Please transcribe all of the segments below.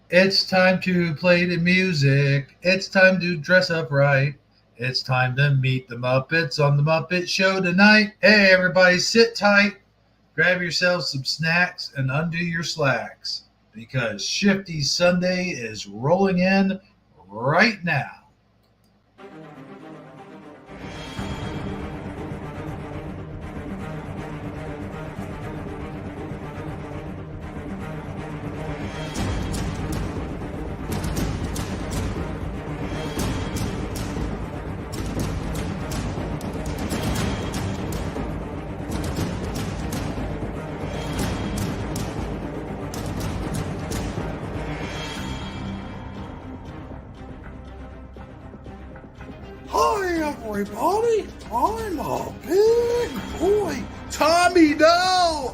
It's time to play the music. It's time to dress up right. It's time to meet the Muppets on the Muppet Show tonight. Hey, everybody, sit tight, grab yourselves some snacks, and undo your slacks because Shifty Sunday is rolling in right now. Hi, everybody. I'm a big boy. Tommy, no!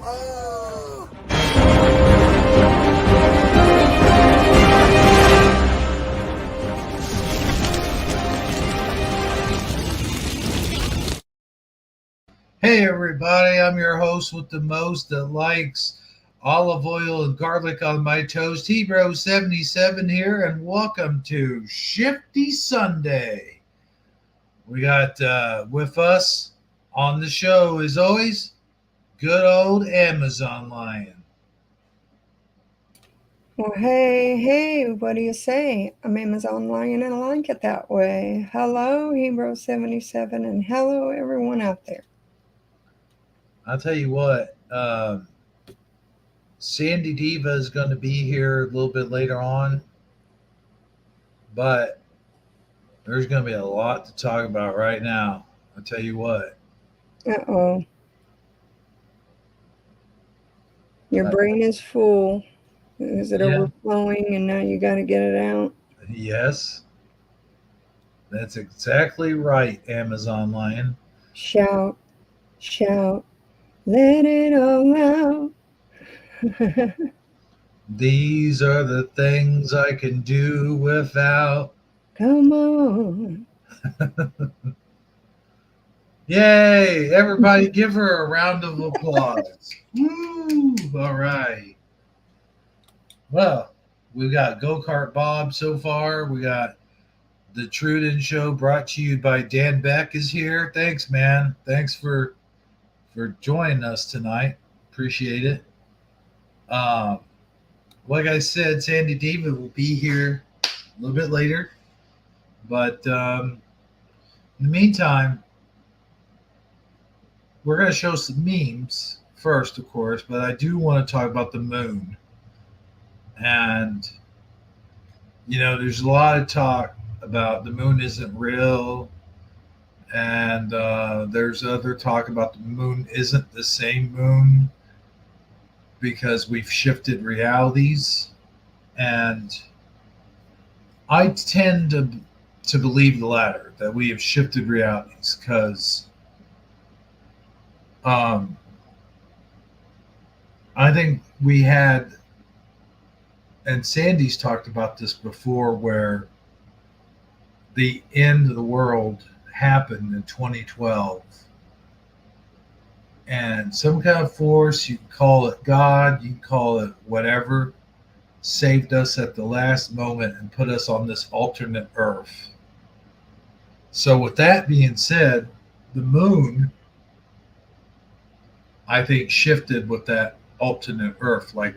Hey, everybody, I'm your host with the most that likes olive oil and garlic on my toast, Hebro77 here, and welcome to Shifty Sunday. We got with us on the show, as always, good old Amazon Lion. Well, hey, what do you say? I'm Amazon Lion and I like it that way. Hello, Hebro77, and hello, everyone out there. I'll tell you what, Sandy Diva is going to be here a little bit later on, but there's going to be a lot to talk about right now. I'll tell you what. Uh-oh. Your brain is full. Is it overflowing and now you got to get it out? Yes. That's exactly right, Amazon Lion. Shout, let it all out. These are the things I can do without. Come on. Yay! Everybody give her a round of applause. Woo! All right. Well, we got Go Kart Bob so far. We got the Truden Show brought to you by Dan Beck is here. Thanks, man. Thanks for joining us tonight. Appreciate it. Like I said, Sandy Diva will be here a little bit later. But in the meantime, we're going to show some memes first, of course, but I do want to talk about the moon. And, there's a lot of talk about the moon isn't real. And there's other talk about the moon isn't the same moon because we've shifted realities. And I tend to believe the latter, that we have shifted realities because I think we had, and Sandy's talked about this before, where the end of the world happened in 2012. And some kind of force, you can call it God, you can call it whatever, saved us at the last moment and put us on this alternate Earth. So, with that being said, the moon, I think, shifted with that alternate Earth. Like,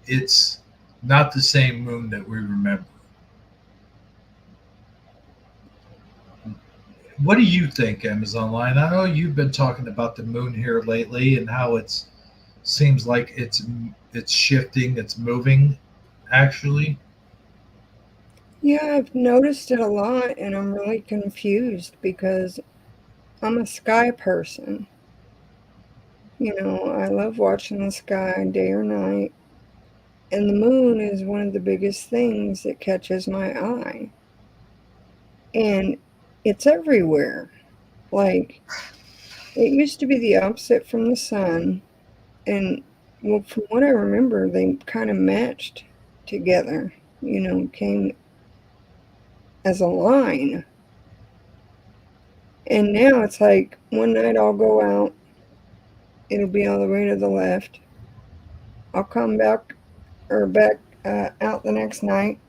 it's not the same moon that we remember. What do you think, Amazon Line? I know you've been talking about the moon here lately and how it seems like it's shifting, it's moving, actually. Yeah, I've noticed it a lot and I'm really confused because I'm a sky person. I love watching the sky day or night. And the moon is one of the biggest things that catches my eye. And it's everywhere. Like, it used to be the opposite from the sun. And, well, from what I remember, they kind of matched together, came as a line. And now it's like one night I'll go out, it'll be all the way to the left. I'll come back out the next night,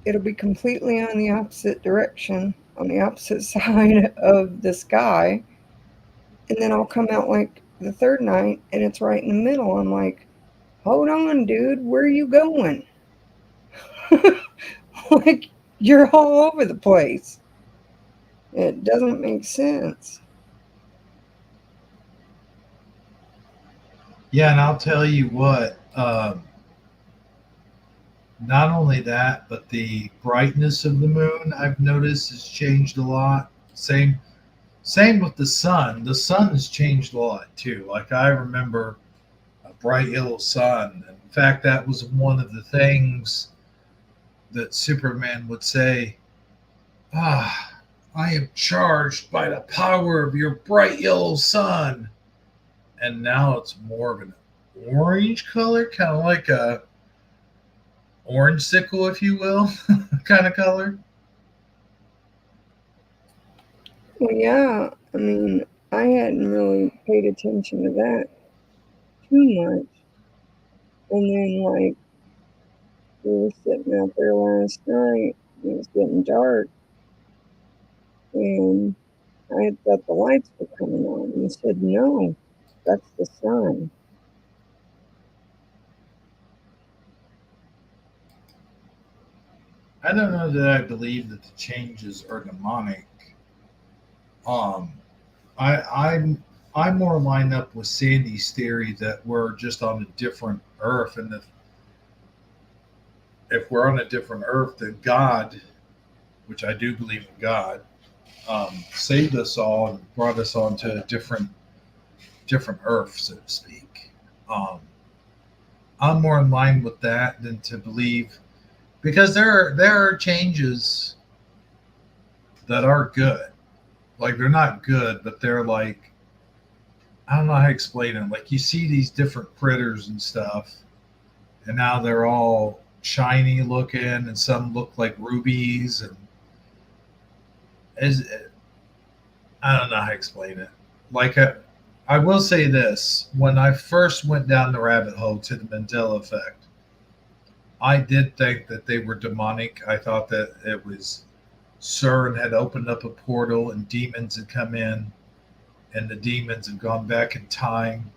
it'll be completely on the opposite direction, on the opposite side of the sky. And then I'll come out like the third night and it's right in the middle. I'm like, hold on, dude, where are you going? Like, you're all over the place. It doesn't make sense. Yeah, and I'll tell you what. Not only that, but the brightness of the moon I've noticed has changed a lot. Same with the sun. The sun has changed a lot too. Like I remember a bright yellow sun. In fact, that was one of the things that Superman would say, "Ah, I am charged by the power of your bright yellow sun." And now it's more of an orange color, kind of like a orange sickle, if you will, kind of color. Well, yeah, I mean, I hadn't really paid attention to that too much. And then, like, we were sitting out there last night, it was getting dark, and I had thought the lights were coming on. And he said, no, that's the sun. I don't know that I believe that the changes are demonic. Um, I more line up with Sandy's theory that we're just on a different Earth, and if we're on a different Earth, then God, which I do believe in God, saved us all and brought us onto a different Earth, so to speak. Um, I'm more in line with that than to believe because there are changes that are good. Like they're not good, but they're like I don't know how to explain it. Like you see these different critters and stuff, and now they're all shiny looking, and some look like rubies, and is I don't know how to explain it. Like I will say this: when I first went down the rabbit hole to the Mandela effect, I did think that they were demonic. I thought that it was CERN had opened up a portal and demons had come in, and the demons had gone back in time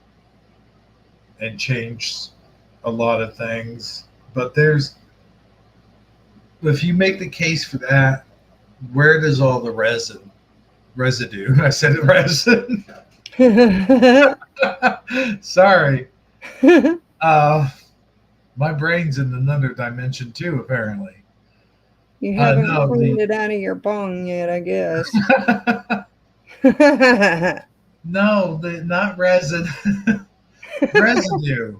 and changed a lot of things. But if you make the case for that, where does all the residue? I said resin. Sorry. My brain's in another dimension too, apparently. You haven't No, cleaned it out of your bong yet, I guess. no, not resin. Residue.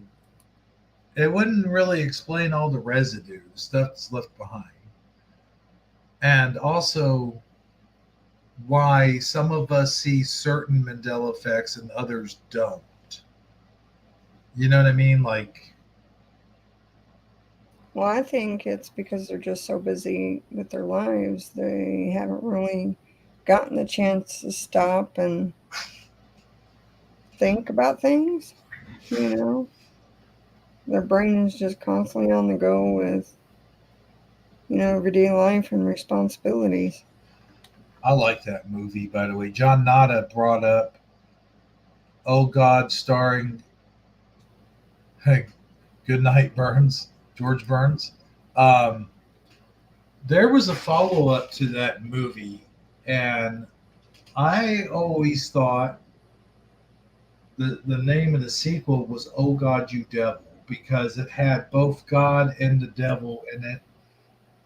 It wouldn't really explain all the residue stuff that's left behind, and also why some of us see certain Mandela effects and others don't. You know what I mean? Like, Well, I think it's because they're just so busy with their lives. They haven't really gotten the chance to stop and think about things, you know? Their brain is just constantly on the go with, everyday life and responsibilities. I like that movie, by the way. John Nada brought up "Oh God," starring hey, Good Night Burns, George Burns. Um, there was a follow up to that movie, and I always thought the name of the sequel was "Oh God, You Devil" because it had both God and the devil in it,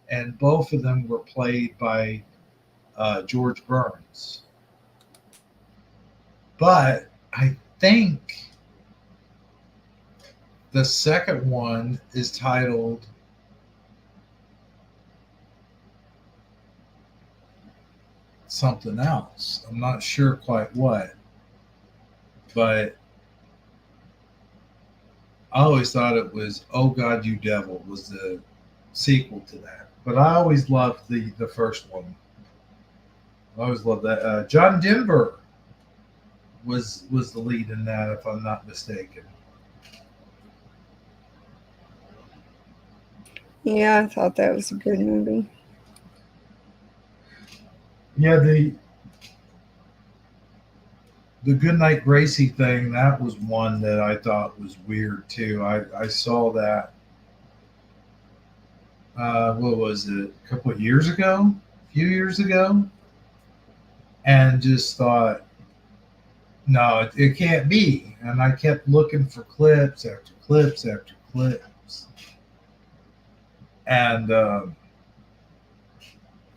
and both of them were played by George Burns. But I think the second one is titled something else. I'm not sure quite what, but I always thought it was "Oh God, You Devil" was the sequel to that. But I always loved the first one. I always loved that. John Denver was the lead in that, if I'm not mistaken. Yeah, I thought that was a good movie. Yeah, the Goodnight Gracie thing, that was one that I thought was weird too. I saw that what was it, a couple of years ago, a few years ago, and just thought, no, it can't be. And I kept looking for clips after clips after clips, and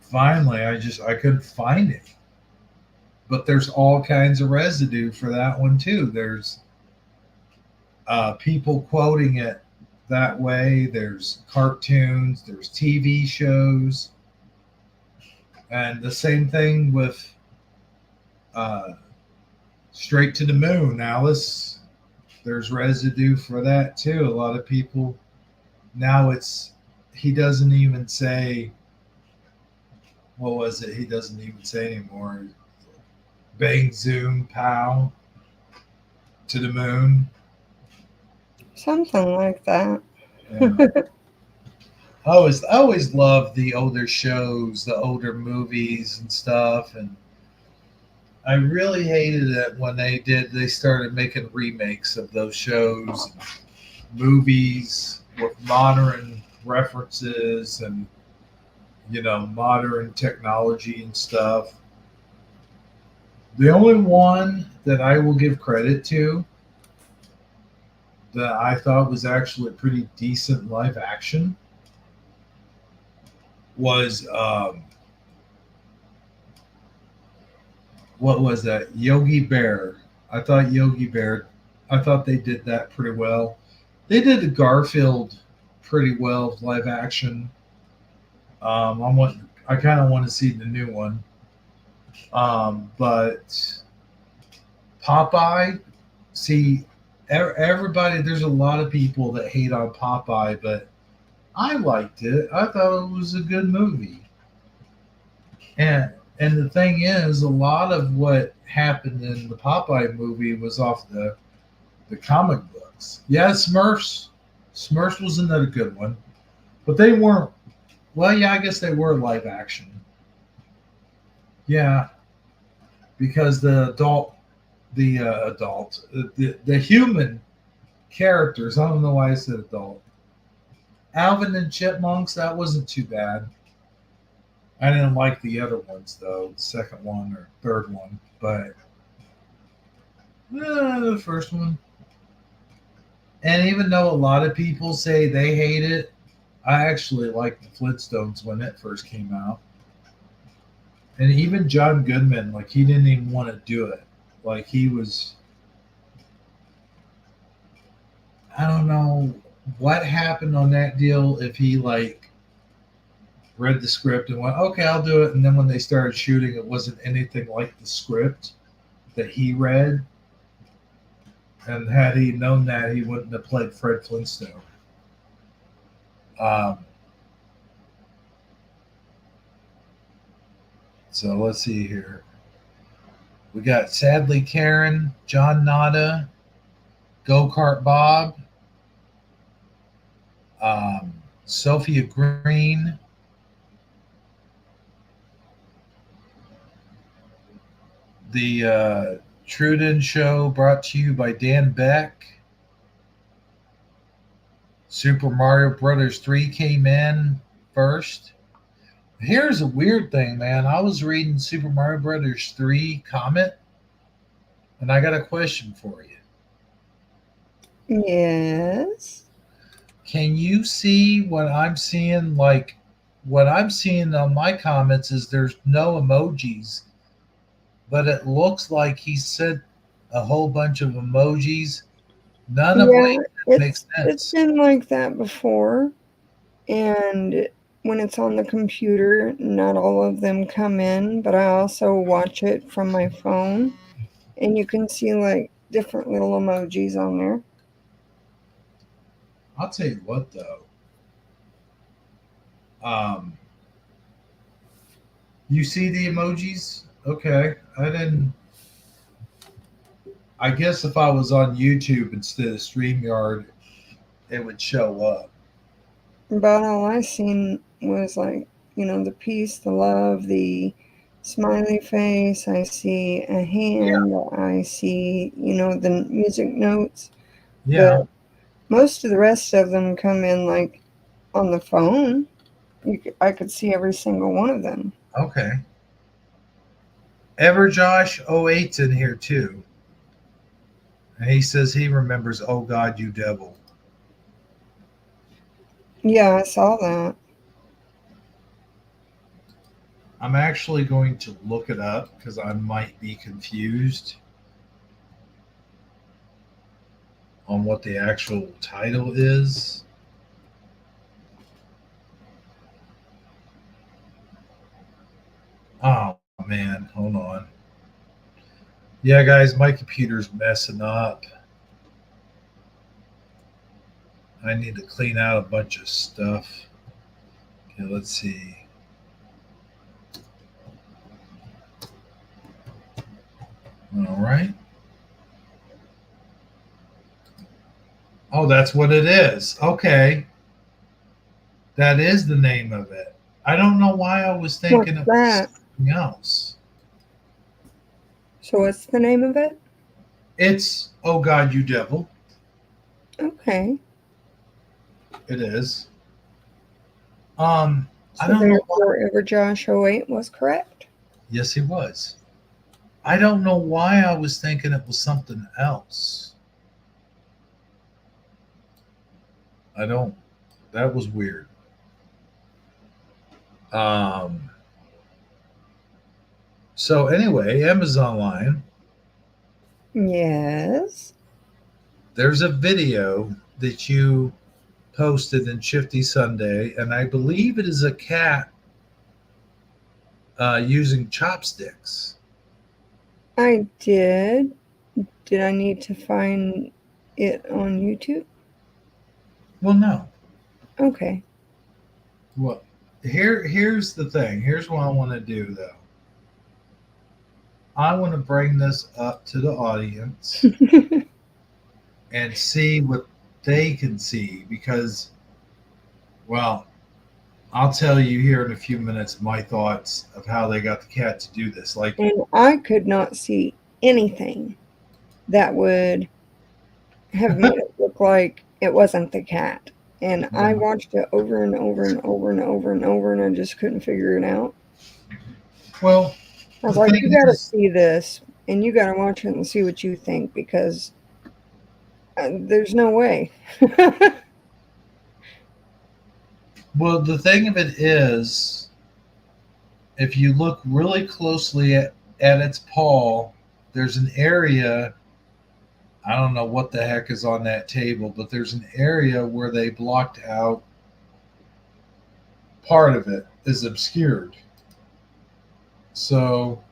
finally, I couldn't find it. But there's all kinds of residue for that one too. There's people quoting it that way. There's cartoons. There's TV shows, and the same thing with uh, Straight to the Moon, Alice. There's residue for that too. A lot of people now he doesn't even say, what was it? He doesn't even say anymore. Bang zoom pow to the moon. Something like that. Yeah. I always loved the older shows, the older movies and stuff, and I really hated it when they started making remakes of those shows, movies with modern references and modern technology and stuff. The only one that I will give credit to that I thought was actually pretty decent live action was what was that? Yogi Bear. I thought they did that pretty well. They did the Garfield pretty well live action. I kind of want to see the new one. But Popeye, see, everybody, there's a lot of people that hate on Popeye, but I liked it. I thought it was a good movie. And the thing is, a lot of what happened in the Popeye movie was off the comic books. Yeah, Smurfs was another good one, but they weren't. Well, yeah, I guess they were live action. Yeah, because the human characters. I don't know why I said adult. Alvin and Chipmunks, that wasn't too bad. I didn't like the other ones though, the second one or third one, but the first one. And even though a lot of people say they hate it, I actually liked the Flintstones when it first came out. And even John Goodman, like he didn't even want to do it. Like he was, I don't know what happened on that deal. If he like read the script and went, okay, I'll do it. And then when they started shooting, it wasn't anything like the script that he read. And had he known that, he wouldn't have played Fred Flintstone. So let's see here. We got Sadly Karen, John Nada, Go Kart Bob, Sophia Green, the Truden Show brought to you by Dan Beck. Super Mario Brothers 3 came in first. Here's a weird thing, man. I was reading Super Mario Brothers 3 comment, and I got a question for you. Yes. Can you see what I'm seeing? Like, what I'm seeing on my comments is there's no emojis, but it looks like he sent a whole bunch of emojis. None of which makes sense. It's been like that before, and when it's on the computer, not all of them come in, but I also watch it from my phone, and you can see like different little emojis on there. I'll tell you what, though. You see the emojis? Okay. I didn't. I guess if I was on YouTube instead of StreamYard, it would show up. About all I seen was like, the peace, the love, the smiley face. I see a Yeah. hand. I see, the music notes. Yeah. But most of the rest of them come in like on the phone. I could see every single one of them. Okay. Everjosh 08's in here too. And he says he remembers Oh God You Devil. Yeah, I saw that. I'm actually going to look it up because I might be confused on what the actual title is. Oh man, hold on. Yeah, guys, my computer's messing up. I need to clean out a bunch of stuff. Okay, let's see. All right. Oh, that's what it is. Okay. That is the name of it. I don't know why I was What's thinking it was that? something else. So what's the name of it? It's Oh God You Devil. Okay. It is. I So don't know why. therefore, Everjosh 08 was correct. Yes, he was. I don't know why I was thinking it was something else. I don't. That was weird. Um. So anyway, Amazon line. Yes. There's a video that you posted in Shifty Sunday, and I believe it is a cat using chopsticks. I did. Did I need to find it on YouTube? Well, no. Okay. Well, here's the thing. Here's what I want to do, though. I want to bring this up to the audience and see what they can see because, well, I'll tell you here in a few minutes my thoughts of how they got the cat to do this. Like, And I could not see anything that would have made it look like it wasn't the cat. And I yeah. watched it over and over and over and over and over, and I just couldn't figure it out. Well, I was the like, thing you got to is, see this, and you got to watch it and see what you think because there's no way. well, the thing of it is, if you look really closely at its paw, there's an area. I don't know what the heck is on that table, but there's an area where they blocked out part of it is obscured. So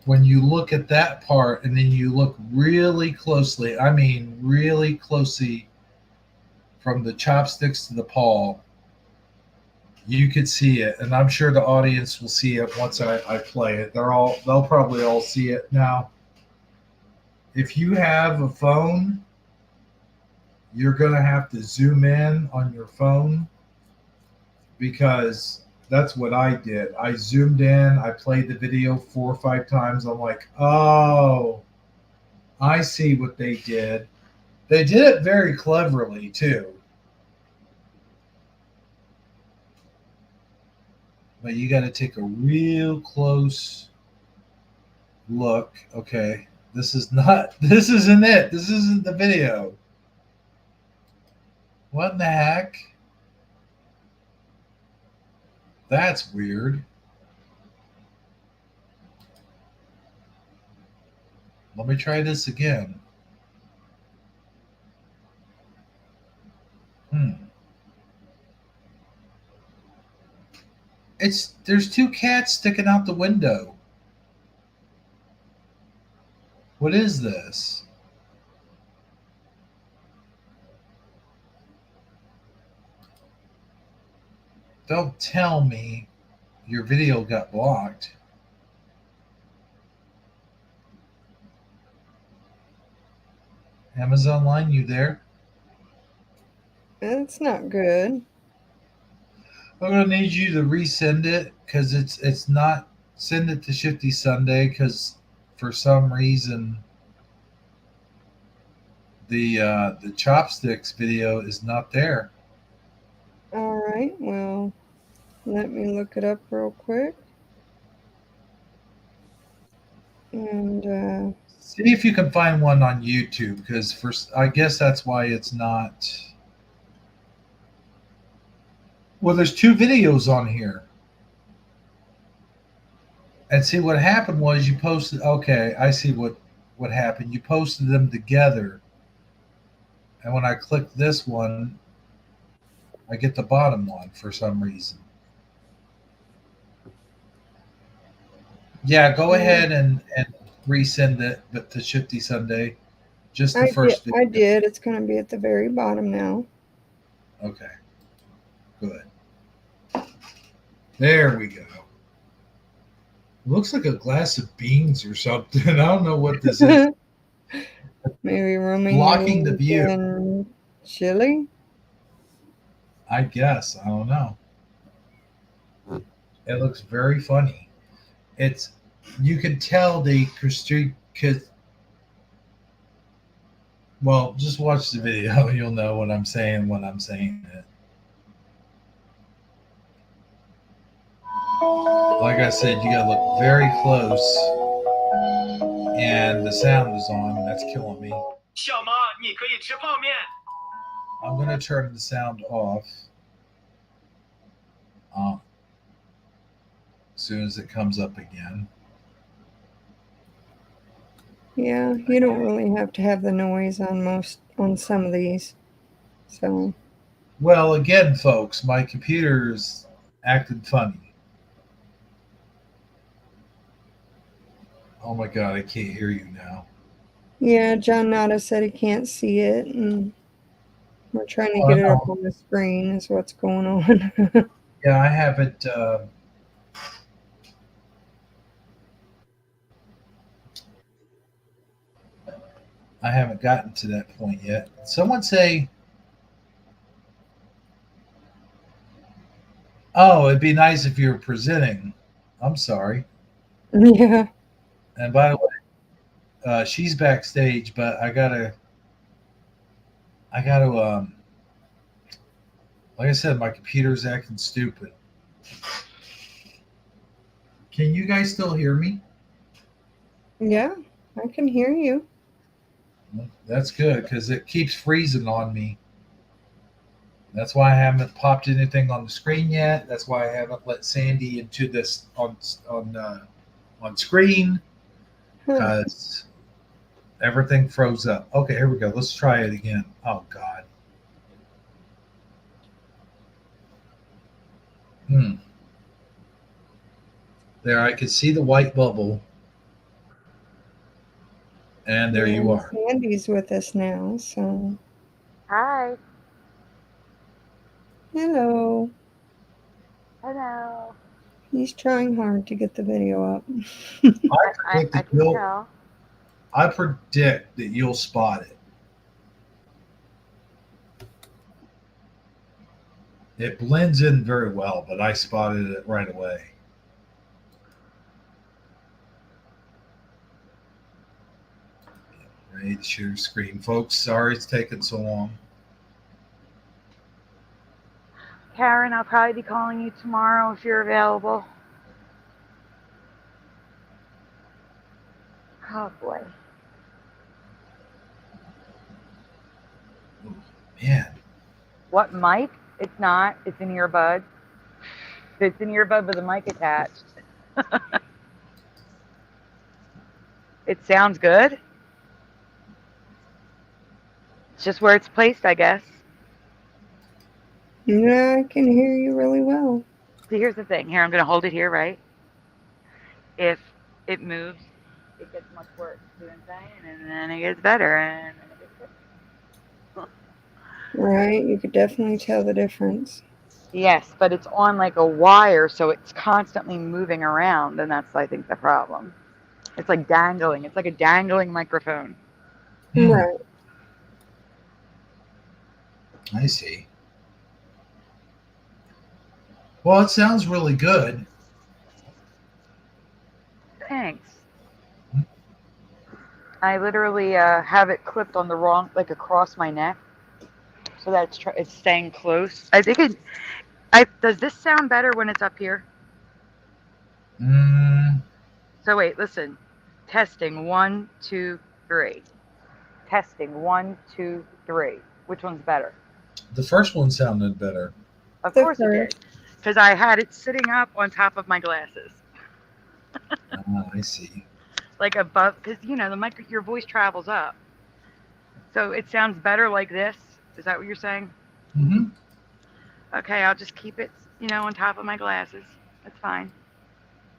when you look at that part and then you look really closely, I mean really closely from the chopsticks to the paw, you could see it. And I'm sure the audience will see it once I play it. They'll probably all see it. Now, if you have a phone, you're gonna have to zoom in on your phone because that's what I did. I zoomed in, I played the video 4 or 5 times. I'm like, oh, I see what they did. They did it very cleverly too. But you got to take a real close look. Okay, this is not, this isn't it. This isn't the video. What in the heck? That's weird. Let me try this again. Hmm. There's two cats sticking out the window. What is this? Don't tell me your video got blocked. Amazon line, you there? That's not good. I'm gonna need you to resend it because it's not. Send it to Shifty Sunday because for some reason the chopsticks video is not there. All right, well, let me look it up real quick. And See if you can find one on YouTube because for I guess that's why it's not. Well, there's two videos on here. And see what happened was you posted. Okay, I see what happened. You posted them together, and when I click this one, I get the bottom one for some reason. Yeah, go ahead and resend it, but to Shifty Sunday, just the first I video. did. It's going to be at the very bottom now. Okay, good. There we go. Looks like a glass of beans or something. I don't know what this is. Maybe romaine Blocking the view. and chili. I guess. I don't know. It looks very funny. It's you can tell the because well, just watch the video. You'll know what I'm saying when I'm saying it. Like I said, you gotta look very close, and the sound is on. That's killing me. I'm gonna turn the sound off as soon as it comes up again. Yeah, you don't really have to have the noise on some of these. So, well, again, folks, my computer's acting funny. Oh my god, I can't hear you now. yeah, John Nada said he can't see it, and we're trying to get it up on the screen is what's going on. Yeah, I haven't. I haven't gotten to that point yet. Someone say, "Oh, it'd be nice if you were presenting." I'm sorry. Yeah. And by the way, she's backstage, but I gotta, like I said, my computer's acting stupid. Can you guys still hear me? Yeah, I can hear you. That's good because it keeps freezing on me. That's why I haven't popped anything on the screen yet. That's why I haven't let Sandy into this on screen because everything froze up. Okay, here we go. Let's try it again. Oh God. There, I can see the white bubble, and there you are. Sandy's with us now, so. Hi. Hello. Hello. He's trying hard to get the video up. I can tell. I predict that you'll spot it. It blends in very well, but I spotted it right away. Ready to share screen, folks. Sorry it's taking so long. Karen, I'll probably be calling you tomorrow if you're available. Oh boy. Man. What mic? It's not. It's an earbud. It's an earbud with a mic attached. It sounds good. It's just where it's placed, I guess. Yeah, I can hear you really well. So here's the thing. Here, I'm going to hold it here, right? If it moves, it gets much worse. You know what I'm saying? And then it gets better. And then it gets worse. Right, you could definitely tell the difference. Yes, but it's on like a wire, so it's constantly moving around, and that's, I think, the problem. It's like dangling. It's like a dangling microphone. Right. I see. Well, it sounds really good. Thanks. I literally have it clipped on the wrong, like across my neck, so that it's staying close. I think it. Does this sound better when it's up here? Mm, So wait, listen. Testing 1, 2, 3. Testing 1, 2, 3. Which one's better? the first one sounded better. Of The course it did, first. because I had it sitting up on top of my glasses, Ah, I see. like above, because your voice travels up, so it sounds better like this. Is that what you're saying? Hmm. Okay, I'll just keep it, on top of my glasses. That's fine.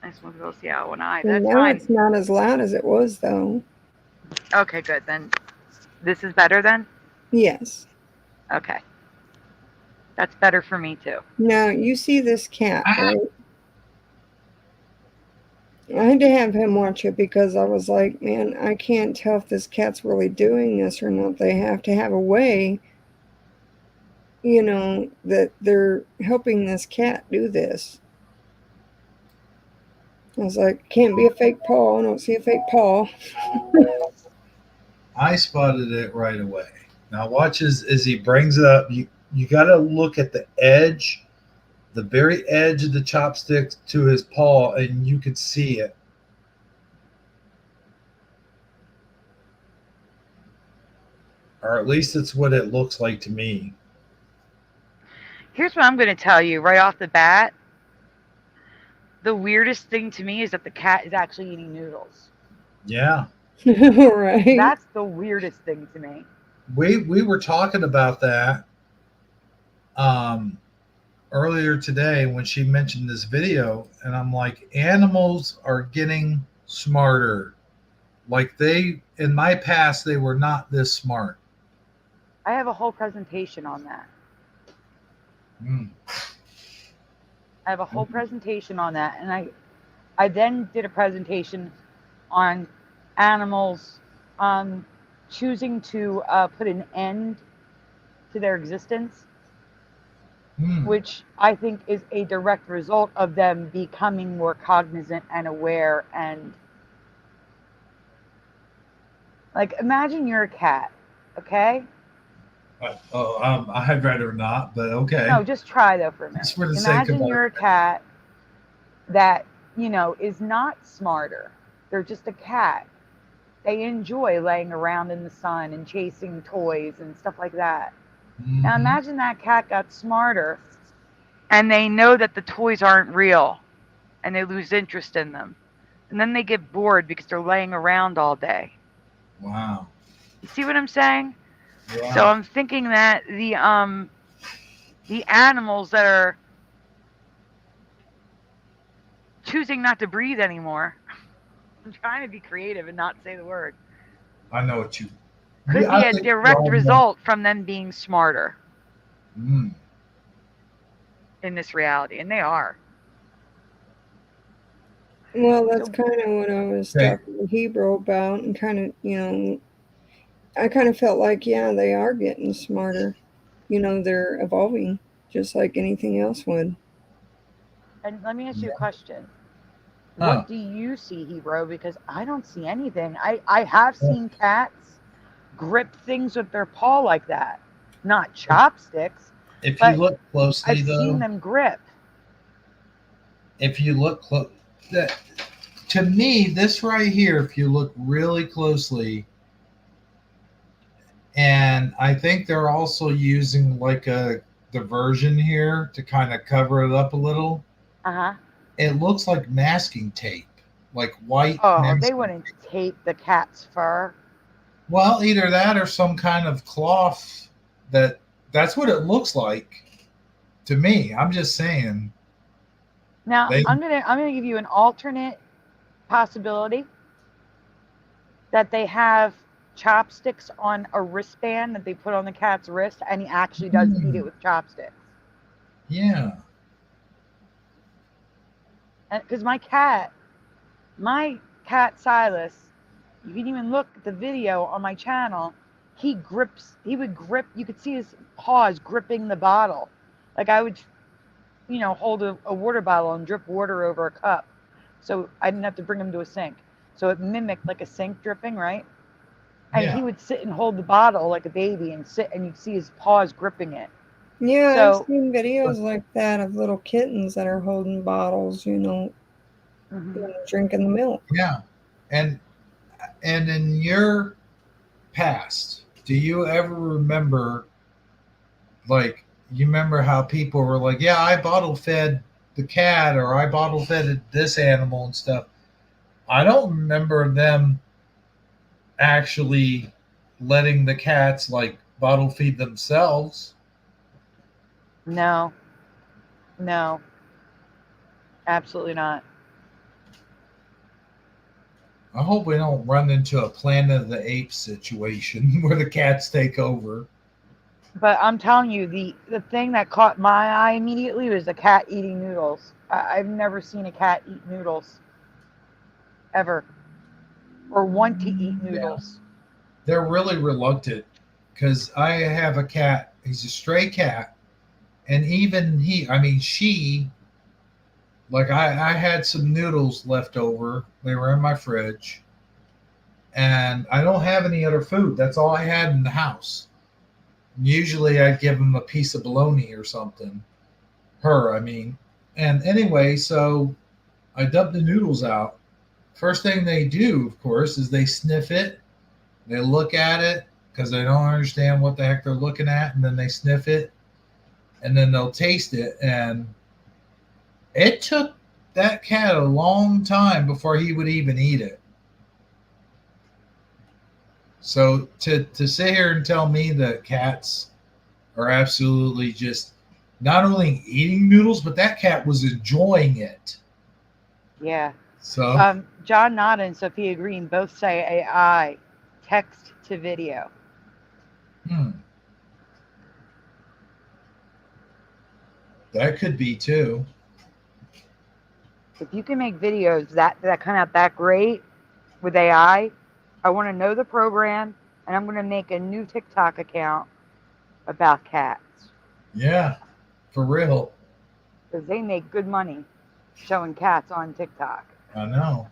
I just want to be able to see out one eye. And That's now fine. it's not as loud as it was, though. Okay, good. Then this is better then? Yes. Okay. That's better for me too. Now, you see this cat, Ah, right? I had to have him watch it because I was like, man, I can't tell if this cat's really doing this or not. They have to have a way, that they're helping this cat do this. I was like, can't be a fake paw. I don't see a fake paw. I spotted it right away. Now watch as he brings it up. You got to look at the edge, the very edge of the chopstick to his paw, and you could see it. Or at least it's what it looks like to me. Here's what I'm going to tell you right off the bat. The weirdest thing to me is that the cat is actually eating noodles. Yeah. Right. That's the weirdest thing to me. We were talking about that um, earlier today when she mentioned this video, and I'm like, animals are getting smarter. Like in my past, they were not this smart. I have a whole presentation on that. Mm. I have a whole presentation on that, and I then did a presentation on animals choosing to put an end to their existence, Mm. which I think is a direct result of them becoming more cognizant and aware. And like, imagine you're a cat, okay? I'd rather not, but okay. No, just try though for a minute. Just for the sake of Imagine you're a cat that, is not smarter. They're just a cat. They enjoy laying around in the sun and chasing toys and stuff like that. Mm-hmm. Now imagine that cat got smarter and they know that the toys aren't real and they lose interest in them. And then they get bored because they're laying around all day. Wow. You see what I'm saying? Wow. So I'm thinking that the animals that are choosing not to breathe anymore, I'm trying to be creative and not say the word, I know what you could be a direct result from them being smarter in this reality, and they are. Well, that's kind of what I was talking to Hebrew about, and kind of, I kind of felt like, yeah, they are getting smarter. They're evolving just like anything else would. And let me ask you a question. What do you see, Hebrew? Because I don't see anything. I have seen cats grip things with their paw like that. Not chopsticks. If you look closely, I've seen them grip. If you look close, to me, this right here, if you look really closely, and I think they're also using like a diversion here to kind of cover it up a little. Uh-huh. It looks like masking tape, like white. Oh, they wouldn't tape the cat's fur. Well, either that or some kind of cloth. That's what it looks like to me. I'm just saying. Now, I'm gonna give you an alternate possibility that they have chopsticks on a wristband that they put on the cat's wrist, and he actually does eat it with chopsticks. Yeah. And because my cat Silas, you can even look at the video on my channel. he would grip, you could see his paws gripping the bottle. Like I would, hold a water bottle and drip water over a cup. So I didn't have to bring him to a sink. So it mimicked like a sink dripping, right? And he Yeah. would sit and hold the bottle like a baby and sit, and you'd see his paws gripping it. Yeah, So- I've seen videos like that of little kittens that are holding bottles, drinking the milk. Yeah. And in your past, do you ever remember, like, you remember how people were like, yeah, I bottle fed the cat or I bottle fed this animal and stuff? I don't remember them actually letting the cats like bottle feed themselves. No, absolutely not. I hope we don't run into a Planet of the Apes situation where the cats take over. But I'm telling you, the thing that caught my eye immediately was a cat eating noodles. I've never seen a cat eat noodles ever, or want to eat noodles. They're really reluctant because I have a cat. He's a stray cat, and even she, like I had some noodles left over. They were in my fridge, and I don't have any other food. That's all I had in the house. Usually I'd give him a piece of bologna or something. And anyway, so I dumped the noodles out. First thing they do, of course, is they sniff it. They look at it because they don't understand what the heck they're looking at. And then they sniff it and then they'll taste it. And it took that cat a long time before he would even eat it. So to sit here and tell me that cats are absolutely just not only eating noodles, but that cat was enjoying it. Yeah. So John Nada and Sophia Green both say AI, text to video. That could be too. If you can make videos that come out that great with AI, I want to know the program, and I'm going to make a new TikTok account about cats. Yeah, for real. Because they make good money showing cats on TikTok. I know.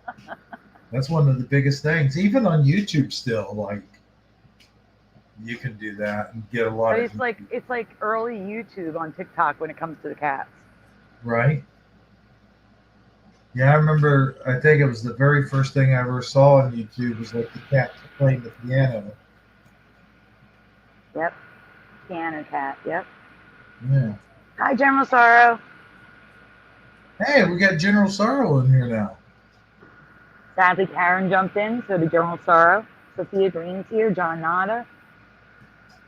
That's one of the biggest things. Even on YouTube still, like, you can do that and get a lot But of... it's like early YouTube on TikTok when it comes to the cats. Right? Yeah, I remember, I think it was the very first thing I ever saw on YouTube was like the cat playing the piano. Yep. Piano cat, yep. Yeah. Hi, General Sorrow. Hey, we got General Sorrow in here now. Sadly, Karen jumped in, so did General Sorrow. Sophia Green's here, John Nada.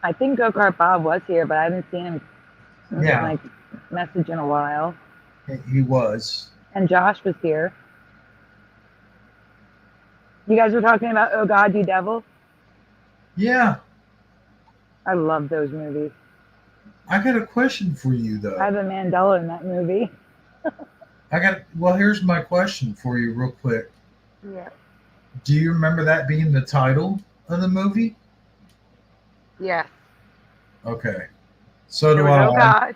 I think Go-Kart Bob was here, but I haven't seen him message in a while. He was. And Josh was here. You guys were talking about Oh God, You Devil? Yeah. I love those movies. I got a question for you, though. I have a Mandela in that movie. Well, here's my question for you real quick. Yeah. Do you remember that being the title of the movie? Yeah. Okay. So There do was I.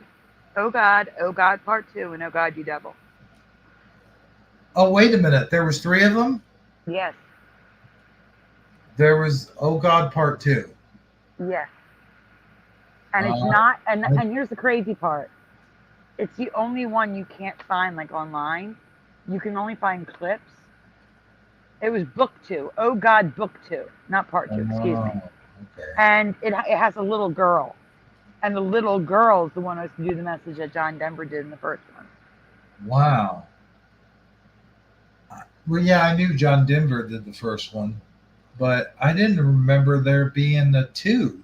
Oh God Part 2, and Oh God, You Devil. Oh, wait a minute. There was 3 of them? Yes. There was Oh God Part 2. Yes. And it's not, and here's the crazy part. It's the only one you can't find like online. You can only find clips. It was book 2. Oh God, book 2. Not part 2, excuse me. Okay. And it has a little girl. And the little girl is the one who has to do the message that John Denver did in the first one. Wow. Well, yeah, I knew John Denver did the first one, but I didn't remember there being a 2.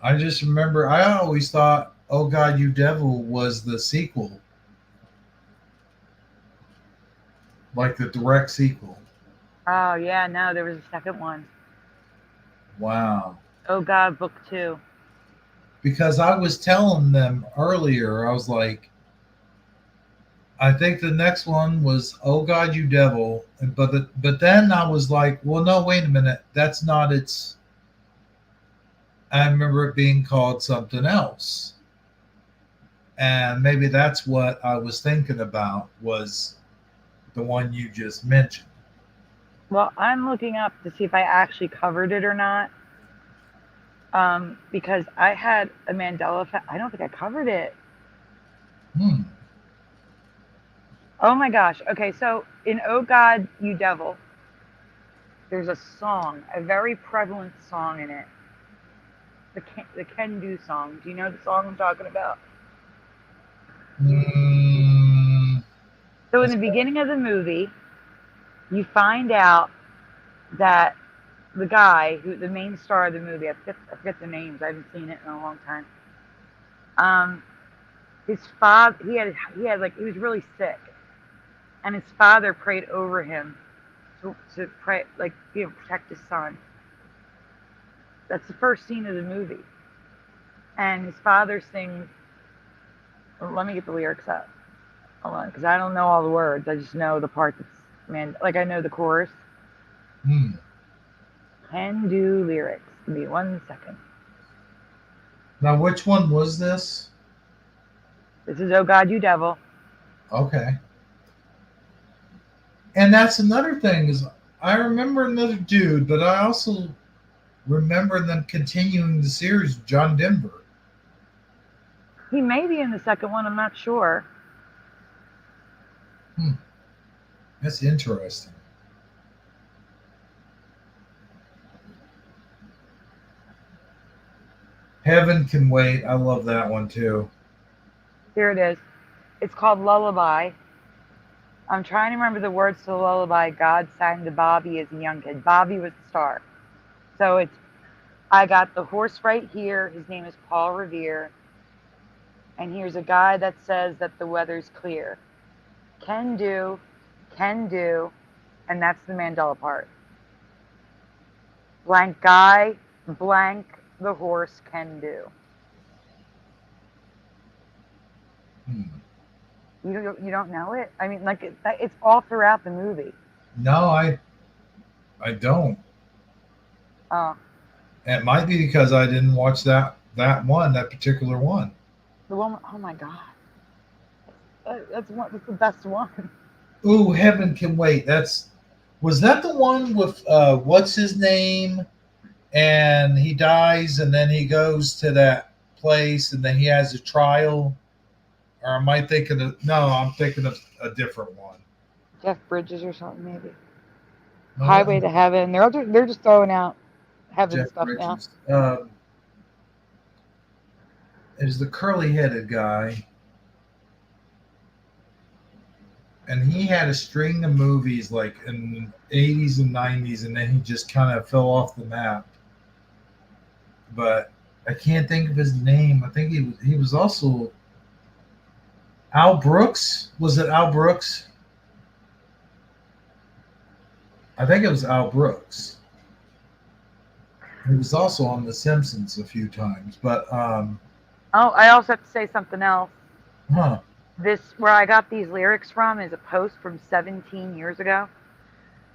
I just remember, I always thought Oh God, You Devil was the sequel. Like the direct sequel. Oh, yeah, no, there was a second one. Wow. Oh God, book 2. Because I was telling them earlier, I was like, I think the next one was Oh God, You Devil. But then I was like, well, no, wait a minute. That's not its I remember it being called something else. And maybe that's what I was thinking about was the one you just mentioned. Well, I'm looking up to see if I actually covered it or not. Because I had a Mandela effect. I don't think I covered it. Hmm. Oh my gosh. Okay, so in Oh God, You Devil, there's a song, a very prevalent song in it. The Can Do song. Do you know the song I'm talking about? Mm, So in that's the beginning of the movie, you find out that the guy who the main star of the movie, I forget the names. I haven't seen it in a long time. His father, he had like he was really sick, and his father prayed over him to pray like protect his son. That's the first scene of the movie, and his father sings. Well, let me get the lyrics up. Hold on, because I don't know all the words. I just know the part that's like I know the chorus. hmm. Can do lyrics. Give me 1 second. Now, which one was this? This is Oh God, You Devil. Okay. And that's another thing is I remember another dude, but I also remember them continuing the series with John Denver. He may be in the second one. I'm not sure. Hmm. That's interesting. Heaven Can Wait. I love that one too. Here it is. It's called Lullaby. I'm trying to remember the words to the lullaby God sang to Bobby as a young kid. Bobby was the star. So it's I got the horse right here. His name is Paul Revere. And here's a guy that says that the weather's clear. Can do, can do, and that's the Mandela part. Blank guy, blank the horse can do. Hmm. You don't know it? I mean, like it's all throughout the movie. No, I don't. Oh, It might be because I didn't watch that particular one. the one. Oh my God, that's the best one. Ooh, Heaven Can Wait. Was that the one with what's his name? And he dies and then he goes to that place and then he has a trial. Or am I thinking of no, I'm thinking of a different one. Jeff Bridges or something maybe. No, that Highway was to Heaven. They're just throwing out heaven Jeff stuff now. Bridges. It was the curly headed guy. And he had a string of movies like in the 80s and 90s, and then he just kind of fell off the map. But I can't think of his name. I think he was also Al Brooks. Was it Al Brooks? I think it was Al Brooks. He was also on The Simpsons a few times. But Oh, I also have to say something else. huh. This where I got these lyrics from is a post from 17 years ago.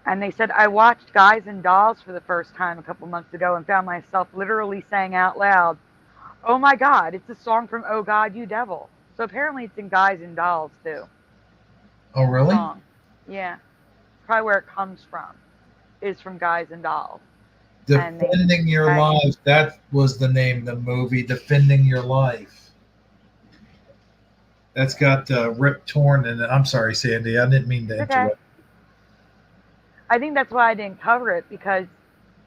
And they said, I watched Guys and Dolls for the first time a couple months ago and found myself literally saying out loud, oh my God, it's a song from Oh God, You Devil. So apparently it's in Guys and Dolls too. Oh, The really? song. Yeah. Probably where it comes from is from Guys and Dolls. And they Defending Your Life. That was the name of the movie, Defending Your Life. That's got Rip Torn in it. I'm sorry, Sandy. I didn't mean to okay. interrupt. I think that's why I didn't cover it because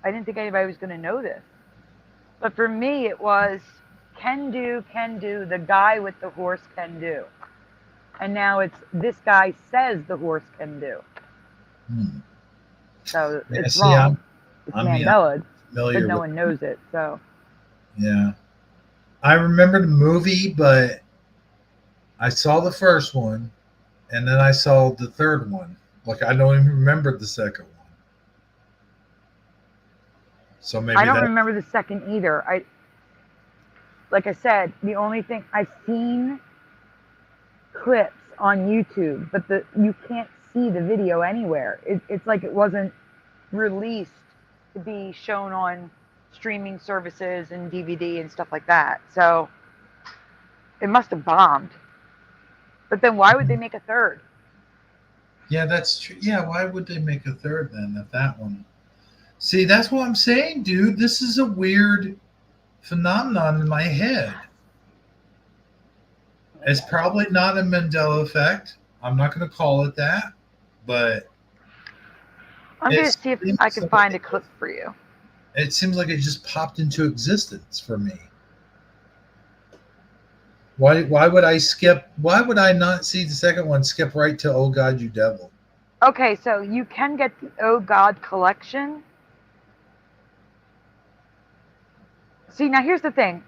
I didn't think anybody was going to know this. But for me, it was can do, the guy with the horse can do. And now it's this guy says the horse can do. Hmm. So Yeah, it's see, wrong. It's I'm Mandela, but familiar no with. one knows it. So Yeah, I remember the movie, but I saw the first one, and then I saw the third one. Like I don't even remember the second one. So I maybe don't that. remember the second either. Like I said, the only thing I've seen clips on YouTube, but you can't see the video anywhere. It's like it wasn't released to be shown on streaming services and DVD and stuff like that. So it must have bombed. But then why would they make a third? Yeah, that's true. Yeah, why would they make a third then if that one? See, that's what I'm saying, dude. This is a weird phenomenon in my head. It's probably not a Mandela effect. I'm not going to call it that, but I'm going to see if I can find a clip for you. It seems like it just popped into existence for me. Why would I skip? Why would I not see the second one skip right to "Oh God, You Devil"? Okay, so you can get the Oh God collection. See, now here's the thing.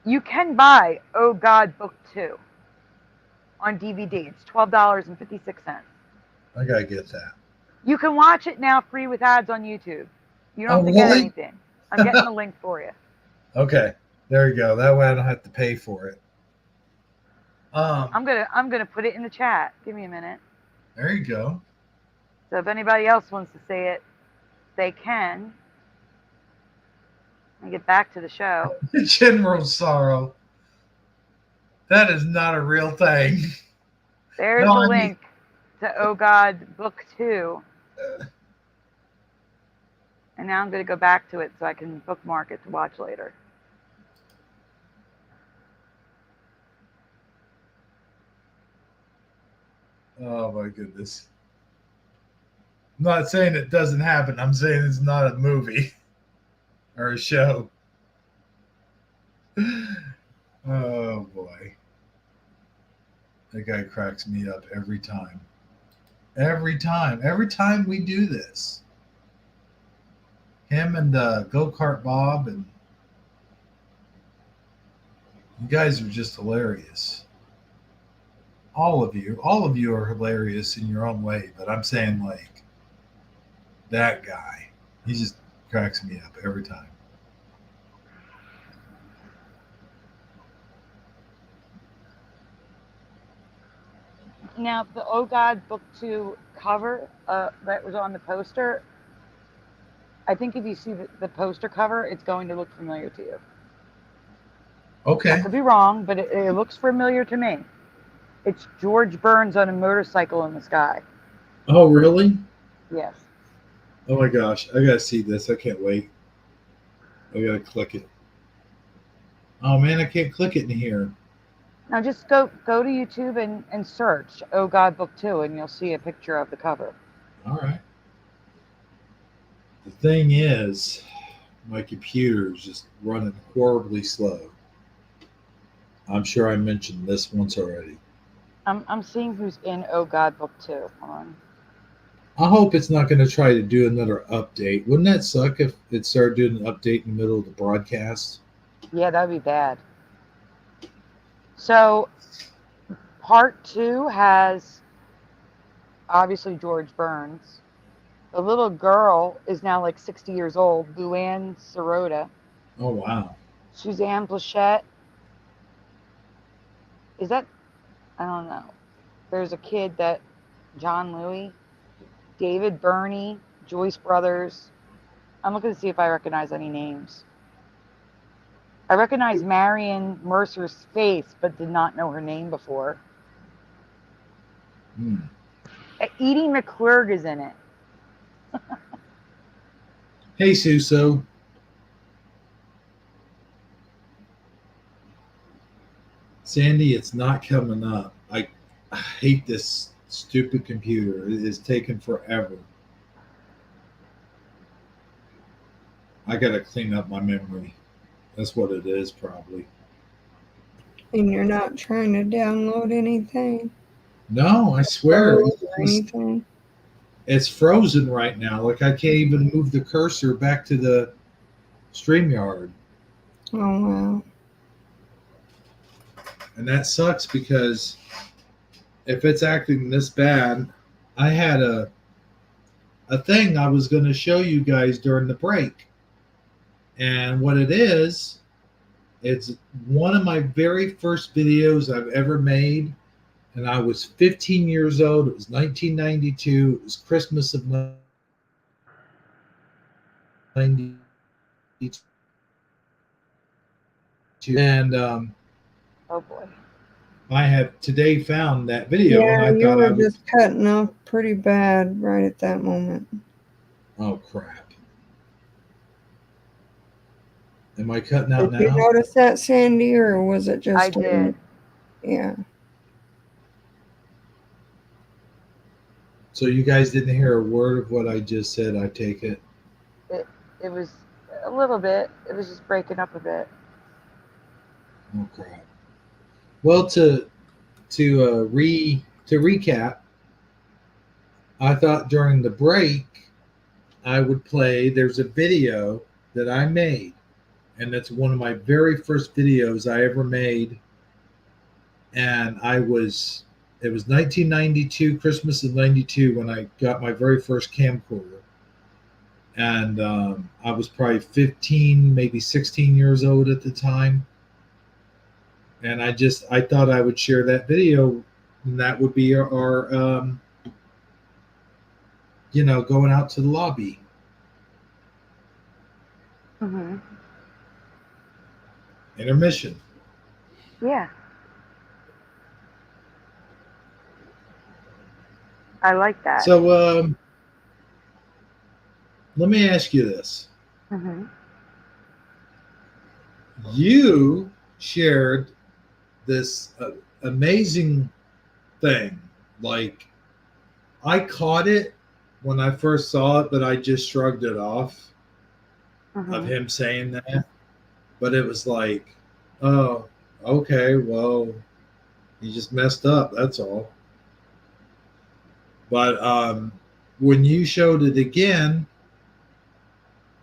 You can buy Oh God Book 2 on DVD. It's $12.56. I gotta get that. You can watch it now free with ads on YouTube. You don't have to get anything. I'm getting the link for you. Okay, there you go. That way I don't have to pay for it. I'm gonna put it in the chat. Give me a minute. There you go. So if anybody else wants to say it, they can. And get back to the show. General Sorrow. That is not a real thing. There's the link to Oh God Book 2. And now I'm going to go back to it so I can bookmark it to watch later. Oh my goodness. I'm not saying it doesn't happen. I'm saying it's not a movie or a show. Oh boy. That guy cracks me up every time. Every time we do this. Him and Go-Kart Bob, and you guys are just hilarious. All of you are hilarious in your own way, but I'm saying like that guy, he just cracks me up every time. Now, the Oh God Book 2 cover that was on the poster, I think if you see the poster cover, it's going to look familiar to you. Okay. I could be wrong, but it looks familiar to me. It's George Burns on a motorcycle in the sky. Oh, really? Yes. Oh my gosh, I gotta see this. I can't wait. I gotta click it. Oh man, I can't click it in here. Now just go to YouTube and search Oh God Book 2 and you'll see a picture of the cover. All right. The thing is, my computer is just running horribly slow. I'm sure I mentioned this once already. I'm seeing who's in Oh God Book 2. Hold on. I hope it's not going to try to do another update. Wouldn't that suck if it started doing an update in the middle of the broadcast? Yeah, that'd be bad. So, part 2 has obviously George Burns. The little girl is now like 60 years old, Luann Sirota. Oh, wow. Suzanne Plachette. Is that? I don't know. There's a kid that John Louis, David Burney, Joyce Brothers. I'm looking to see if I recognize any names. I recognize Marion Mercer's face, but did not know her name before. Edie McClurg is in it. Hey, Suso. Sandy, it's not coming up. I hate this stupid computer. It is taking forever. I got to clean up my memory. That's what it is, probably. And you're not trying to download anything? No, I swear. Anything? It's frozen right now. Like I can't even move the cursor back to the StreamYard. Oh, wow. And that sucks because if it's acting this bad, I had a thing I was going to show you guys during the break. And what it is, it's one of my very first videos I've ever made. And I was 15 years old. It was 1992. It was Christmas of and Oh boy. I have today found that video, and Yeah, I you thought I were would. just cutting off pretty bad right at that moment. Oh crap! Am I cutting out Did you now? notice that, Sandy, or was it just I did. Yeah. So you guys didn't hear a word of what I just said. I take it. It was a little bit. It was just breaking up a bit. Oh crap! Well, to recap, I thought during the break I would play. There's a video that I made, and it's one of my very first videos I ever made. And it was 1992, Christmas of '92, when I got my very first camcorder, and I was probably 15, maybe 16 years old at the time. And I thought I would share that video, and that would be our going out to the lobby. Mm-hmm. Intermission. Yeah. I like that. So let me ask you this. Mm-hmm. You shared this amazing thing. Like, I caught it when I first saw it, but I just shrugged it off Mm-hmm. of him saying that. But it was like, oh, okay, well, he just messed up. That's all. But when you showed it again,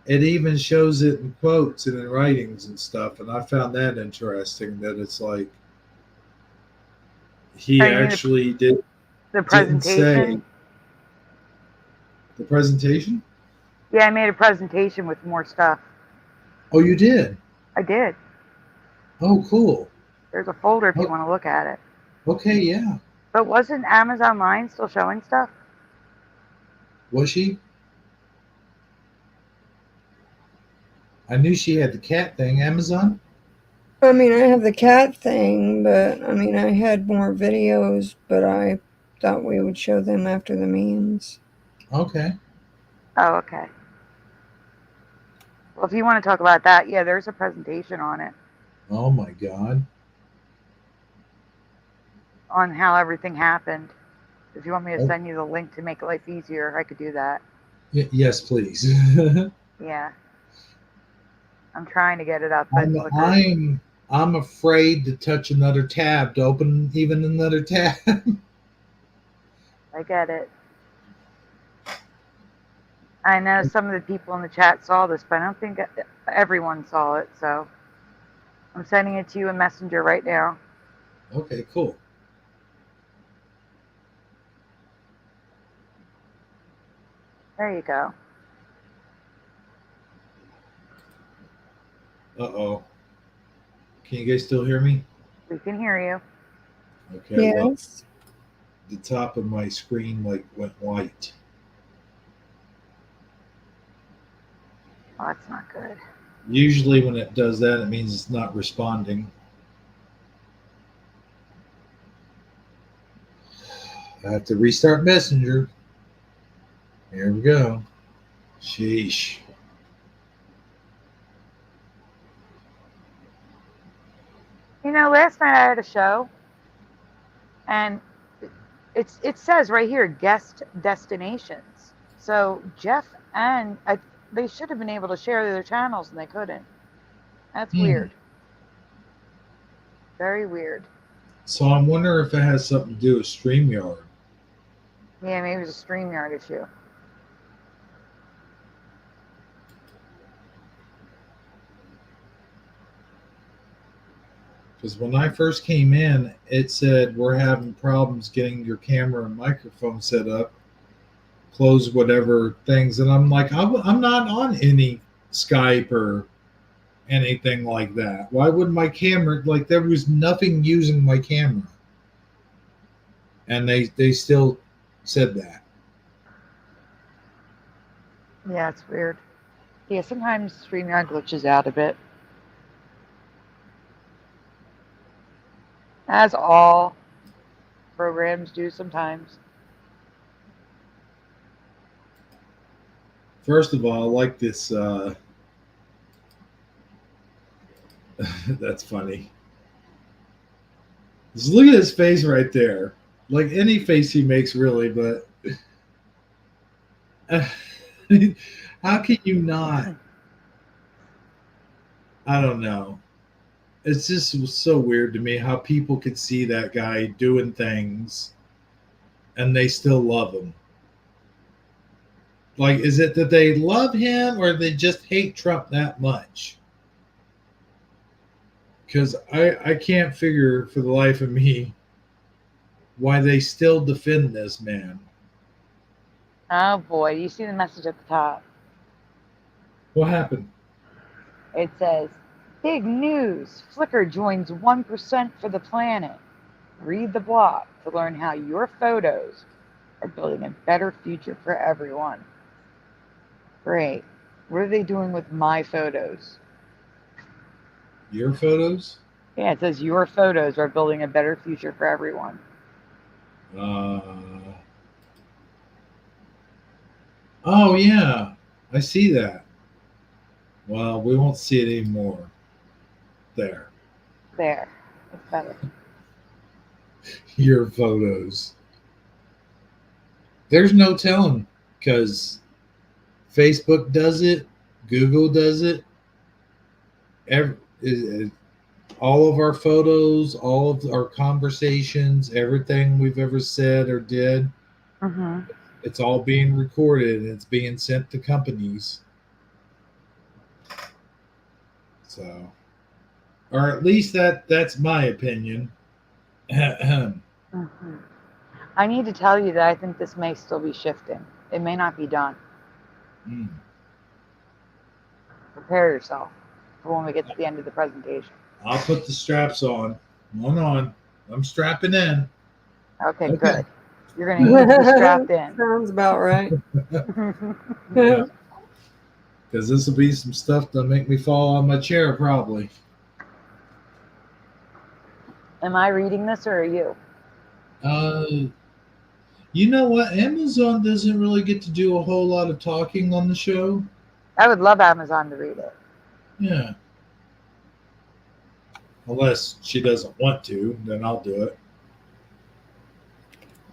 it even shows it in quotes and in writings and stuff. And I found that interesting, that it's like he Oh, you mean actually the didn't say presentation? the presentation. Yeah, I made a presentation with more stuff. Oh, you did? I did. Oh, cool. There's a folder if you Oh, want to look at it. okay, yeah. But wasn't Amazon Line still showing stuff? Was she? I knew she had the cat thing. Amazon? I mean, I have the cat thing, but I mean, I had more videos, but I thought we would show them after the memes. Okay. Oh, okay. Well, if you want to talk about that, yeah, there's a presentation on it, Oh my God. on how everything happened. If you want me to Oh, send you the link to make life easier, I could do that. yes, please. Yeah. I'm trying to get it up, but look, I'm afraid to touch another tab, to open even another tab. I get it. I know some of the people in the chat saw this, but I don't think everyone saw it, so I'm sending it to you in Messenger right now. Okay, cool. There you go. Uh-oh. Can you guys still hear me? We can hear you. Okay, well, Yes. the top of my screen went white. Oh, that's not good. Usually when it does that, it means it's not responding. I have to restart Messenger. Here we go. Sheesh. You know, last night I had a show, and it says right here guest destinations. So Jeff and they should have been able to share their channels, and they couldn't. That's weird. Very weird. So I wonder if it has something to do with StreamYard. Yeah, maybe it's a StreamYard issue. Because when I first came in, it said we're having problems getting your camera and microphone set up. Close whatever things, and I'm like, I'm not on any Skype or anything like that. Why would my camera, like, there was nothing using my camera, and they still said that. Yeah, it's weird. Yeah, sometimes StreamYard glitches out a bit, as all programs do sometimes. First of all, I like this. That's funny. Just look at his face right there. Like any face he makes, really, but how can you not? I don't know. It's just so weird to me how people could see that guy doing things and they still love him. Like, is it that they love him or they just hate Trump that much? Because I can't figure for the life of me why they still defend this man. Oh boy, you see the message at the top. What happened? It says, "Big news! Flickr joins 1% for the planet. Read the blog to learn how your photos are building a better future for everyone." Great. What are they doing with my photos? Your photos? Yeah, it says your photos are building a better future for everyone. Uh, oh, yeah. I see that. Well, we won't see it anymore. There. There. It's better. Your photos. There's no telling because Facebook does it, Google does it. All of our photos, all of our conversations, everything we've ever said or did, Mm-hmm. it's all being recorded and it's being sent to companies. So, or at least that's my opinion. Mm-hmm. I need to tell you that I think this may still be shifting. It may not be done. Mm. Prepare yourself for when we get to the end of the presentation. I'll put the straps on. Hold on. I'm strapping in. Okay, Okay. good. You're going to need to be strapped in. Sounds about right. Yeah. Because this will be some stuff that'll make me fall on my chair, probably. Am I reading this or are you? You know what? Amazon doesn't really get to do a whole lot of talking on the show. I would love Amazon to read it. Yeah. Unless she doesn't want to, then I'll do it.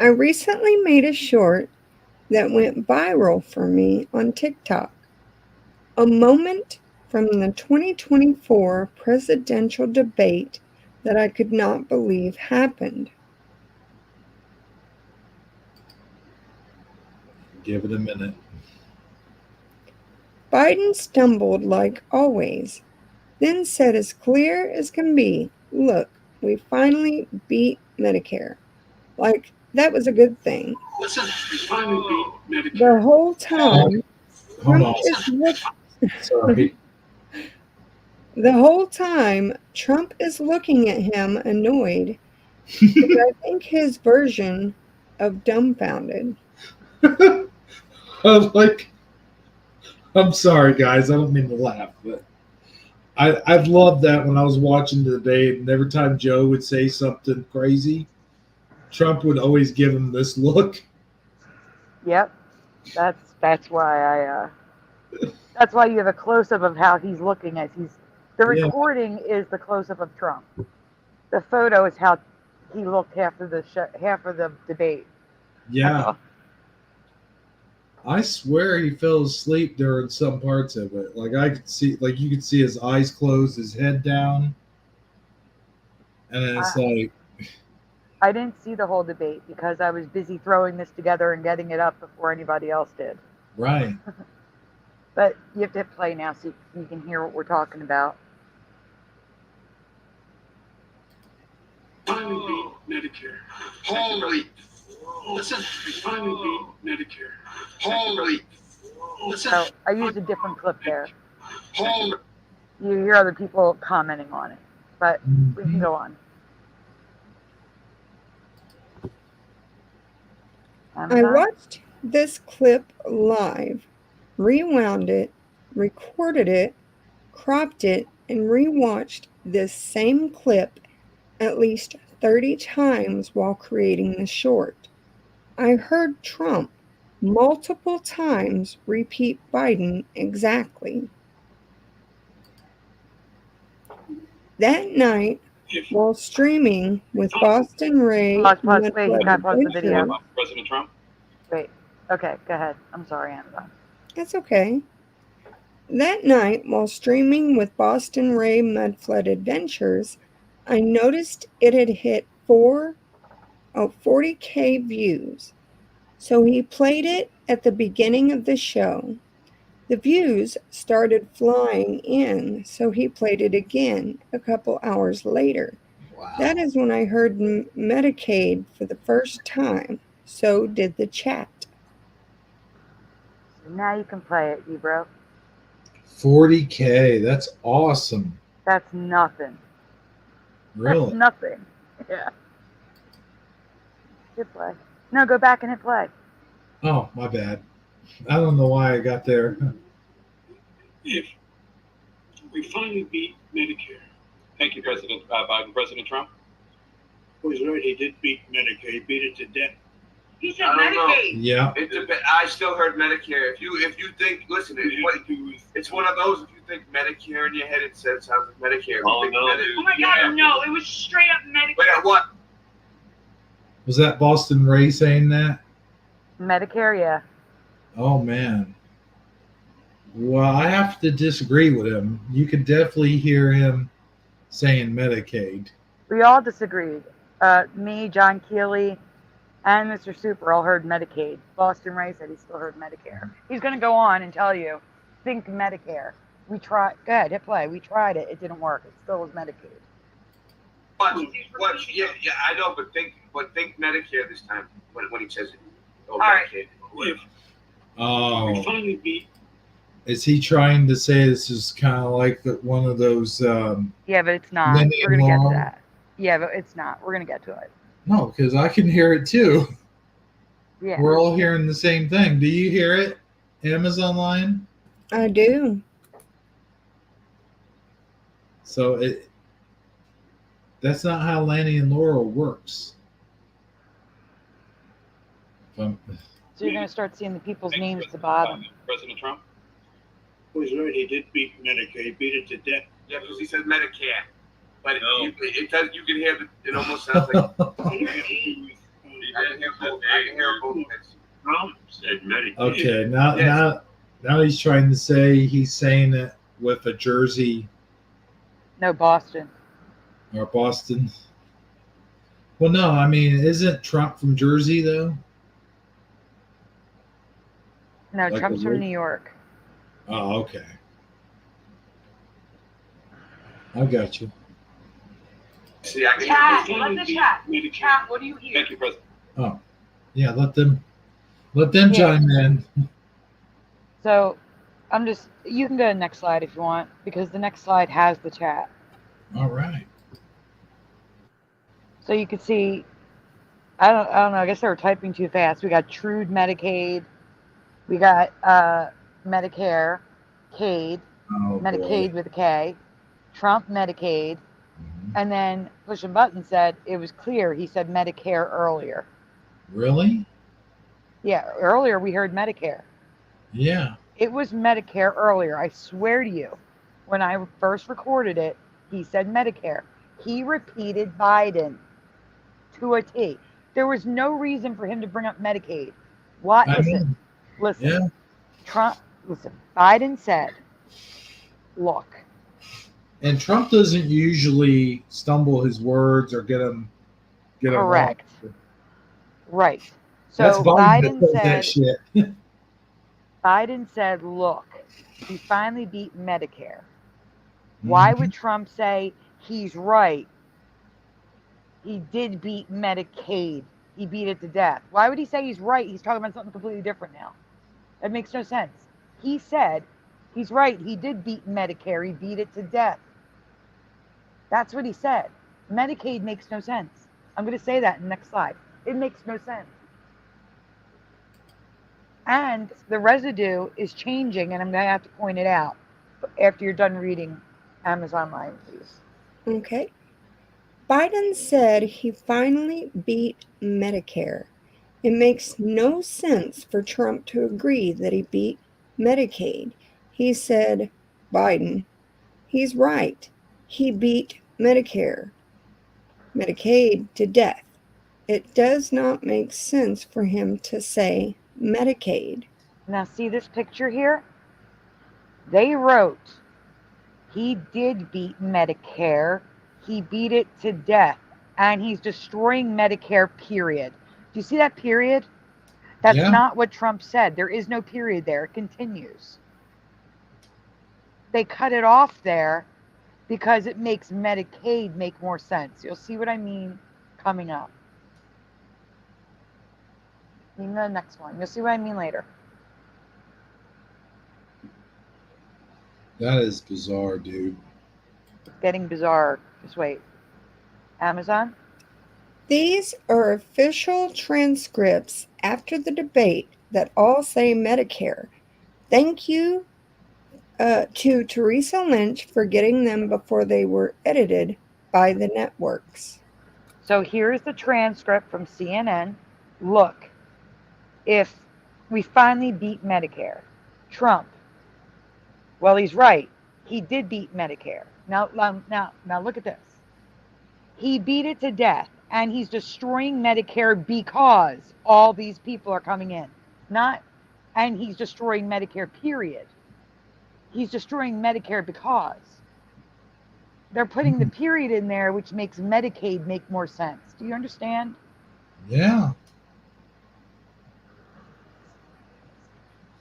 I recently made a short that went viral for me on TikTok. A moment from the 2024 presidential debate that I could not believe happened. Give it a minute. Biden stumbled like always, then said as clear as can be, "Look, we finally beat Medicare." Like, that was a good thing. Listen, we finally beat Medicare. The whole time, Hold Trump on. is Sorry. the whole time, Trump is looking at him annoyed, which I think his version of dumbfounded. I'm sorry, guys. I don't mean to laugh, but I've loved that when I was watching the debate, and every time Joe would say something crazy, Trump would always give him this look. Yep. That's why that's why you have a close up of how he's looking as he's the Yeah. recording is the close up of Trump. The photo is how he looked half of the debate. Yeah. I swear he fell asleep during some parts of it. Like I could see, like you could see his eyes closed, his head down, and then it's like, I didn't see the whole debate because I was busy throwing this together and getting it up before anybody else did. right. But you have to hit play now so you can hear what we're talking about. Finally beat Medicare. Holy. Listen, we finally beat Medicare. Holy. Listen. So I used a different clip there. Holy. You hear other people commenting on it, but we can go on. I watched this clip live, rewound it, recorded it, cropped it, and rewatched this same clip at least 30 times while creating the short. I heard Trump multiple times repeat Biden exactly. That night, while streaming with Boston Ray Pause. Wait, you can't pause the video. President Trump? Wait. Okay, go ahead. I'm sorry, Amazon. That's okay. That night, while streaming with Boston Ray Mudflood Adventures, I noticed it had hit 40K views. So he played it at the beginning of the show. The views started flying in, so he played it again a couple hours later. Wow. That is when I heard Medicaid for the first time. So did the chat. So now you can play it, Ebro. 40K. That's awesome. That's nothing. Really? That's nothing. Yeah. Hit play. No, go back and hit play. Oh, my bad. I don't know why I got there. If we finally beat Medicare. Thank you, President Biden. President Trump? Was right. He did beat Medicare. He beat it to death. He said Medicaid. Yeah. I still heard Medicare. If you think, listen, it's one of those. If you think Medicare in your head, it sounds like Medicare. Oh, no, dude. Oh my God, no! It was straight up Medicare. Wait, what? Was that Boston Ray saying that? Medicare, yeah. Oh, man. Well, I have to disagree with him. You could definitely hear him saying Medicaid. We all disagreed. Me, John Keeley, and Mr. Super all heard Medicaid. Boston Ray said he still heard Medicare. He's going to go on and tell you, think Medicare. We tried. Go ahead, hit play. We tried it. It didn't work. It still was Medicaid. What? Yeah, I know, but think Medicare this time when he says it. Oh, right. Medicaid. Oh. We finally beat. Is he trying to say this is kind of like one of those? Yeah, but it's not. Lenny We're going to get to Laurel? that. Yeah, but it's not. We're going to get to it. No, because I can hear it too. Yeah. We're all hearing the same thing. Do you hear it, Amazon Lion? I do. So that's not how Lanny and Laurel works. So you're going to start seeing the people's names at the bottom. President Trump? Was right. He did beat Medicare. He beat it to death. Yeah, because he said Medicare. But No. it does. You can hear it almost sounds like. I can hear both. Trump said Medicare. Okay, Yes. now he's trying to say he's saying it with a Jersey No, Boston. or Boston. Well, no, I mean, isn't Trump from Jersey though? No, Like Trump's the from word? New York. Oh, okay. I got you. See, I can hear Chat, both. let the chat. Chat, what do you hear? Thank you, President. Yeah, let them Yeah. chime in. So you can go to the next slide if you want, because the next slide has the chat. All right. So you can see, I don't know, I guess they were typing too fast. We got Trude Medicaid. We got Medicare, Cade, Oh, Medicaid boy. with a K, Trump Medicaid, Mhm. and then Pushing Button said it was clear. He said Medicare earlier. Really? Yeah, earlier we heard Medicare. Yeah. It was Medicare earlier. I swear to you, when I first recorded it, he said Medicare. He repeated Biden to a T. There was no reason for him to bring up Medicaid. Why? I mean, Listen. yeah. Biden said, look. And Trump doesn't usually stumble his words or get them Correct. wrong. Right. That's So Biden that says that shit. Biden said, look, he finally beat Medicare. Why Mhm. would Trump say he's right? He did beat Medicaid. He beat it to death. Why would he say he's right? He's talking about something completely different now. That makes no sense. He said he's right. He did beat Medicare. He beat it to death. That's what he said. Medicaid makes no sense. I'm going to say that in the next slide. It makes no sense. And the residue is changing, and I'm going to have to point it out after you're done reading Amazon Line, please. Okay. Biden said he finally beat Medicare. It makes no sense for Trump to agree that he beat Medicaid. He said, Biden, he's right. He beat Medicare, Medicaid to death. It does not make sense for him to say Medicaid. Now, see this picture here? They wrote, he did beat Medicare. He beat it to death. And he's destroying Medicare, period. Do you see that period? That's Yeah. not what Trump said. There is no period there. It continues. They cut it off there because it makes Medicaid make more sense. You'll see what I mean coming up. In the next one. You'll see what I mean later. That is bizarre, dude. It's getting bizarre. Just wait. Amazon? These are official transcripts after the debate that all say Medicare. Thank you to Teresa Lynch for getting them before they were edited by the networks. So here's the transcript from CNN. Look, if we finally beat Medicare, Trump, well, he's right. He did beat Medicare. Now look at this. He beat it to death, and he's destroying Medicare because all these people are coming in. And he's destroying Medicare, period. He's destroying Medicare because they're putting the period in there, which makes Medicaid make more sense. Do you understand? Yeah.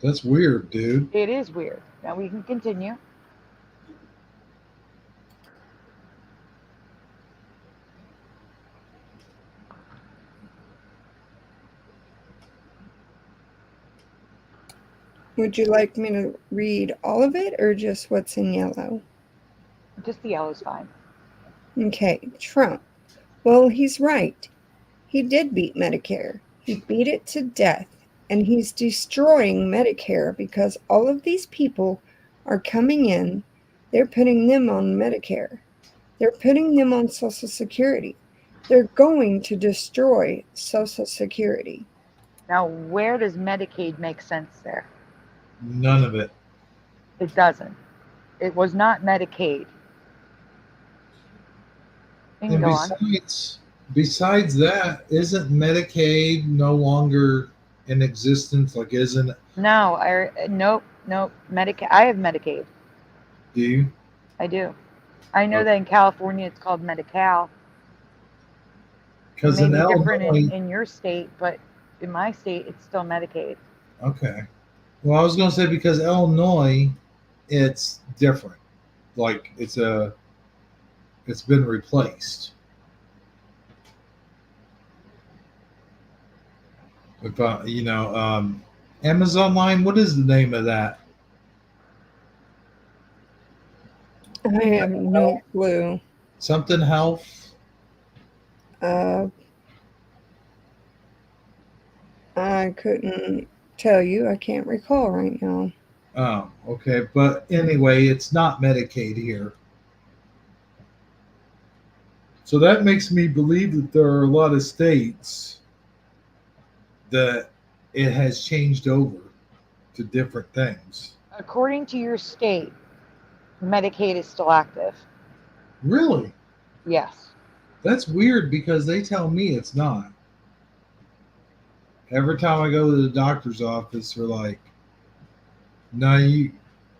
That's weird, dude. It is weird. Now we can continue. Would you like me to read all of it or just what's in yellow? Just the yellow's fine. Okay, Trump. Well, he's right. He did beat Medicare. He beat it to death. And he's destroying Medicare because all of these people are coming in. They're putting them on Medicare. They're putting them on Social Security. They're going to destroy Social Security. Now, where does Medicaid make sense there? None of it. It doesn't. It was not Medicaid. You can And go on. besides that, isn't Medicaid no longer in existence? Like, isn't it? No, nope. Medicaid. I have Medicaid. Do you? I do. I know that in California it's called Medi-Cal. Because It in may be different Illinois, in your state, but in my state it's still Medicaid. okay. Well, I was going to say because Illinois, it's different. Like it's been replaced. If Amazon Line, what is the name of that? I have no clue. Something Health. I couldn't tell you. I can't recall right now. Oh, okay. But anyway, it's not Medicaid here. So that makes me believe that there are a lot of states that it has changed over to different things. According to your state, Medicaid is still active. Really? Yes. That's weird because they tell me it's not. Every time I go to the doctor's office, they're like, no, you.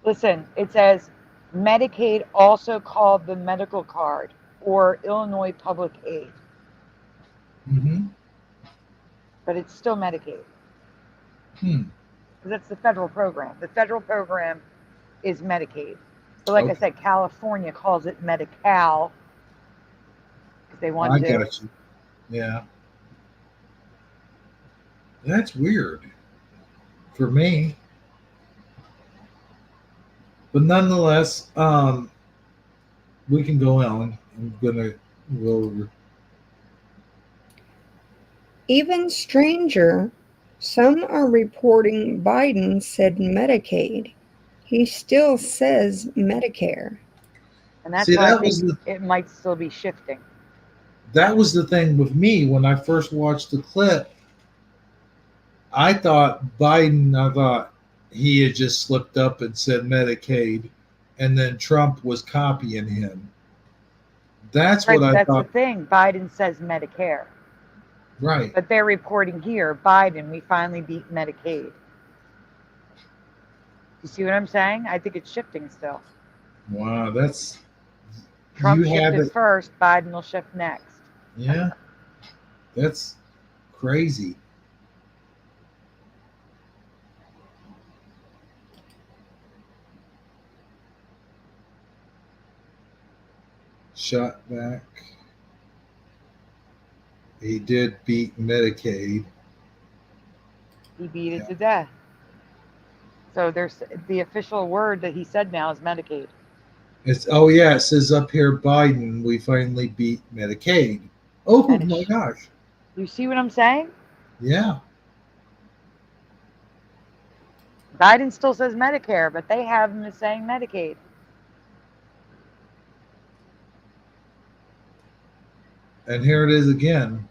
Listen, it says Medicaid, also called the medical card or Illinois Public Aid. Mm-hmm. But it's still Medicaid. Hmm. Because that's the federal program. The federal program is Medicaid. But like I said, California calls it Medi-Cal because they want to. I got you. Yeah. That's weird for me. But nonetheless, we can go on. I'm gonna go over. Even stranger Some are reporting Biden said Medicaid. He still says Medicare. And that's See, why I that think was it might still be shifting. the thing with me when I first watched the clip. I thought he had just slipped up and said Medicaid, and then Trump was copying him. That's Right, what but I that's the thought. thing. Biden says Medicare. Right. But they're reporting here, Biden, we finally beat Medicaid. You see what I'm saying? I think it's shifting still. Wow, that's Trump you have shifted it. first, Biden will shift next. Yeah, that's crazy. Shot back. He did beat Medicaid. He beat it Yeah. to death. So there's the official word that he said now is Medicaid. It's it says up here Biden, we finally beat Medicaid. Oh And my gosh. you see what I'm saying? Yeah. Biden still says Medicare, but they have him as saying Medicaid. And here it is again.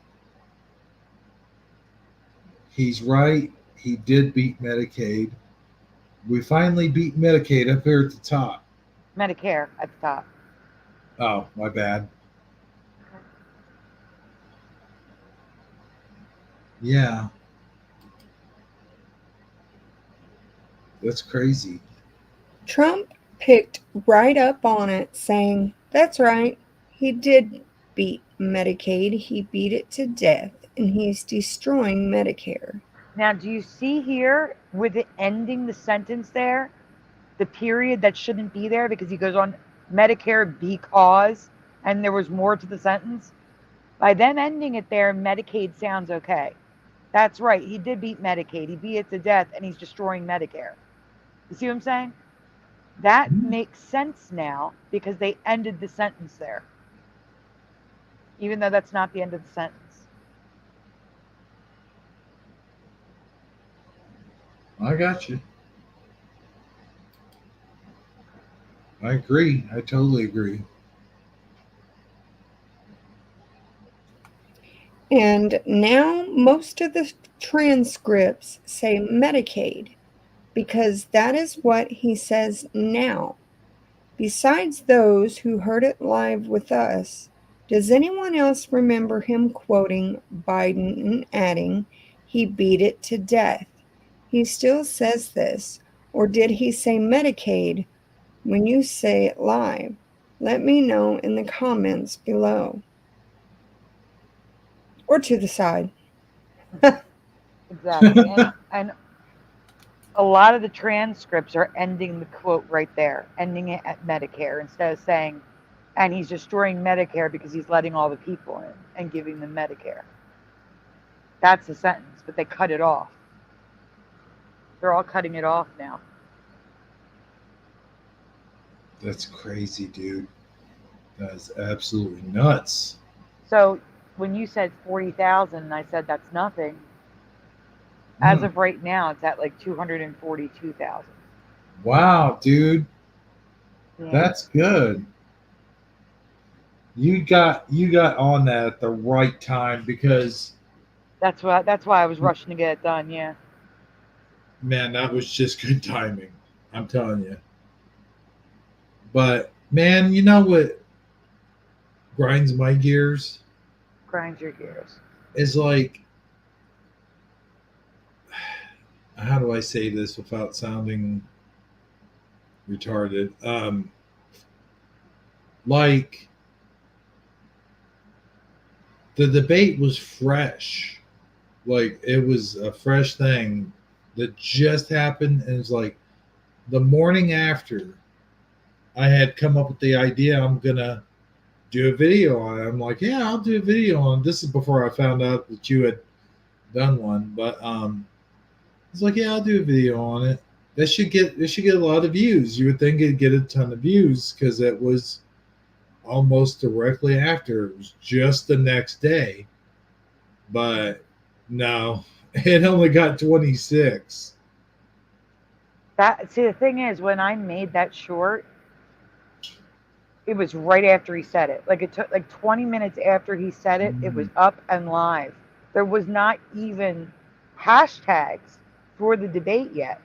He's right. He did beat Medicaid. We finally beat Medicaid up here at the top. Medicare at the top. Oh, my bad. Yeah. That's crazy. Trump picked right up on it, saying, "That's right, he did beat Medicaid. He beat it to death, and he's destroying Medicare." Now, do you see here with it ending the sentence there, the period that shouldn't be there because he goes on Medicare because, and there was more to the sentence? By them ending it there, Medicaid sounds okay. That's right. He did beat Medicaid. He beat it to death, and he's destroying Medicare. You see what I'm saying? That makes sense now because they ended the sentence there, even though that's not the end of the sentence. I got you. I agree. I totally agree. And now most of the transcripts say Medicaid because that is what he says now. Besides those who heard it live with us, does anyone else remember him quoting Biden and adding, "He beat it to death"? He still says this. Or did he say Medicaid when you say it live? Let me know in the comments below. Or to the side. Exactly. And a lot of the transcripts are ending the quote right there, ending it at Medicare instead of saying, and he's destroying Medicare because he's letting all the people in and giving them Medicare. That's the sentence, but they cut it off. They're all cutting it off now. That's crazy, dude. That's absolutely nuts. So when you said 40,000, and I said that's nothing, as of right now, it's at like 242,000. Wow, dude. Yeah. That's good. You got on that at the right time because That's why I was rushing to get it done. Yeah. man, that was just good timing. I'm telling you. But man, you know what grinds my gears Grind your gears. is like, how do I say this without sounding retarded? Like the debate was fresh. Like it was a fresh thing that just happened, and it's like the morning after I had come up with the idea I'm gonna do a video on it. I'm like, yeah, I'll do a video on it. This is before I found out that you had done one, but it's like, yeah, I'll do a video on it. This should get a lot of views. You would think it'd get a ton of views because it was almost directly after. It was just the next day. But no, It only got 26. See, the thing is, when I made that short, it was right after he said it. Like it took like 20 minutes after he said it, it was up and live. There was not even hashtags for the debate yet.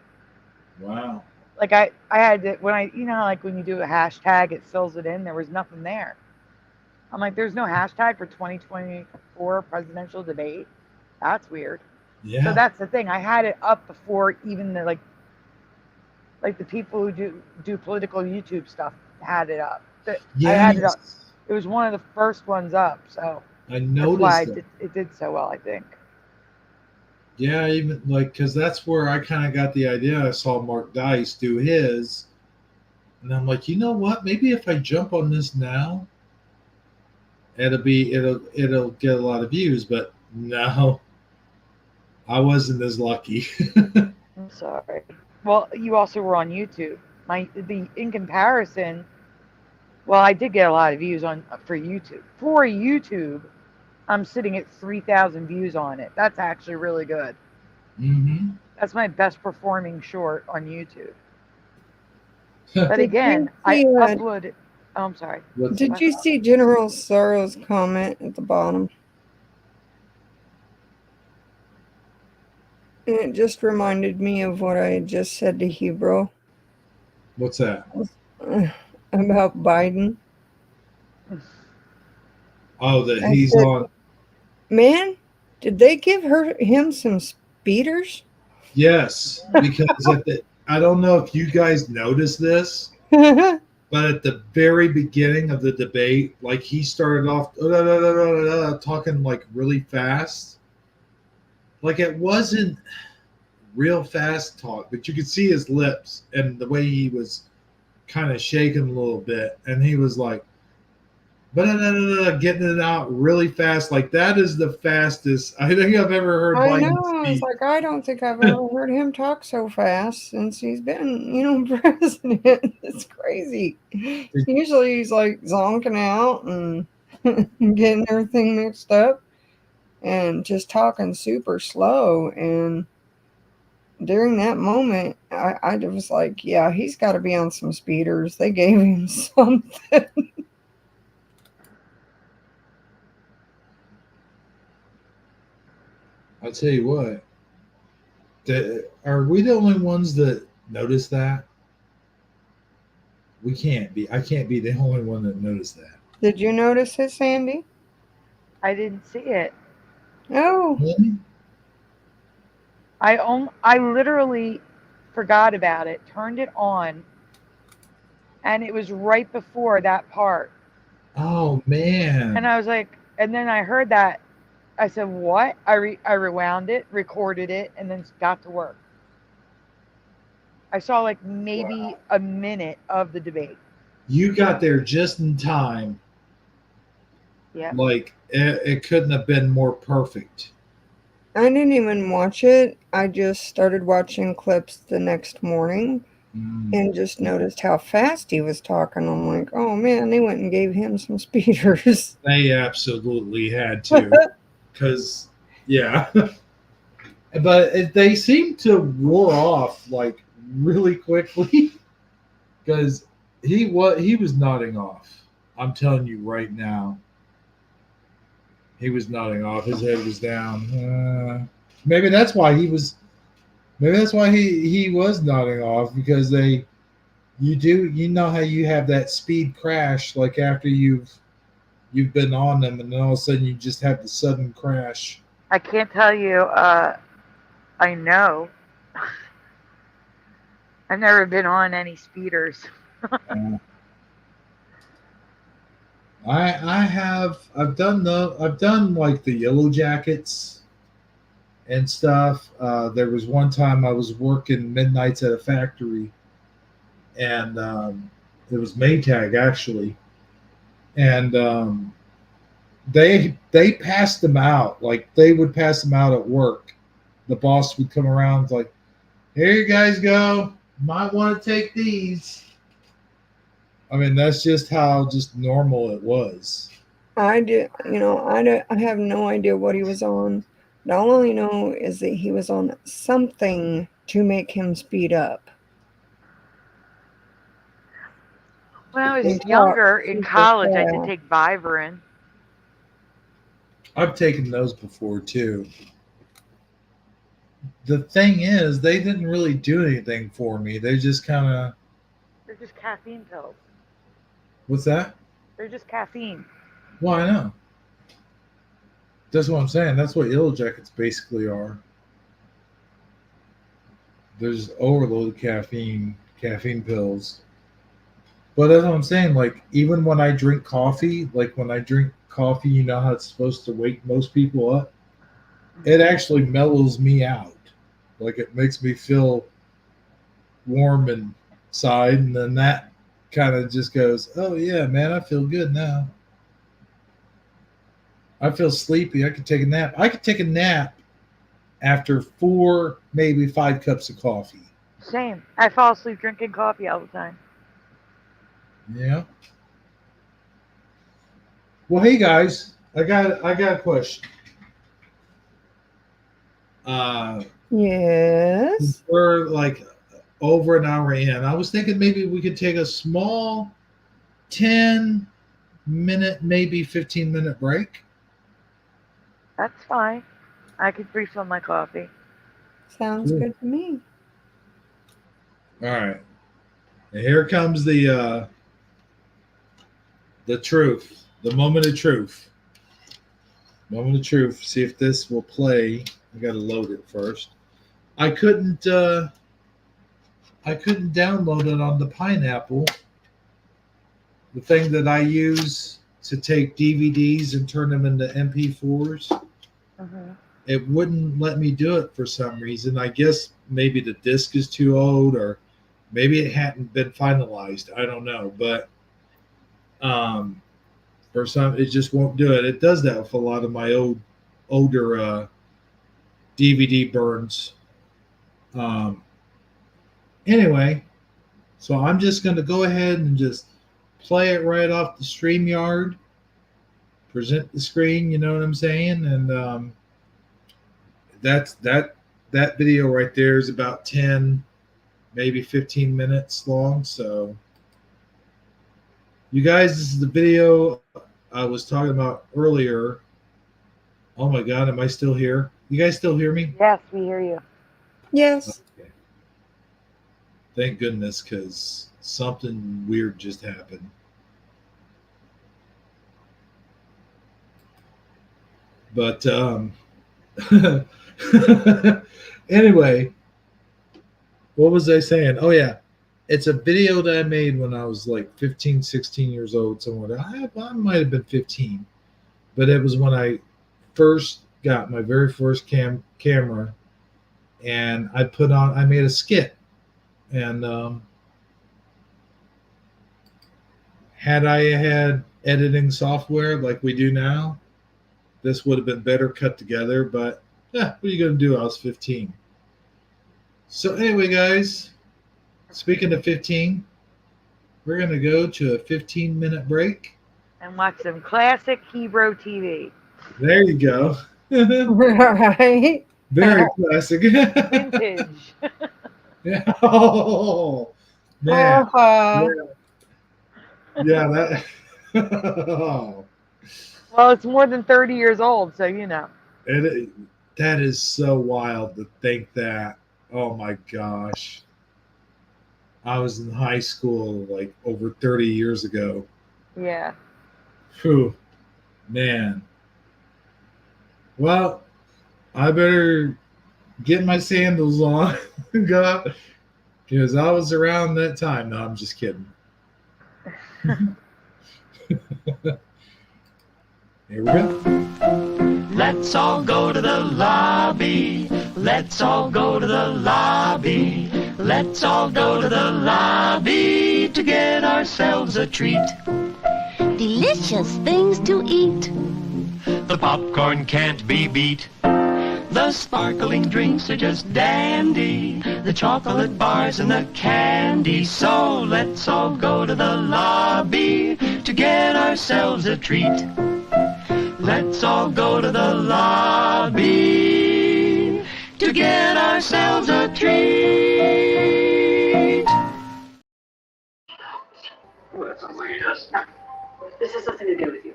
Wow. Like I had to, when I, like when you do a hashtag, it fills it in. There was nothing there. I'm like, there's no hashtag for 2024 presidential debate. That's weird. Yeah. So that's the thing. I had it up before even the like the people who do political YouTube stuff had it up. I had it up. It was one of the first ones up, so I that's noticed why that. it did so well, I think. Yeah, even like because that's where I kind of got the idea. I saw Mark Dice do his, and I'm like, you know what? Maybe if I jump on this now, it'll get a lot of views. But no, I wasn't as lucky. I'm sorry. Well, you also were on YouTube. In comparison, well, I did get a lot of views for YouTube. For YouTube, I'm sitting at 3,000 views on it. That's actually really good. Mm-hmm. That's my best performing short on YouTube. But again, I uploaded. Oh, I'm sorry. Did you see General Sorrow's comment at the bottom? And it just reminded me of what I had just said to Hebrew. What's that? About Biden. Oh, that he's on. Man, did they give him some speeders? Yes, because I don't know if you guys noticed this, but at the very beginning of the debate, like he started off talking like really fast. Like it wasn't real fast talk, but you could see his lips and the way he was kind of shaking a little bit, and he was like getting it out really fast. Like that is the fastest I think I've ever heard I Biden know. speak. It's like I don't think I've ever heard him talk so fast since he's been, president. It's crazy. Usually he's like zonking out and getting everything mixed up and just talking super slow. And during that moment, I was like, yeah, he's got to be on some speeders. They gave him something. I'll tell you what. Are we the only ones that notice that? We can't be. I can't be the only one that noticed that. Did you notice it, Sandy? I didn't see it. Oh. Really? I literally forgot about it, turned it on, and it was right before that part. Oh man. And I was like, and then I heard that. I said, what? I rewound it, recorded it, and then got to work. I saw like maybe a minute of the debate. You got there just in time. Yeah. Like it couldn't have been more perfect. I didn't even watch it. I just started watching clips the next morning and just noticed how fast he was talking. I'm like, oh man, they went and gave him some speeders. They absolutely had to. Because, yeah. But they seem to wore off like really quickly. Because he was nodding off. I'm telling you right now. He was nodding off. His head was down. Maybe that's why he was. Maybe that's why he was nodding off, because you know how you have that speed crash, like after you've been on them, and then all of a sudden you just have the sudden crash. I can't tell you. I know. I've never been on any speeders. I've done like the Yellow Jackets and stuff. There was one time I was working midnights at a factory, and it was Maytag actually, and they passed them out. Like they would pass them out at work. The boss would come around like, "Here you guys go. Might want to take these." I mean, that's just how normal it was. I have no idea what he was on, But all I know is that he was on something to make him speed up. When I He was talked younger in super college, I did fast. take Vivarin. I've taken those before too. The thing is, they didn't really do anything for me. They just kind of. They're just caffeine pills. What's that? They're just caffeine. Well, I know. That's what I'm saying. That's what yellow jackets basically are. There's overloaded caffeine pills. But that's what I'm saying. Like, even when I drink coffee, you know how it's supposed to wake most people up? It actually mellows me out. Like, it makes me feel warm inside, and then that kind of just goes, oh, yeah, man, I feel good now. I feel sleepy. I could take a nap. I could take a nap after 4, maybe 5 cups of coffee. Same. I fall asleep drinking coffee all the time. Yeah. Well, hey guys, I got a question. Yes. We're like over an hour in. I was thinking maybe we could take a small 10-minute, maybe 15-minute break. That's fine. I could refill my coffee. Sounds good to me. All right. And here comes the truth, the moment of truth. Moment of truth. See if this will play. I got to load it first. I couldn't download it on the Pineapple, the thing that I use to take DVDs and turn them into MP4s. Mm-hmm. It wouldn't let me do it for some reason. I guess maybe the disc is too old, or maybe it hadn't been finalized. I don't know, but for some, it just won't do it. It does that with a lot of my older DVD burns. Anyway, so I'm just going to go ahead and just play it right off the StreamYard, present the screen, you know what I'm saying? And that video right there is about 10, maybe 15 minutes long. So you guys, this is the video I was talking about earlier. Oh my God, am I still here? You guys still hear me? Yes, we hear you. Yes. Okay. Thank goodness, because something weird just happened. But anyway, what was I saying? Oh yeah, it's a video that I made when I was like 15, 16 years old, somewhere. I might have been 15, but it was when I first got my very first camera, and I made a skit, and had I had editing software like we do now, this would have been better cut together, but yeah, what are you going to do? I was 15. So anyway, guys, speaking of 15, we're going to go to a 15-minute break. And watch some classic Hebrew TV. There you go. Right. Very classic. Vintage. Yeah. Oh, man. Uh-huh. Yeah, that. Oh. Well, it's more than 30 years old, so you know. That is so wild to think that. Oh my gosh. I was in high school like over 30 years ago. Yeah. Whew. Man. Well, I better get my sandals on and go out, because I was around that time. No, I'm just kidding. Here we go. Let's all go to the lobby. Let's all go to the lobby. Let's all go to the lobby to get ourselves a treat. Delicious things to eat. The popcorn can't be beat. The sparkling drinks are just dandy. The chocolate bars and the candy. So let's all go to the lobby to get ourselves a treat. Let's all go to the lobby. get ourselves a treat. This has nothing to do with you.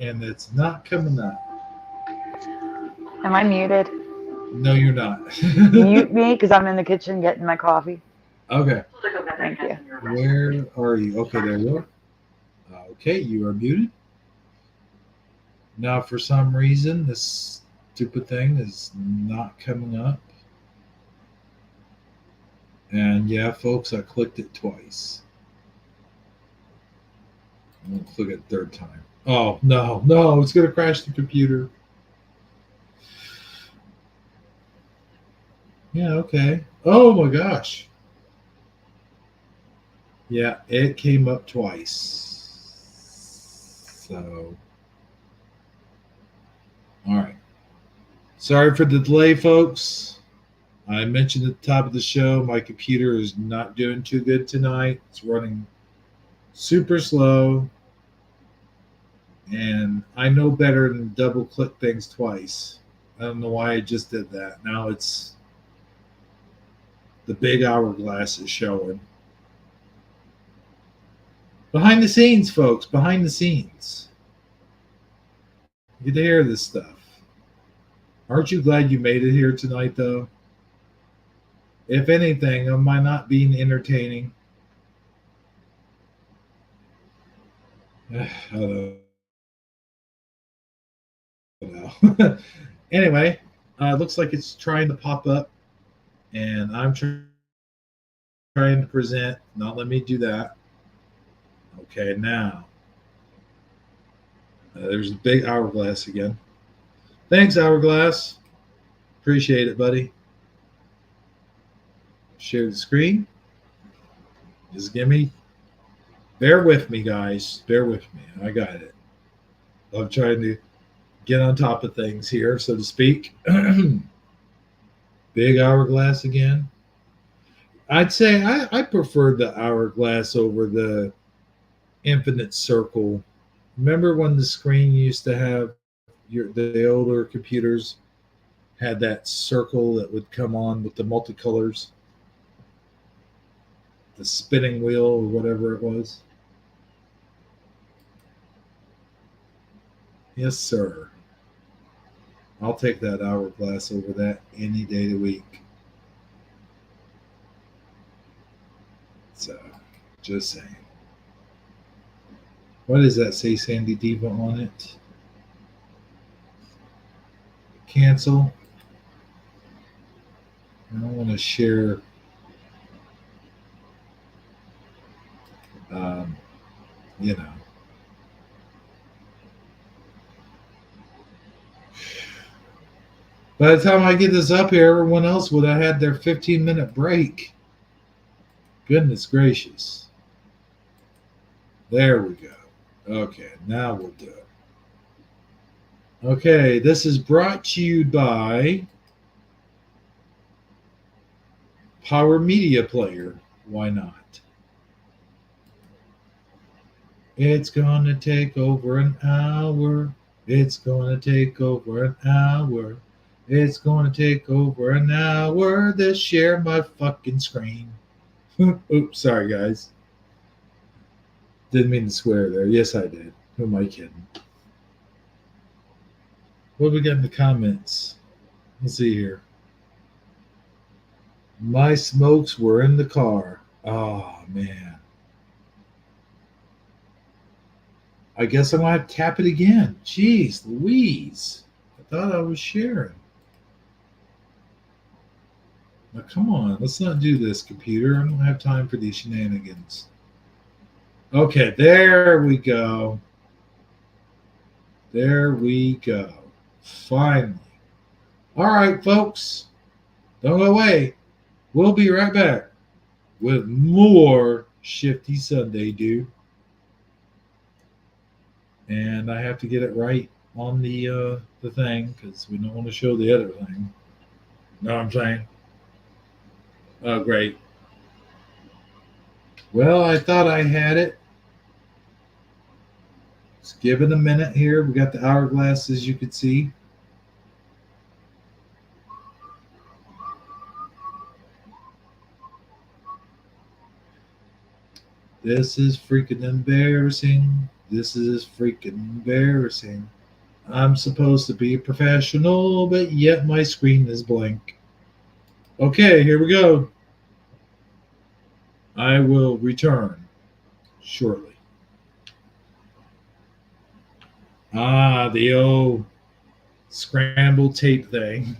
And it's not coming up. Am I muted? No, you're not. Mute me because I'm in the kitchen getting my coffee. Okay. Thank you. Where are you? Okay, there you are. Okay, you are muted. Now, for some reason, this stupid thing is not coming up. And yeah, folks, I clicked it twice. I'm going to click it third time. Oh, no, it's going to crash the computer. Yeah, okay. Oh my gosh. Yeah, it came up twice. So, all right. Sorry for the delay, folks. I mentioned at the top of the show, my computer is not doing too good tonight. It's running super slow. And I know better than double click things twice. I don't know why I just did that. Now it's the big hourglass is showing. Behind the scenes, folks, behind the scenes. You get to hear this stuff. Aren't you glad you made it here tonight, though? If anything, am I not being entertaining? I don't know. Anyway, looks like it's trying to pop up, and I'm trying to present. Not let me do that. Okay, now there's a big hourglass again. Thanks, hourglass. Appreciate it, buddy. Share the screen. Just bear with me, guys. Bear with me. I got it. I'm trying to get on top of things here, so to speak. Big hourglass again. I'd say I prefer the hourglass over the infinite circle. Remember when the screen used to have the older computers had that circle that would come on with the multicolors? The spinning wheel or whatever it was. Yes, sir. I'll take that hourglass over that any day of the week. So, just saying. What does that say, Sandy Diva, on it? Cancel. I don't want to share. You know. By the time I get this up here, everyone else would have had their 15-minute break. Goodness gracious. There we go. Okay, now we'll do it. Okay, this is brought to you by Power Media Player. Why not? It's gonna take over an hour. It's gonna take over an hour. It's gonna take over an hour to share my fucking screen. Oops, sorry guys. Didn't mean to swear there. Yes, I did. Who am I kidding? What do we got in the comments? Let's see here. My smokes were in the car. Oh, man. I guess I'm going to have to tap it again. Jeez Louise. I thought I was sharing. Now, come on. Let's not do this, computer. I don't have time for these shenanigans. Okay, there we go. There we go. Finally. All right, folks. Don't go away. We'll be right back with more Shifty Sunday, dude. And I have to get it right on the thing because we don't want to show the other thing. Know what I'm saying? Oh, great. Well, I thought I had it. Let's give it a minute here. We got the hourglass, as you can see. This is freaking embarrassing. This is freaking embarrassing. I'm supposed to be a professional, but yet my screen is blank. Okay, here we go. I will return shortly. The old scrambled tape thing.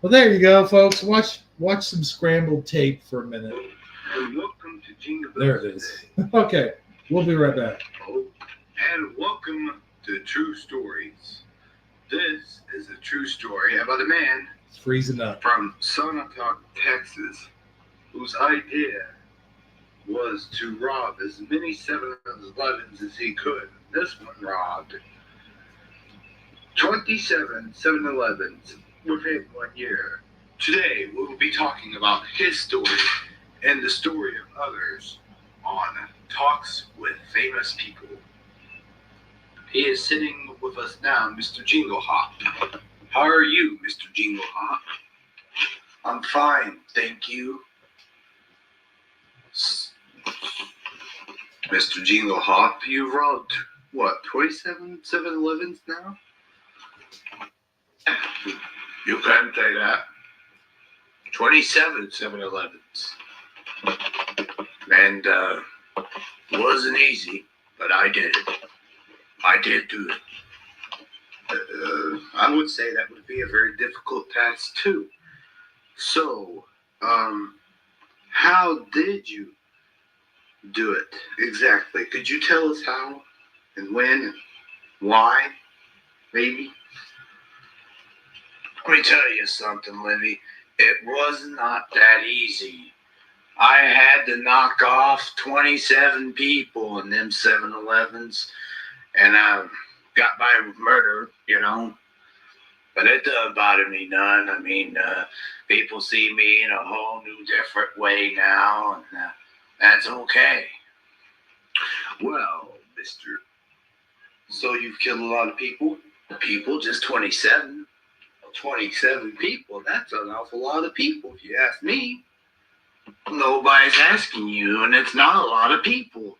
Well, there you go, folks. Watch some scrambled tape for a minute. And welcome to Jingle Bells. There it is. Okay, we'll be right back. Oh, and welcome to True Stories. This is a true story about a man It's freezing up. from Sonatoc, Texas, whose idea was to rob as many 7-Elevens as he could. This one robbed 27 7-Elevens within 1 year. Today, we will be talking about his story and the story of others on Talks with Famous People. He is sitting with us now, Mr. Jingle Hop. How are you, Mr. Jingle Hop? I'm fine, thank you. Mr. Jingle Hop, you've robbed, what, 27 7-Elevens now? You can't say that. 27 7-Elevens. And, wasn't easy, but I did it. I did do it. I would say that would be a very difficult task, too. So, how did you do it exactly? Could you tell us how and when and why, maybe? Let me tell you something, Livy. It was not that easy. I had to knock off 27 people in them 7-Elevens, and I got by with murder, you know. But it doesn't bother me none. I mean, people see me in a whole new, different way now, and that's okay. Well, mister, so you've killed a lot of people? People, just 27. 27 people, that's an awful lot of people, if you ask me. Nobody's asking you, and it's not a lot of people.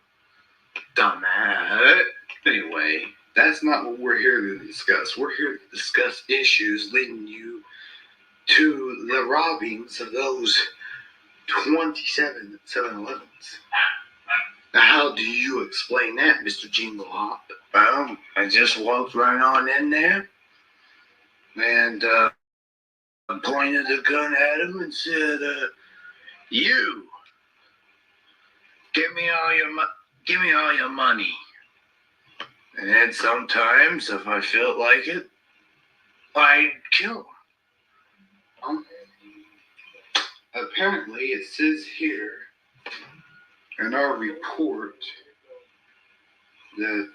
Dumbass. Anyway, that's not what we're here to discuss. We're here to discuss issues leading you to the robbings of those 27 7-Elevens. Now, how do you explain that, Mr. Jingle Hop? Well, I just walked right on in there and pointed a gun at him and said, "You, give me all your money." And then sometimes, if I felt like it, I'd kill him. Apparently, it says here in our report that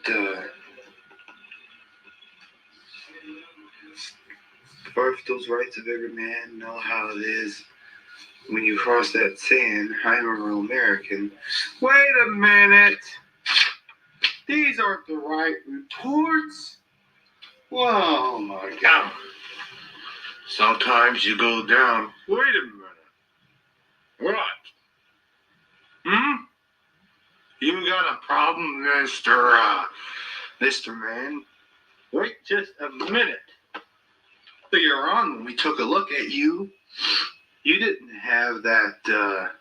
those rights of every man know how it is when you cross that sand. I'm a real American. Wait a minute. These aren't the right reports. Whoa, my God. Sometimes you go down. Wait a minute. What? You got a problem, Mr. Man? Wait just a minute. Earlier on, when we took a look at you, you didn't have that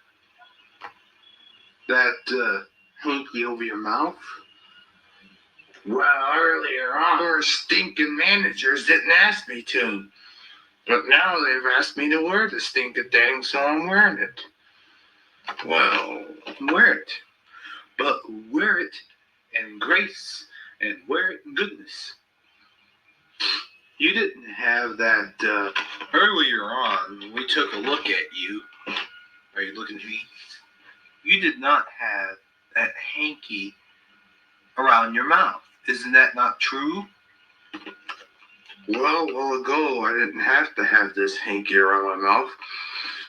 hanky over your mouth. Well, earlier on, our stinking managers didn't ask me to. But now they've asked me to wear the stinking thing, so I'm wearing it. Well, wear it. But wear it in grace and wear it in goodness. You didn't have that earlier on when we took a look at you. Are you looking at me? You did not have that hanky around your mouth. Isn't that not true? Well, a while ago, I didn't have to have this hanky around my mouth.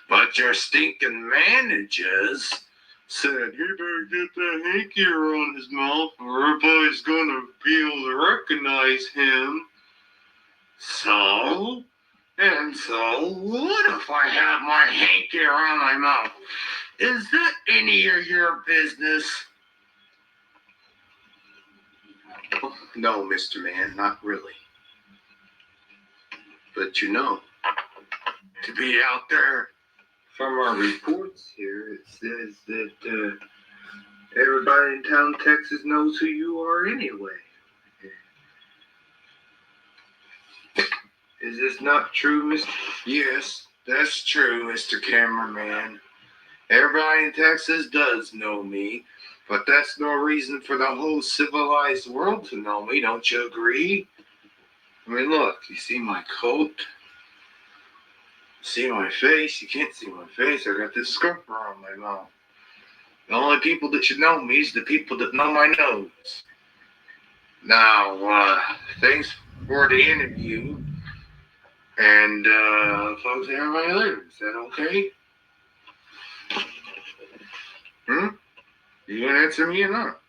But your stinking managers said, "You better get that hanky around his mouth or everybody's going to be able to recognize him." So, what if I have my hanky around my mouth? Is that any of your business? No, Mr. Man, not really. But you know, to be out there, from our reports here, it says that everybody in town, Texas, knows who you are anyway. Is this not true, Mr.? Yes, that's true, Mr. Cameraman. Everybody in Texas does know me, but that's no reason for the whole civilized world to know me. Don't you agree? I mean, look, you see my coat? See my face? You can't see my face. I got this scarf around my mouth. The only people that should know me is the people that know my nose. Now, thanks for the interview. And I'll talk to everybody later. Is that okay? You gonna answer me or not?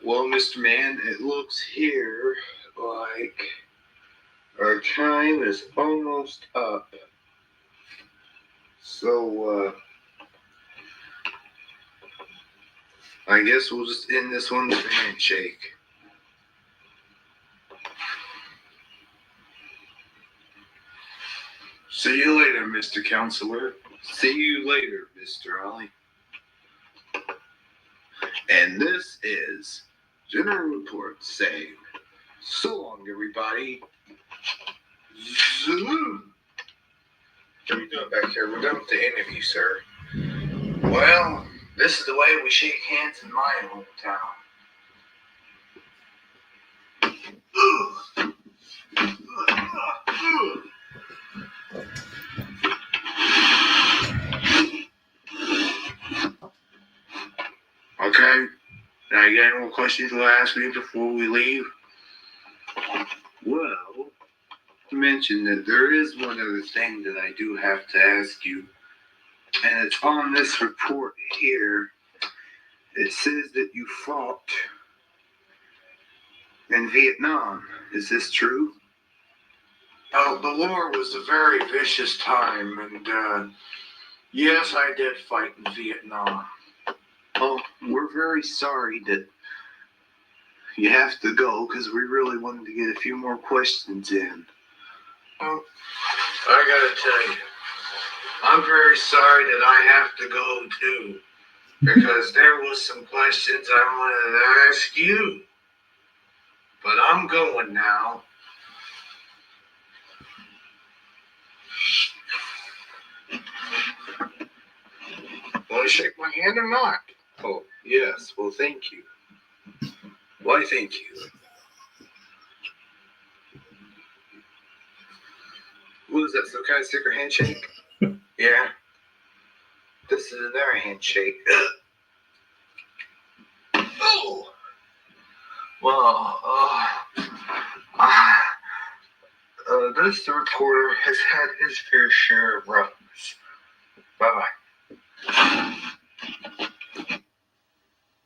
Well, Mr. Man, it looks here like our time is almost up. So, I guess we'll just end this one with a handshake. See you later, Mr. Counselor. See you later, Mr. Ollie. And this is General Report saying, so long, everybody. Zoom. What are you doing back here? We're done with the interview, sir. Well, this is the way we shake hands in my hometown. Okay. Now, you got any more questions you want to ask me before we leave? Well, to mention that there is one other thing that I do have to ask you, and it's on this report here. It says that you fought in Vietnam. Is this true? Oh, the war was a very vicious time, and yes, I did fight in Vietnam. Oh, we're very sorry that you have to go, because we really wanted to get a few more questions in. Oh, I gotta tell you, I'm very sorry that I have to go too, because there was some questions I wanted to ask you. But I'm going now. Want to shake my hand or not? Oh, yes. Well, thank you. Why, thank you. What is that, some kind of secret handshake? Yeah. This is another handshake. Oh! Well, this reporter has had his fair share of roughness. Bye-bye.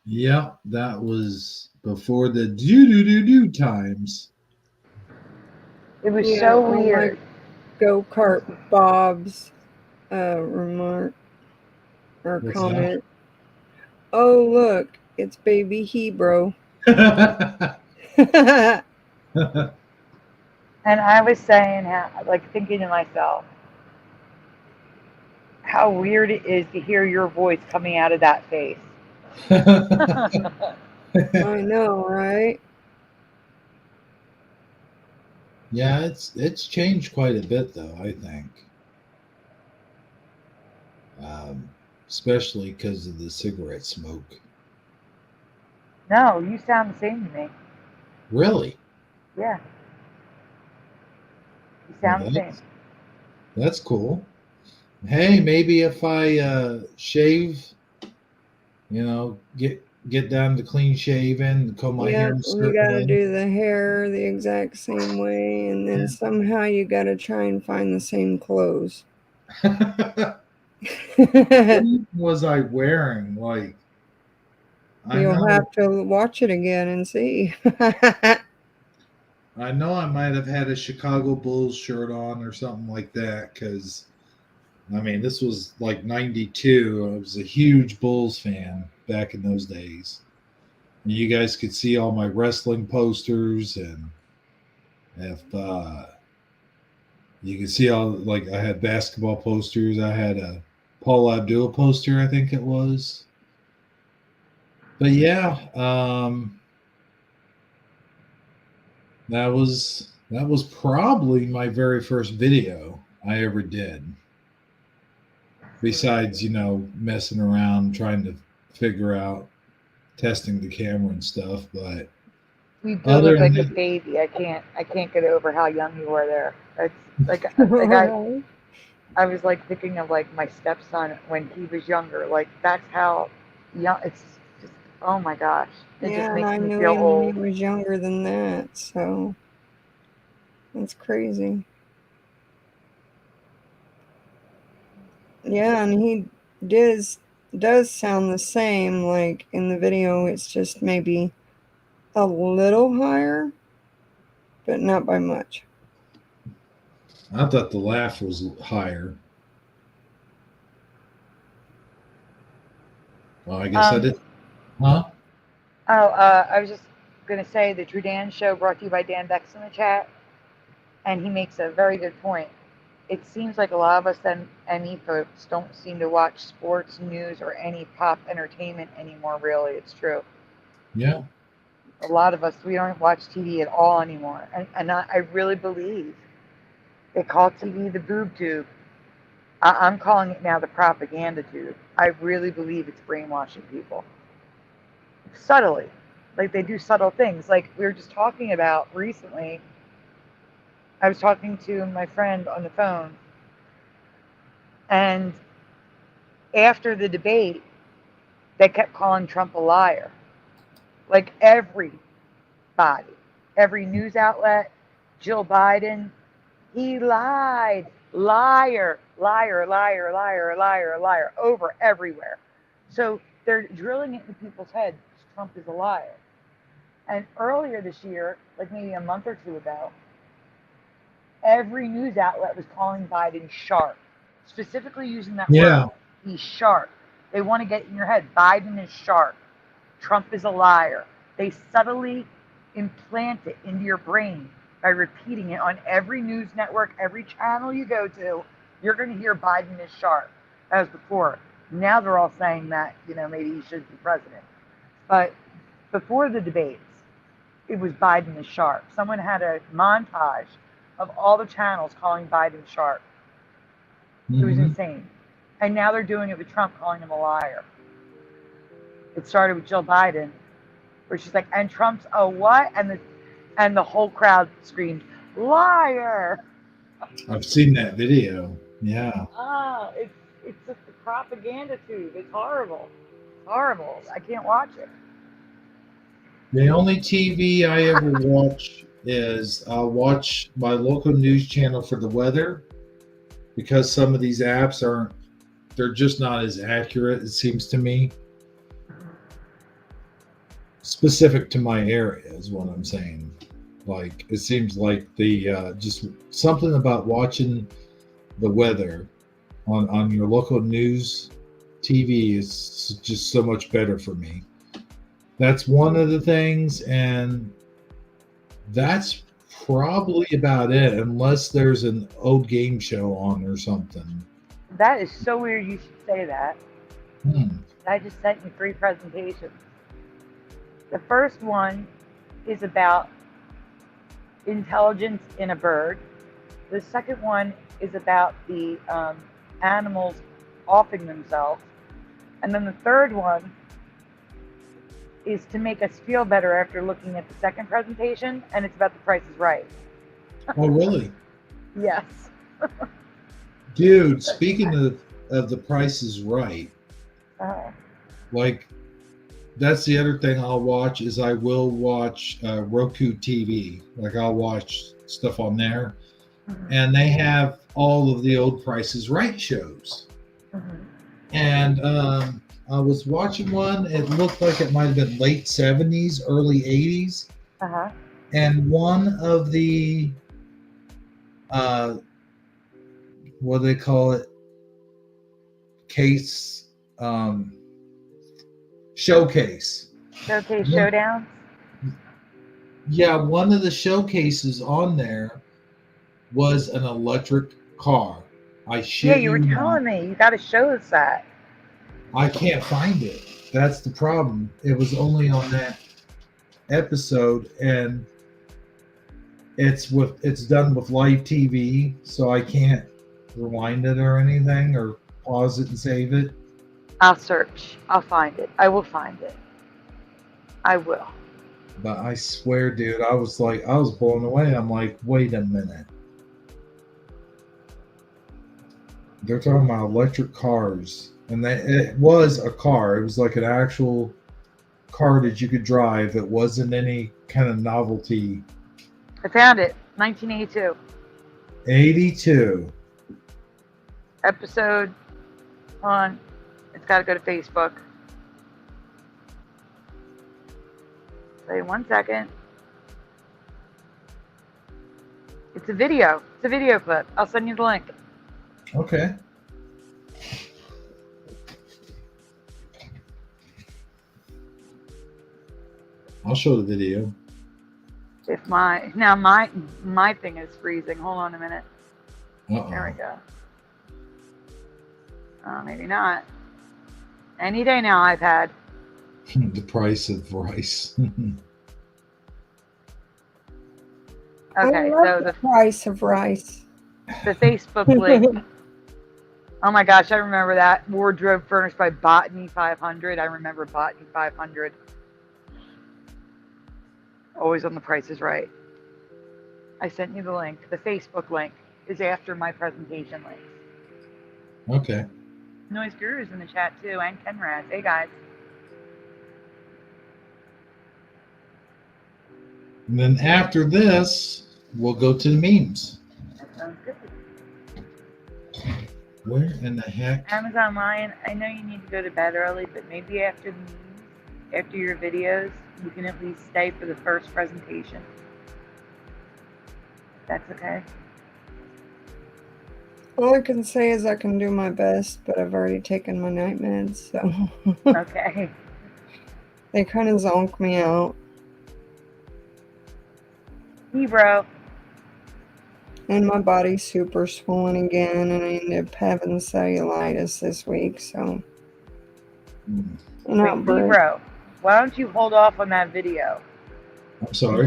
Yeah, that was before the do times. It was Yeah, so oh my weird. Go-kart Bob's remark or What's comment. Oh, look, it's baby Hebrew. that? And I was saying, thinking to myself, how weird it is to hear your voice coming out of that face. I know, right? Yeah, it's changed quite a bit, though, I think. Especially because of the cigarette smoke. No, you sound the same to me. Really? Yeah. You sound the same. That's cool. Hey, maybe if I shave, get down to clean shaven, comb my hair Yep, a you certain gotta way. do the hair the exact same way, and then somehow you gotta try and find the same clothes. What was I wearing? Like, You'll have to watch it again and see. I know I might have had a Chicago Bulls shirt on or something like that, because I mean, this was like '92. I was a huge Bulls fan back in those days. You guys could see all my wrestling posters, and if you can see all, like, I had basketball posters. I had a Paul Abdul poster, I think it was. But yeah, that was probably my very first video I ever did. Besides, messing around trying to figure out testing the camera and stuff, but You do other look than like a that, baby. I can't get over how young you were there. It's like Right. I was like thinking of like my stepson when he was younger. Like that's how young. It's just, oh my gosh, it just Yeah, and makes I me knew feel him when he old. was younger than that, so that's crazy. Yeah, and he does sound the same. Like in the video, it's just maybe a little higher, but not by much. I thought the laugh was higher. Well, I guess I Um, did. Huh? I was just gonna say the Drew Dan Show brought to you by Dan Beck's in the chat, and he makes a very good point. It seems like a lot of us ME folks don't seem to watch sports, news, or any pop entertainment anymore. Really, it's true. Yeah. A lot of us, we don't watch TV at all anymore, and I really believe they call TV the boob tube. I'm calling it now the propaganda tube. I really believe it's brainwashing people subtly, like they do subtle things. Like we were just talking about recently. I was talking to my friend on the phone, and after the debate, they kept calling Trump a liar. Like everybody, every news outlet, Jill Biden, he lied, liar, liar, liar, liar, liar, liar, over everywhere. So they're drilling it into people's heads. Trump is a liar. And earlier this year, like maybe a month or two ago, every news outlet was calling Biden sharp, specifically using that word. Yeah. He's sharp. They want to get in your head. Biden is sharp. Trump is a liar. They subtly implant it into your brain by repeating it on every news network, every channel you go to. You're going to hear Biden is sharp. That was before. Now they're all saying that, maybe he should be president. But before the debates, it was Biden is sharp. Someone had a montage of all the channels calling Biden sharp. It was insane. And now they're doing it with Trump, calling him a liar. It started with Jill Biden, where she's like, and Trump's a what? And the whole crowd screamed, liar. I've seen that video. Yeah. Ah, it's just a propaganda tube. It's horrible. It's horrible. I can't watch it. The only TV I ever watch is I'll watch my local news channel for the weather, because some of these apps they're just not as accurate, it seems to me. Specific to my area is what I'm saying. Like, it seems like the just something about watching the weather on your local news TV is just so much better for me. That's one of the things, and that's probably about it, unless there's an old game show on or something. That is so weird you should say that. Hmm. I just sent you 3 presentations. The first one is about intelligence in a bird. The second one is about the animals offing themselves. And then the third one is to make us feel better after looking at the second presentation, and it's about The Price is Right. Oh, really? Yes. Dude, speaking of The Price is Right, like, that's the other thing I'll watch is I will watch Roku TV. Like, I'll watch stuff on there, and they have all of the old Price is Right shows. And I was watching one. It looked like it might have been late 70s, early 80s. And one of the, what do they call it? Case, showcase. Showcase Showdown? Yeah, one of the showcases on there was an electric car. I shit Yeah, you were you not. telling me. You got to show us that. I can't find it. That's the problem. It was only on that episode, and it's done with live TV, so I can't rewind it or anything or pause it and save it. I'll search. I'll find it. I will find it. I will. But I swear, dude, I was blown away. I'm like, wait a minute. They're talking about electric cars, and it was a car. It was like an actual car that you could drive. It wasn't any kind of novelty. I found it. 1982. 82. Episode on. It's got to go to Facebook. Wait 1 second. It's a video. It's a video clip. I'll send you the link. Okay. I'll show the video. If my thing is freezing. Hold on a minute. There we go. Oh, maybe not. Any day now, iPad. The price of rice. Okay, so the price of rice. The Facebook link. Oh my gosh, I remember that. Wardrobe furnished by Botany 500. I remember Botany 500. Always on The Price is Right. I sent you the link. The Facebook link is after my presentation links. Okay. Noise Guru's in the chat too, and Kenraz. Hey guys. And then after this, we'll go to the memes. That sounds good. Where in the heck? Amazon Lion, I know you need to go to bed early, but maybe after the memes, after your videos, you can at least stay for the first presentation. If that's okay. All I can say is I can do my best, but I've already taken my night meds, so Okay. they kind of zonk me out. Hey, bro. And my body's super swollen again, and I ended up having cellulitis this week, so. Wait, bro, why don't you hold off on that video? I'm sorry.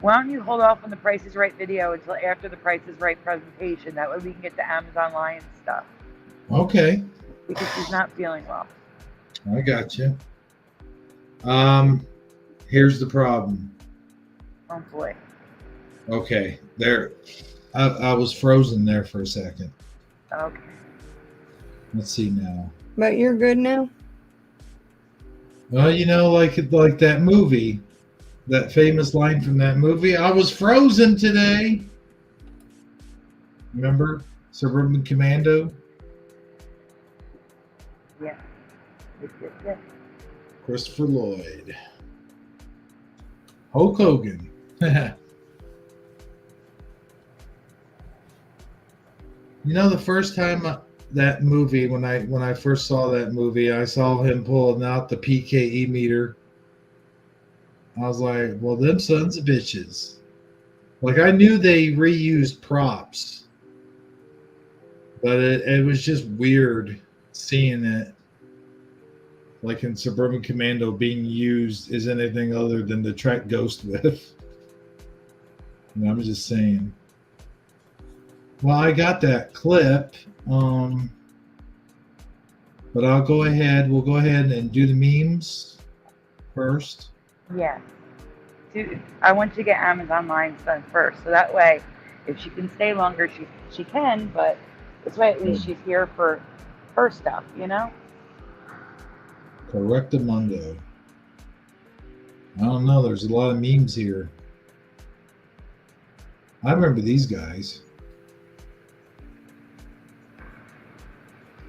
Why don't you hold off on the Price is Right video until after the Price is Right presentation? That way we can get the Amazon Lion stuff. Okay. Because she's not feeling well. I got you. Here's the problem. Oh boy. Okay, there. I was frozen there for a second. Okay. Let's see now. But you're good now? Well, you know, like that movie, that famous line from that movie. I was frozen today. Remember Suburban Commando? Yeah. Christopher Lloyd. Hulk Hogan. You know, the first time that movie, when I first saw that movie, I saw him pulling out the PKE meter. I was like, well, them sons of bitches. Like, I knew they reused props, but it was just weird seeing it. Like in Suburban Commando, being used as anything other than to track Ghost with. And I'm just saying. Well, I got that clip, but I'll go ahead. We'll go ahead and do the memes first. Yeah. Dude, I want to get Amazon Lion done first, so that way, if she can stay longer, she can. But this way, at least she's here for her stuff, you know. Correctamundo. I don't know. There's a lot of memes here. I remember these guys.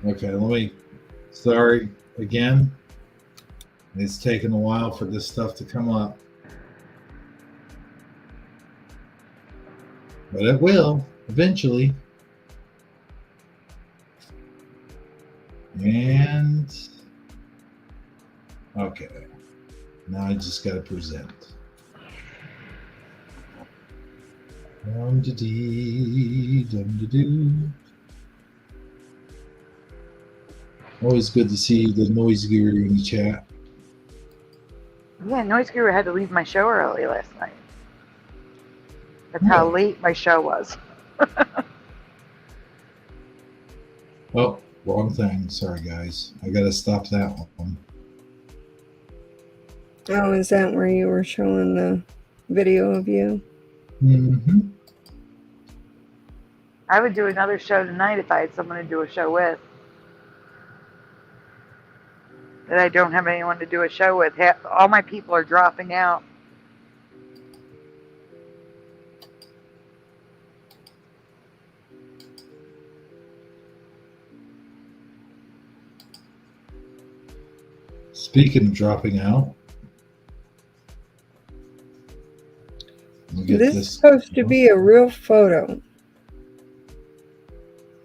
Okay, sorry again. It's taken a while for this stuff to come up. But it will, eventually. And, okay. I just got to present. Dum-de-dee, dum-de-doo. Always good to see the noise gear in the chat. Yeah, Noise Guru had to leave my show early last night. That's how Yeah. late my show was. Oh, wrong thing. Sorry, guys. I got to stop that one. Oh, is that where you were showing the video of you? Mm-hmm. I would do another show tonight if I had someone to do a show with. But I don't have anyone to do a show with. All my people are dropping out. Speaking of dropping out, we'll get This is supposed to be a real photo.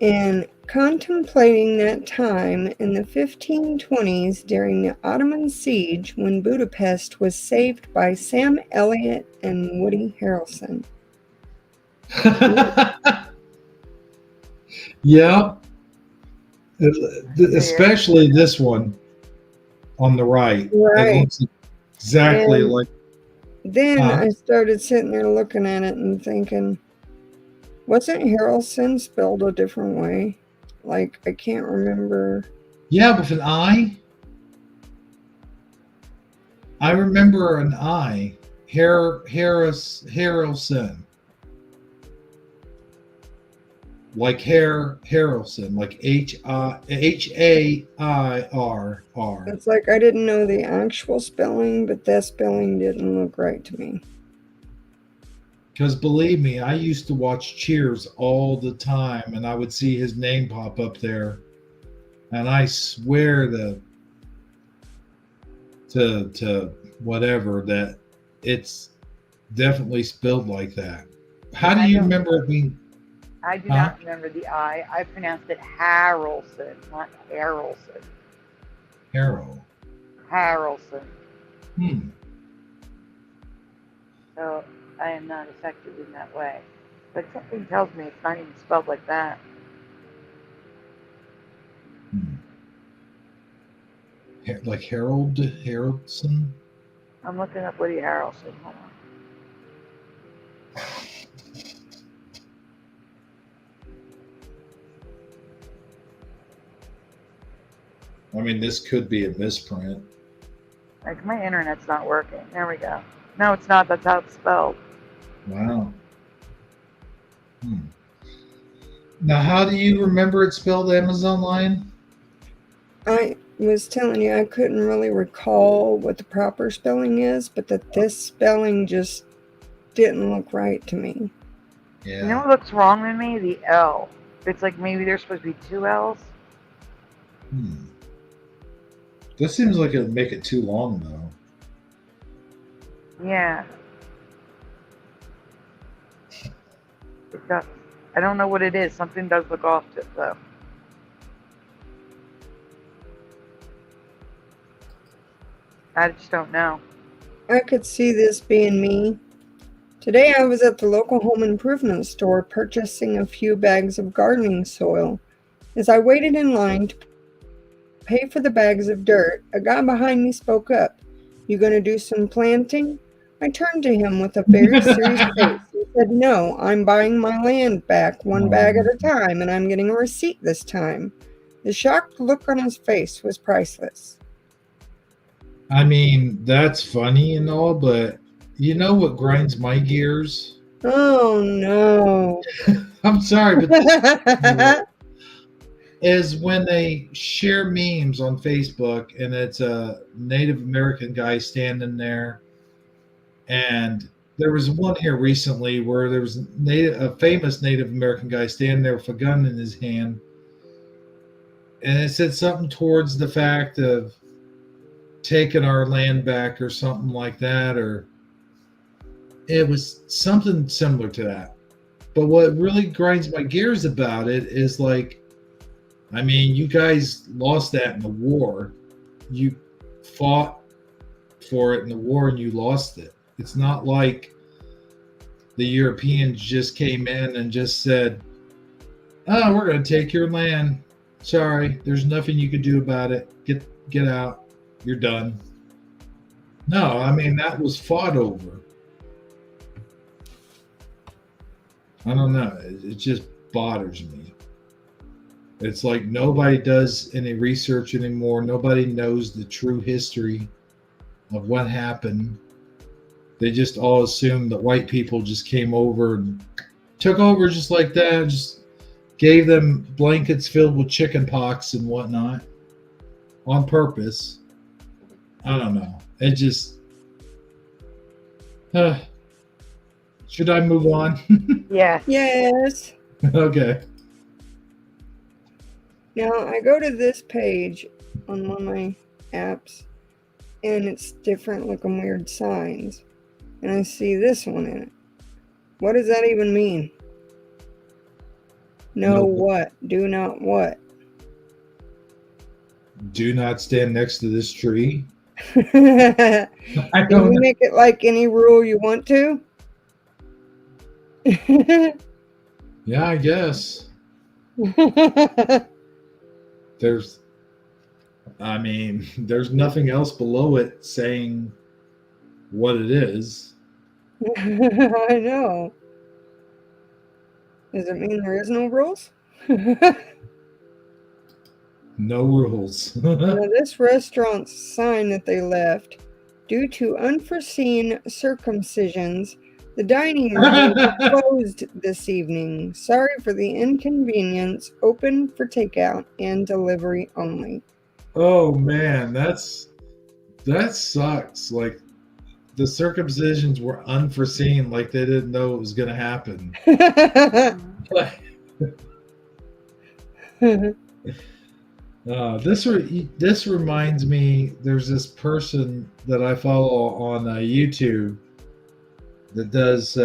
And contemplating that time in the 1520s during the Ottoman siege when Budapest was saved by Sam Elliott and Woody Harrelson. Yeah. Especially this one on the right. Right. It looks exactly And like. then I started sitting there looking at it and thinking, wasn't Harrelson spelled a different way? Like, I can't remember. Yeah, with an I. I remember an I. Harrelson. Like Harrelson, like Hairr. It's like I didn't know the actual spelling, but that spelling didn't look right to me. Because believe me, I used to watch Cheers all the time, and I would see his name pop up there, and I swear to whatever that it's definitely spelled like that. How do you remember it being? I do not remember the I. I pronounced it Harrelson, not Harrelson. Harrelson. So I am not affected in that way. But something tells me it's not even spelled like that. Like Harrelson? I'm looking up Woody Harrelson. Hold on. I mean, this could be a misprint. Like, my internet's not working. There we go. No, it's not. That's how it's spelled. Wow. Now, how do you remember it spelled, Amazon Lion? I was telling you I couldn't really recall what the proper spelling is, but that this spelling just didn't look right to me. Yeah. You know what looks wrong to me? The L. It's like maybe there's supposed to be two L's. This seems like it would make it too long, though. Yeah. It does. I don't know what it is. Something does look off to it, though. I just don't know. I could see this being me. Today I was at the local home improvement store purchasing a few bags of gardening soil. As I waited in line to pay for the bags of dirt, a guy behind me spoke up. "You gonna do some planting?" I turned to him with a very serious face. He said, "No, I'm buying my land back one bag at a time, and I'm getting a receipt this time." The shocked look on his face was priceless. I mean, that's funny and all, but you know what grinds my gears? Oh, no. I'm sorry, but is when they share memes on Facebook and it's a Native American guy standing there. And there was one here recently where there was a famous Native American guy standing there with a gun in his hand. And it said something towards the fact of taking our land back or something like that, or it was something similar to that. But what really grinds my gears about it is like, I mean, you guys lost that in the war. You fought for it in the war and you lost it. It's not like the Europeans just came in and just said, "Oh, we're going to take your land. Sorry, there's nothing you can do about it. Get out. You're done." No, I mean, that was fought over. I don't know. It just bothers me. It's like nobody does any research anymore. Nobody knows the true history of what happened. They just all assume that white people just came over and took over just like that, just gave them blankets filled with chicken pox and whatnot on purpose. I don't know. It just... should I move on? Yeah. Yes. Okay. Now I go to this page on one of my apps, and it's different looking weird signs. And I see this one in it. What does that even mean? No, No. what? Do not what? Do not stand next to this tree. Can I you don't know. make it like any rule you want to? Yeah, I guess. There's nothing else below it saying what it is. I know. Does it mean there is no rules? No rules. Now, this restaurant's sign that they left, due to unforeseen circumcisions, the dining room will be closed this evening. Sorry for the inconvenience. Open for takeout and delivery only. Oh man, that sucks. Like the circumcisions were unforeseen, like they didn't know it was going to happen. This reminds me. There's this person that I follow on YouTube that does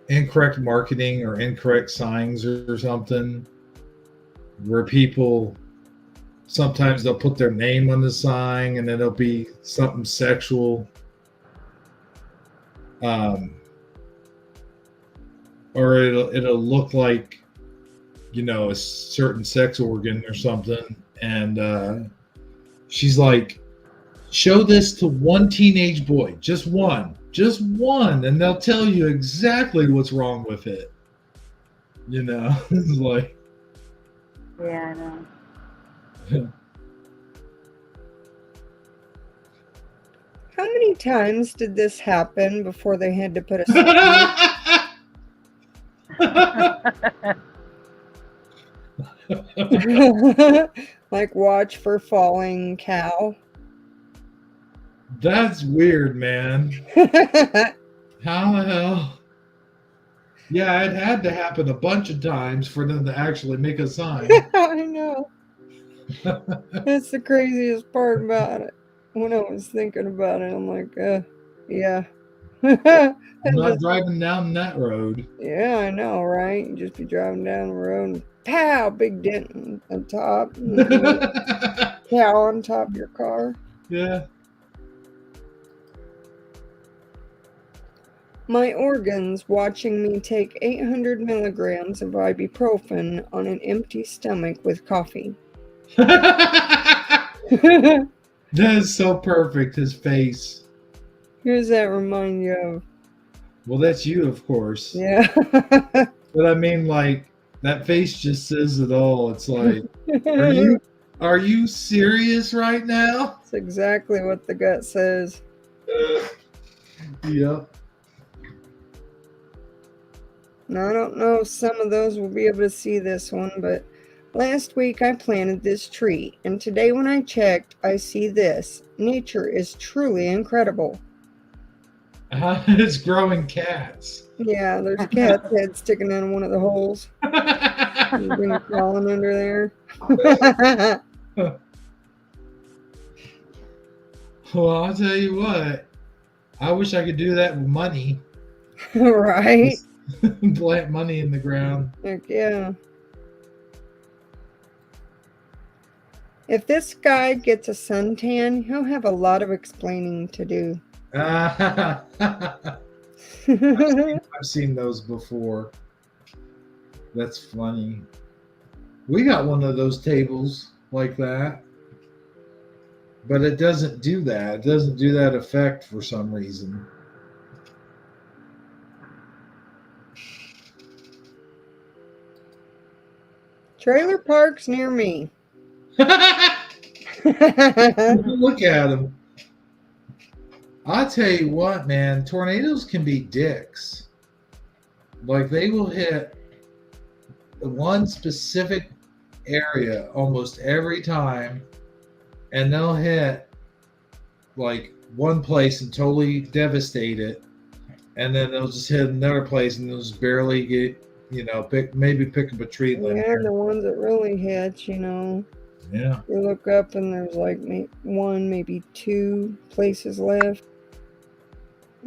incorrect marketing or incorrect signs or something, where people sometimes they'll put their name on the sign and then it'll be something sexual, or it'll look like, you know, a certain sex organ or something, and she's like, show this to one teenage boy, just one, and they'll tell you exactly what's wrong with it. You know, it's like, Yeah, I know. How many times did this happen before they had to put a sign? Like, watch for falling cow. That's weird, man. How the hell? Yeah, it had to happen a bunch of times for them to actually make a sign. I know. That's the craziest part about it. When I was thinking about it, I'm like, yeah. I'm not driving down that road. Yeah, I know, right? You just be driving down the road and pow, big dent on top. Cow on top of your car. Yeah. My organs watching me take 800 milligrams of ibuprofen on an empty stomach with coffee. That is so perfect, his face. Who does that remind you of? Well, that's you, of course. Yeah. But I mean, like, that face just says it all. It's like, are you serious right now? That's exactly what the gut says. Yep. Now, I don't know if some of those will be able to see this one, but last week I planted this tree, and today when I checked, I see this. Nature is truly incredible. It's growing cats. Yeah, there's a cat's head sticking in one of the holes. He's been crawling under there. Well, I'll tell you what. I wish I could do that with money. Right? Plant money in the ground. Heck yeah. If this guy gets a suntan, he'll have a lot of explaining to do. I've seen those before. That's funny. We got one of those tables like that, but it doesn't do that. It doesn't do that effect for some reason. Trailer parks near me. Look at them. I'll tell you what, man, tornadoes can be dicks. Like, they will hit one specific area almost every time, and they'll hit like one place and totally devastate it, and then they'll just hit another place and they'll just barely get, pick up a tree limb. Yeah, the ones that really hit, Yeah. You look up and there's like one, maybe two places left.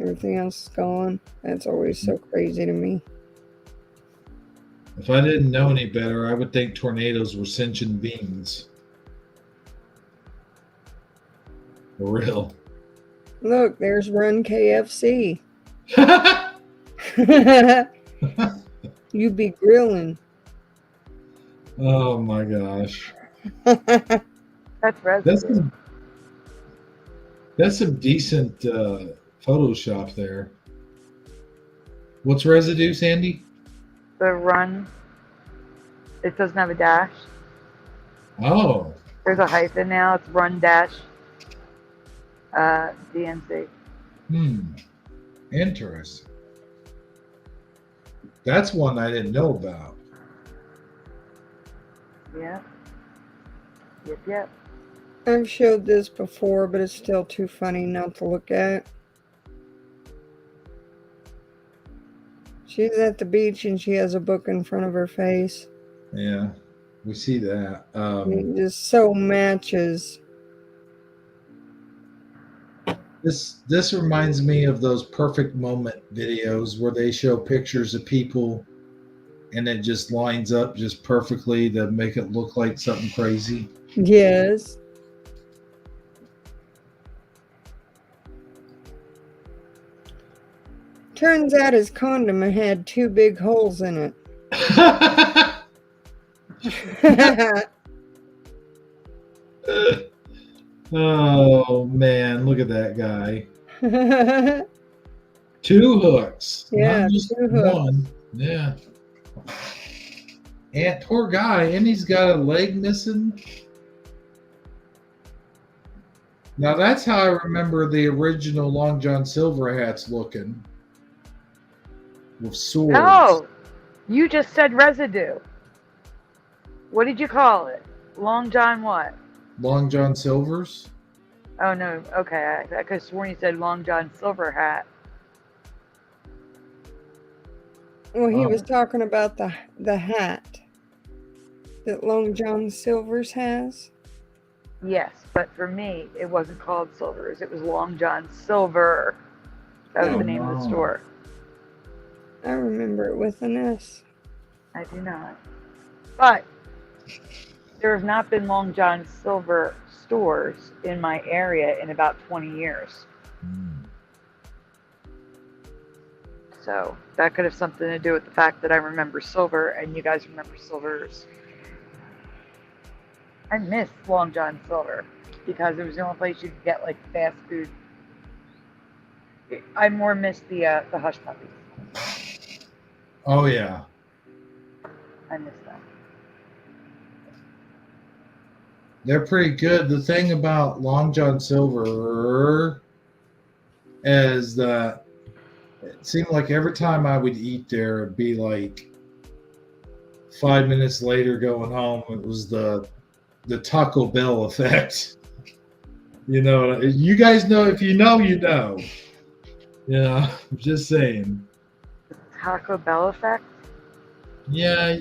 Everything else is gone. That's always so crazy to me. If I didn't know any better, I would think tornadoes were sentient beings. For real. Look, there's Run KFC. You be grilling. Oh my gosh. That's residue. That's some decent Photoshop there. What's residue, Sandy? The Run. It doesn't have a dash. Oh. There's a hyphen now. It's Run dash DNC. Interesting. That's one I didn't know about. Yeah. Yep. I've showed this before, but it's still too funny not to look at. She's at the beach and she has a book in front of her face. Yeah, we see that. It just so matches. This reminds me of those perfect moment videos where they show pictures of people and it just lines up just perfectly to make it look like something crazy. Yes. Turns out his condom had two big holes in it. Oh man, look at that guy. Two hooks. Yeah, not just two hooks. one. Yeah. And poor guy, and he's got a leg missing. Now that's how I remember the original Long John Silver hats looking. With swords. No, you just said residue. What did you call it? Long John what? Long John Silver's? Oh no, okay. I could have sworn you said Long John Silver hat. Well, he was talking about the hat that Long John Silver's has. Yes, but for me, it wasn't called Silver's. It was Long John Silver. That was the name of the store. I remember it with an S. I do not. But there have not been Long John Silver stores in my area in about 20 years. So that could have something to do with the fact that I remember silver and you guys remember silvers. I miss Long John Silver because it was the only place you could get like fast food. I more miss the Hush Puppies. Oh yeah. I miss them. They're pretty good. The thing about Long John Silver is that it seemed like every time I would eat there, it'd be like 5 minutes later going home. It was the Taco Bell effect. You guys know, if you know, you know. Yeah, I'm just saying. Taco Bell effect? Yeah,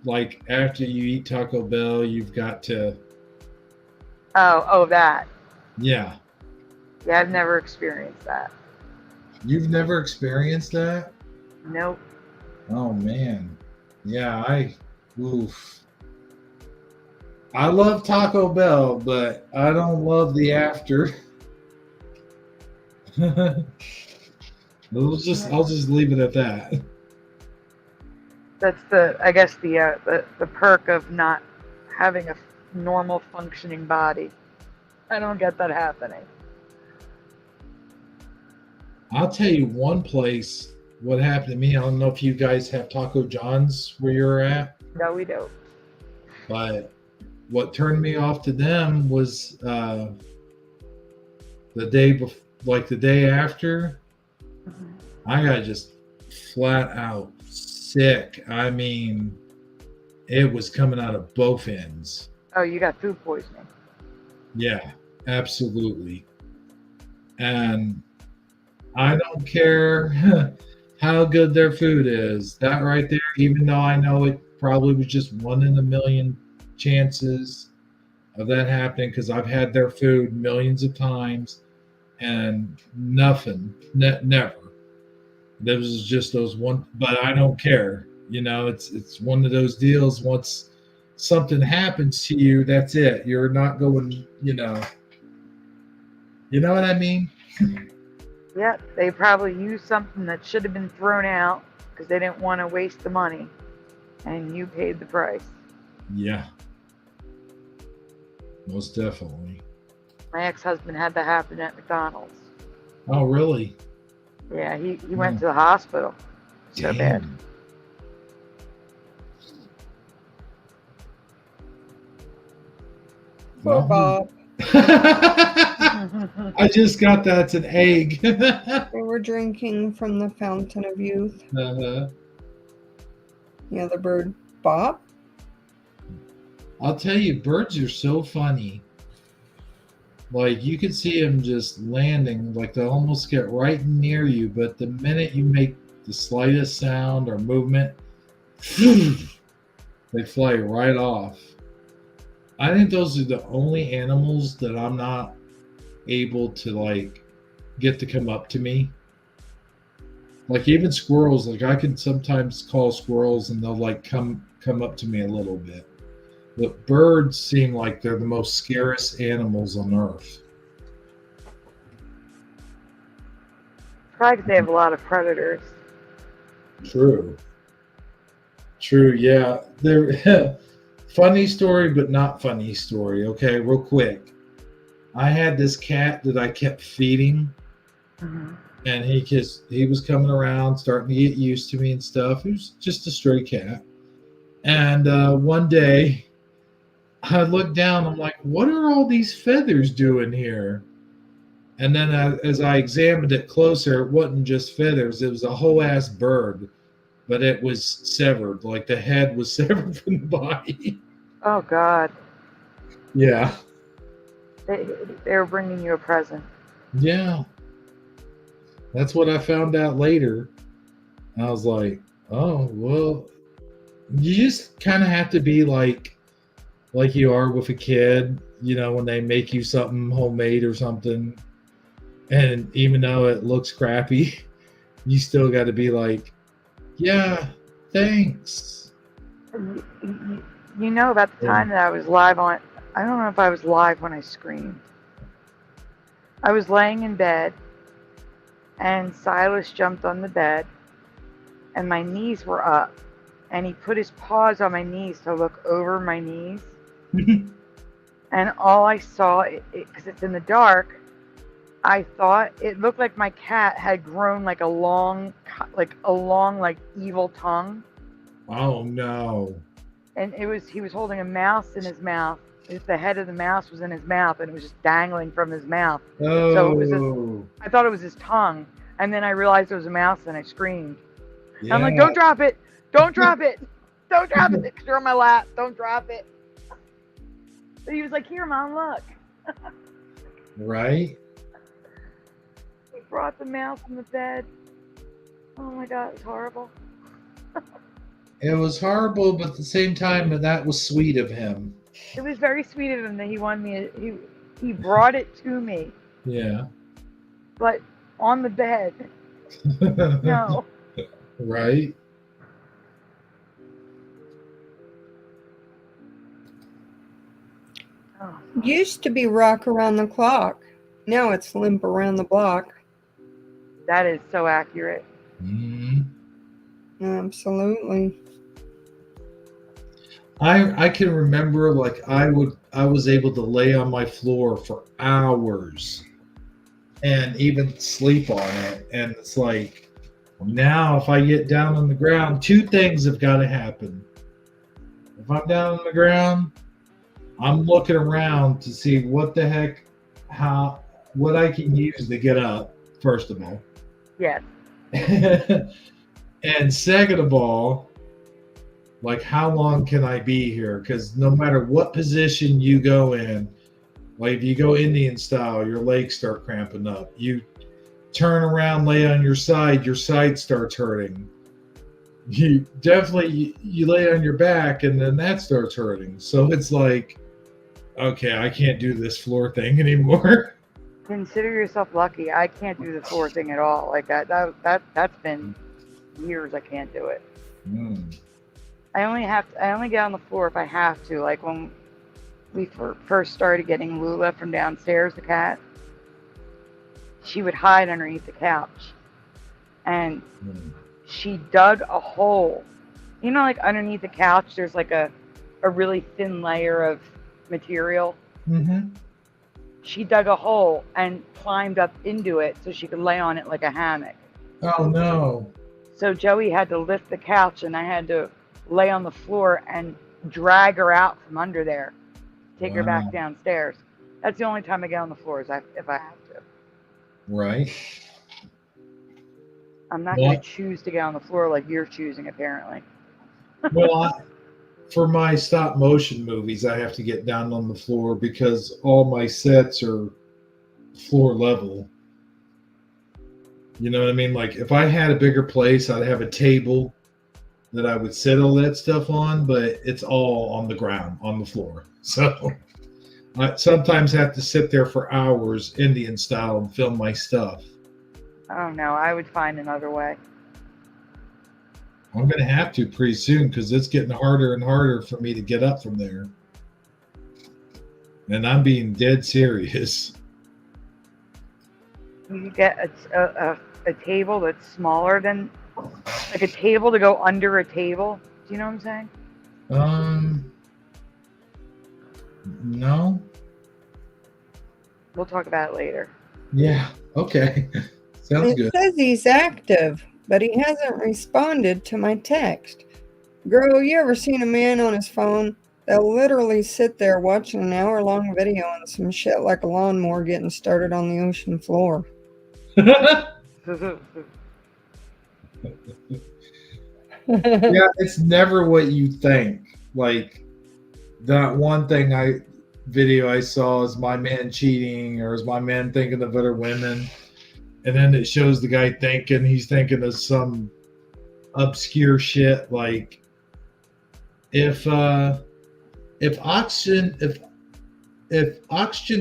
like after you eat Taco Bell, you've got to. Oh, that. Yeah. Yeah, I've never experienced that. You've never experienced that? Nope. Oh man. Yeah, oof. I love Taco Bell, but I don't love the after. I'll just leave it at that. That's I guess the perk of not having a normal functioning body. I don't get that happening. I'll tell you one place what happened to me. I don't know if you guys have Taco John's where you're at, No, we don't. but what turned me off to them was the day before, like the day after. I got just flat out sick. I mean, it was coming out of both ends. Oh, you got food poisoning. Yeah, absolutely. And I don't care how good their food is. That right there, even though I know it probably was just 1 in a million chances of that happening, because I've had their food millions of times and nothing, never. There was just those one, but I don't care. You know, it's one of those deals. Once something happens to you, that's it. You're not going, you know what I mean? Yep, they probably used something that should have been thrown out because they didn't want to waste the money, and you paid the price. Yeah, most definitely. My ex-husband had that happen at McDonald's. Oh, really? Yeah, he went to the hospital. So Damn. bad. Poor Bob. I just got that. It's an egg. They were drinking from the fountain of youth. Uh-huh. The other bird, Bob. I'll tell you, birds are so funny. Like, you can see them just landing, like they'll almost get right near you, but the minute you make the slightest sound or movement, they fly right off. I think those are the only animals that I'm not able to, like, get to come up to me. Like, even squirrels, like, I can sometimes call squirrels and they'll, like, come up to me a little bit. But birds seem like they're the most scariest animals on earth. Probably because they have a lot of predators. True, yeah. They're funny story, but not funny story. Okay, real quick. I had this cat that I kept feeding, and he was coming around, starting to get used to me and stuff. He was just a stray cat. And one day, I looked down. I'm like, what are all these feathers doing here? And then as I examined it closer, it wasn't just feathers. It was a whole ass bird, but it was severed. Like the head was severed from the body. Oh, God. Yeah. They were bringing you a present. Yeah. That's what I found out later. I was like, oh, well, you just kind of have to be like you are with a kid, you know, when they make you something homemade or something. And even though it looks crappy, you still got to be like, yeah, thanks. You know about the time that I was live on, I don't know if I was live when I screamed. I was laying in bed, and Silas jumped on the bed, and my knees were up, and he put his paws on my knees to look over my knees. And all I saw, because it's in the dark, I thought it looked like my cat had grown like a long evil tongue. Oh no! And he was holding a mouse in his mouth. The head of the mouse was in his mouth, and it was just dangling from his mouth. Oh. So I thought it was his tongue, and then I realized it was a mouse, and I screamed. Yeah. I'm like, "Don't drop it! Don't drop it! Don't drop it! Because you're on my lap. Don't drop it!" But he was like, "Here, Mom, look." Right? He brought the mouse in the bed. Oh my God, it was horrible. It was horrible, but at the same time, that was sweet of him. It was very sweet of him that he wanted me. He brought it to me. Yeah. But on the bed. No. Right? Oh, Used to be rock around the clock. Now it's limp around the block. that is so accurate. Mhm. Absolutely. I can remember like I was able to lay on my floor for hours and even sleep on it. And it's like now if I get down on the ground, two things have got to happen. If I'm down on the ground, I'm looking around to see what the heck, what I can use to get up, first of all. Yes. And second of all, like how long can I be here? Because no matter what position you go in, like if you go Indian style, your legs start cramping up. You turn around, lay on your side starts hurting. You definitely you lay on your back and then that starts hurting. So it's like, okay, I can't do this floor thing anymore. Consider yourself lucky. I can't do the floor thing at all. Like that's been years I can't do it. Mm. I only get on the floor if I have to. Like when we first started getting Lula from downstairs, the cat, she would hide underneath the couch, and she dug a hole. You know, like underneath the couch, there's like a really thin layer of material. Mm-hmm. She dug a hole and climbed up into it so she could lay on it like a hammock. Oh no. So Joey had to lift the couch and I had to lay on the floor and drag her out from under there, take her back downstairs. That's the only time I get on the floor is if I have to. Right. I'm not going to choose to get on the floor like you're choosing, apparently. Well, for my stop motion movies, I have to get down on the floor because all my sets are floor level. You know what I mean? Like if I had a bigger place, I'd have a table that I would set all that stuff on, but it's all on the ground, on the floor. So I sometimes have to sit there for hours, Indian style, and film my stuff. Oh no, I would find another way. I'm going to have to pretty soon because it's getting harder and harder for me to get up from there. And I'm being dead serious. You could get a table that's smaller than, like a table to go under a table. Do you know what I'm saying? No. We'll talk about it later. Yeah. Okay. Sounds good. It says he's active, but he hasn't responded to my text. Girl, you ever seen a man on his phone that'll literally sit there watching an hour-long video on some shit like a lawnmower getting started on the ocean floor? Yeah, it's never what you think. Like that one video I saw is my man cheating or is my man thinking of other women. And then it shows the guy he's thinking of some obscure shit like if oxygen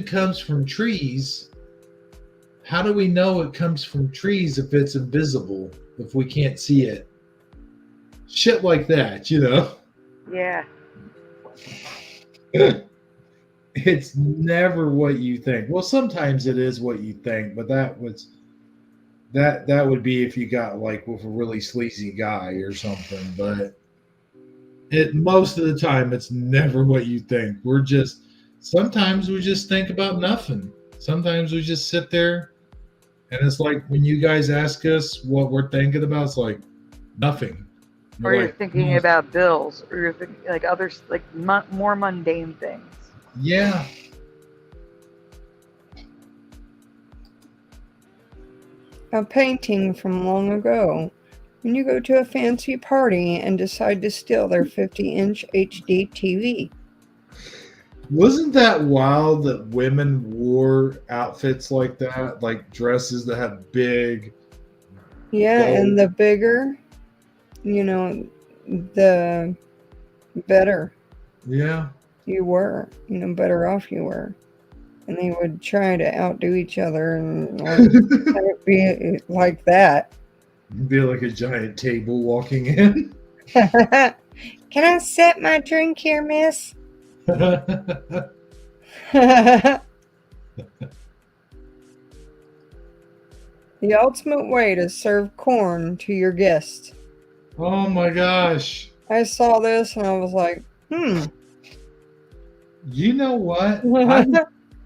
comes from trees, how do we know it comes from trees if it's invisible, if we can't see it? Shit like that, you know? Yeah. It's never what you think. Well, sometimes it is what you think, but that would be if you got like with a really sleazy guy or something. But most of the time it's never what you think. Sometimes we just think about nothing. Sometimes we just sit there and it's like when you guys ask us what we're thinking about, it's like nothing. Or you're thinking about bills, or you're thinking like others, like more mundane things. Yeah. A painting from long ago. When you go to a fancy party and decide to steal their 50-inch HD TV. Wasn't that wild that women wore outfits like that, like dresses that had big... Yeah, gold. And the bigger, the better. Yeah. You were, better off you were. And they would try to outdo each other and be like that. Be like a giant table walking in. Can I set my drink here, miss? The ultimate way to serve corn to your guests. Oh my gosh. I saw this and I was like, You know what?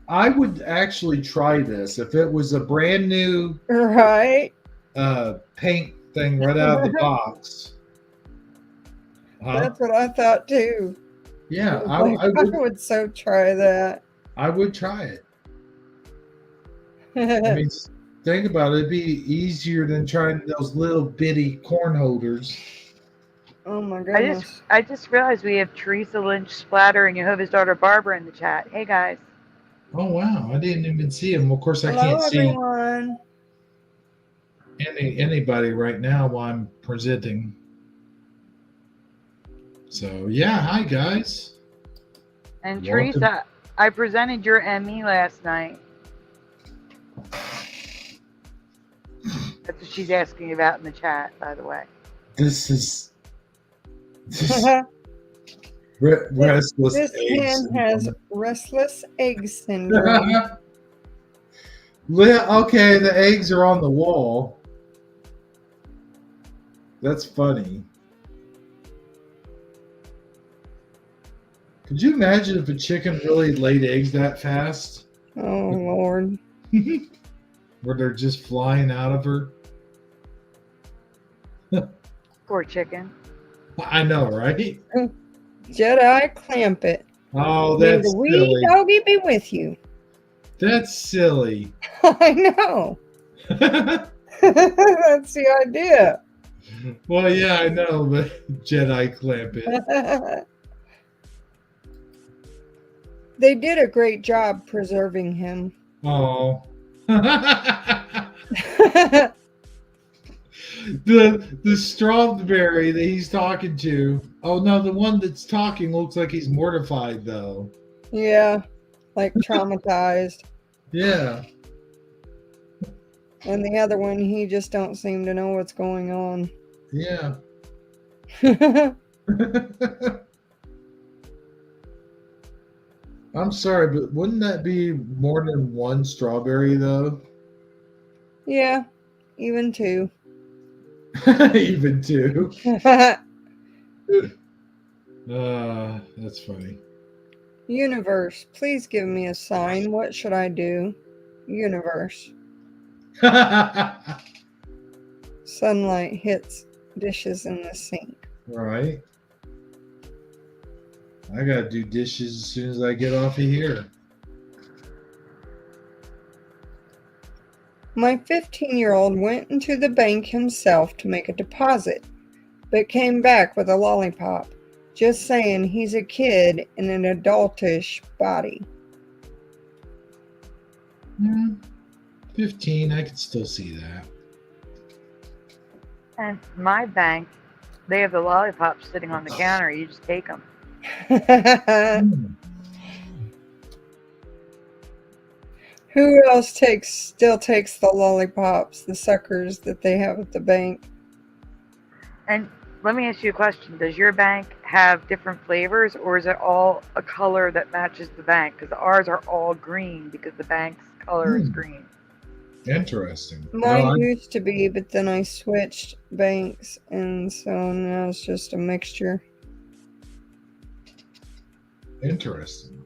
I would actually try this if it was a brand new right? paint thing right out of the box. Huh? That's what I thought too. Yeah, I would so try that. I would try it. I mean, think about it. It'd be easier than trying those little bitty corn holders. Oh my goodness. I just realized we have Teresa Lynch Splatter and Jehovah's daughter Barbara in the chat. Hey guys. Oh wow, I didn't even see them. Of course, I Hello, can't everyone. see anybody right now while I'm presenting. So yeah, hi guys. And Welcome. Teresa, I presented your ME last night. That's what she's asking about in the chat, by the way. This is restless This eggs. hen has restless egg syndrome. Okay, the eggs are on the wall. That's funny. Could you imagine if a chicken really laid eggs that fast? Oh Lord. Where they're just flying out of her? Poor chicken. I know, right? Jedi clamp it. Oh, May that's the wee silly. doggy be with you. That's silly. I know. That's the idea. Well, yeah, I know, but Jedi clamp it. They did a great job preserving him. Oh. the strawberry that he's talking to. Oh no, the one that's talking looks like he's mortified though. Yeah, like traumatized. Yeah. And the other one, he just don't seem to know what's going on. Yeah. I'm sorry, but wouldn't that be more than one strawberry though? Yeah, even two. Even two. That's funny. Universe, please give me a sign. What should I do? Universe. Sunlight hits dishes in the sink. Right. I gotta do dishes as soon as I get off of here. My 15-year-old went into the bank himself to make a deposit, but came back with a lollipop, just saying he's a kid in an adultish body. 15, I can still see that. And my bank, they have the lollipops sitting on the counter. You just take them. Who else still takes the lollipops, the suckers that they have at the bank? And let me ask you a question. Does your bank have different flavors, or is it all a color that matches the bank? Because ours are all green because the bank's color is green. Interesting. Mine used to be, but then I switched banks, and so now it's just a mixture. Interesting.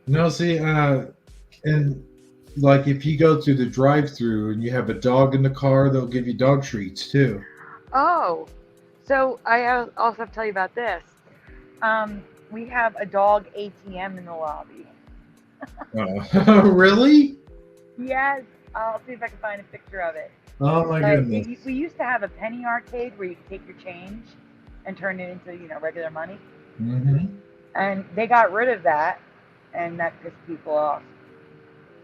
No, see, and like if you go through the drive-through and you have a dog in the car, they'll give you dog treats too. Oh, so I also have to tell you about this. We have a dog ATM in the lobby. Really? Yes. I'll see if I can find a picture of it. Oh my goodness. We used to have a penny arcade where you could take your change and turn it into, regular money. Mm-hmm. And they got rid of that, and that pissed people off.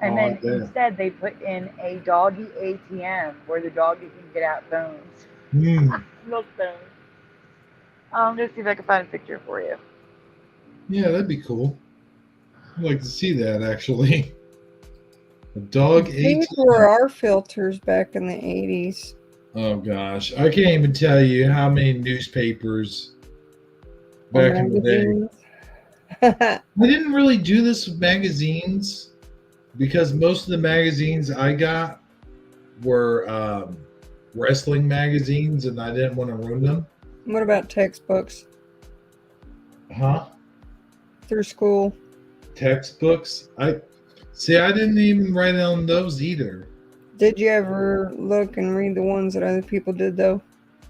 And then instead they put in a doggy ATM where the doggy can get out bones. Milk bones. I'm going to see if I can find a picture for you. Yeah, that'd be cool. I'd like to see that actually. A dog ATM. These were our filters back in the 80s. Oh gosh, I can't even tell you how many newspapers back in the day. I didn't really do this with magazines because most of the magazines I got were wrestling magazines, and I didn't want to ruin them. What about textbooks Huh? through school? Textbooks? I didn't even write on those either. Did you ever look and read the ones that other people did, though?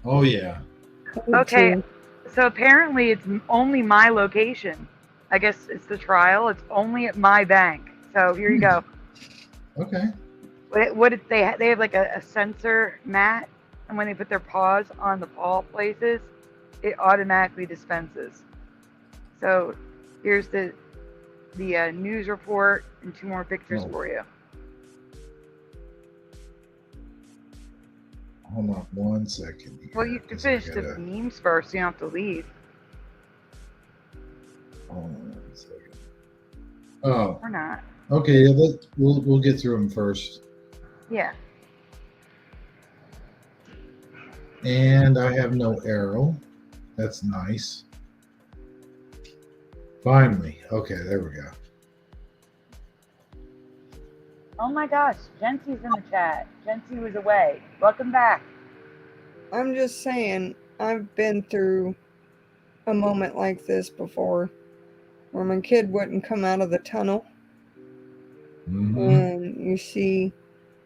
Oh yeah. I did Okay, too. so apparently it's only my location. I guess it's the trial. It's only at my bank. So here you go. Okay. What did they have? They have like a sensor mat, and when they put their paws on the paw places, it automatically dispenses. So here's the news report and 2 more pictures Oh. for you. Hold on 1 second. Here, Well, you can 'cause I finish the gotta- memes first. You don't have to leave. Hold on 1 second. Oh, Or not. okay. Yeah, we'll get through them first. Yeah. And I have no arrow. That's nice. Finally. Okay, there we go. Oh my gosh, Jency's in the chat. Jency was away. Welcome back. I'm just saying, I've been through a moment like this before where my kid wouldn't come out of the tunnel. Mhm. And you see,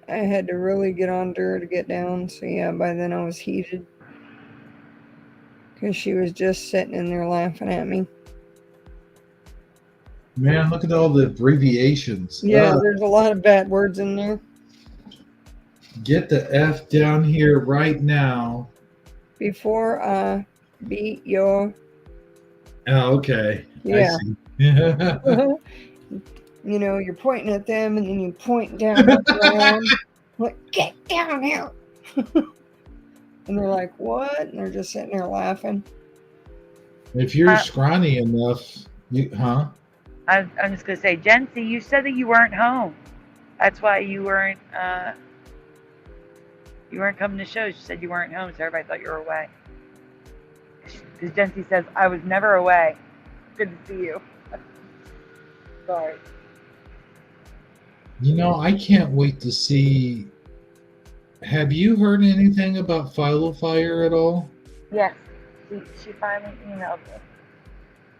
I had to really get on to her to get down. So, yeah, by then I was heated because she was just sitting in there laughing at me. Man, look at all the abbreviations. Yeah, there's a lot of bad words in there. Get the F down here right now. Before I beat your. Oh, okay. Yeah. I see. You know, you're pointing at them and then you point down at the ground. Like, get down here. And they're like, what? And they're just sitting there laughing. If you're scrawny enough, I'm just gonna say, Jency, you said that you weren't home. That's why you weren't coming to shows. You said you weren't home, so everybody thought you were away. Because Jency says, I was never away. Good to see you. Sorry. You know, I can't wait to see. Have you heard anything about Philo-Fire at all? Yes, she finally emailed me.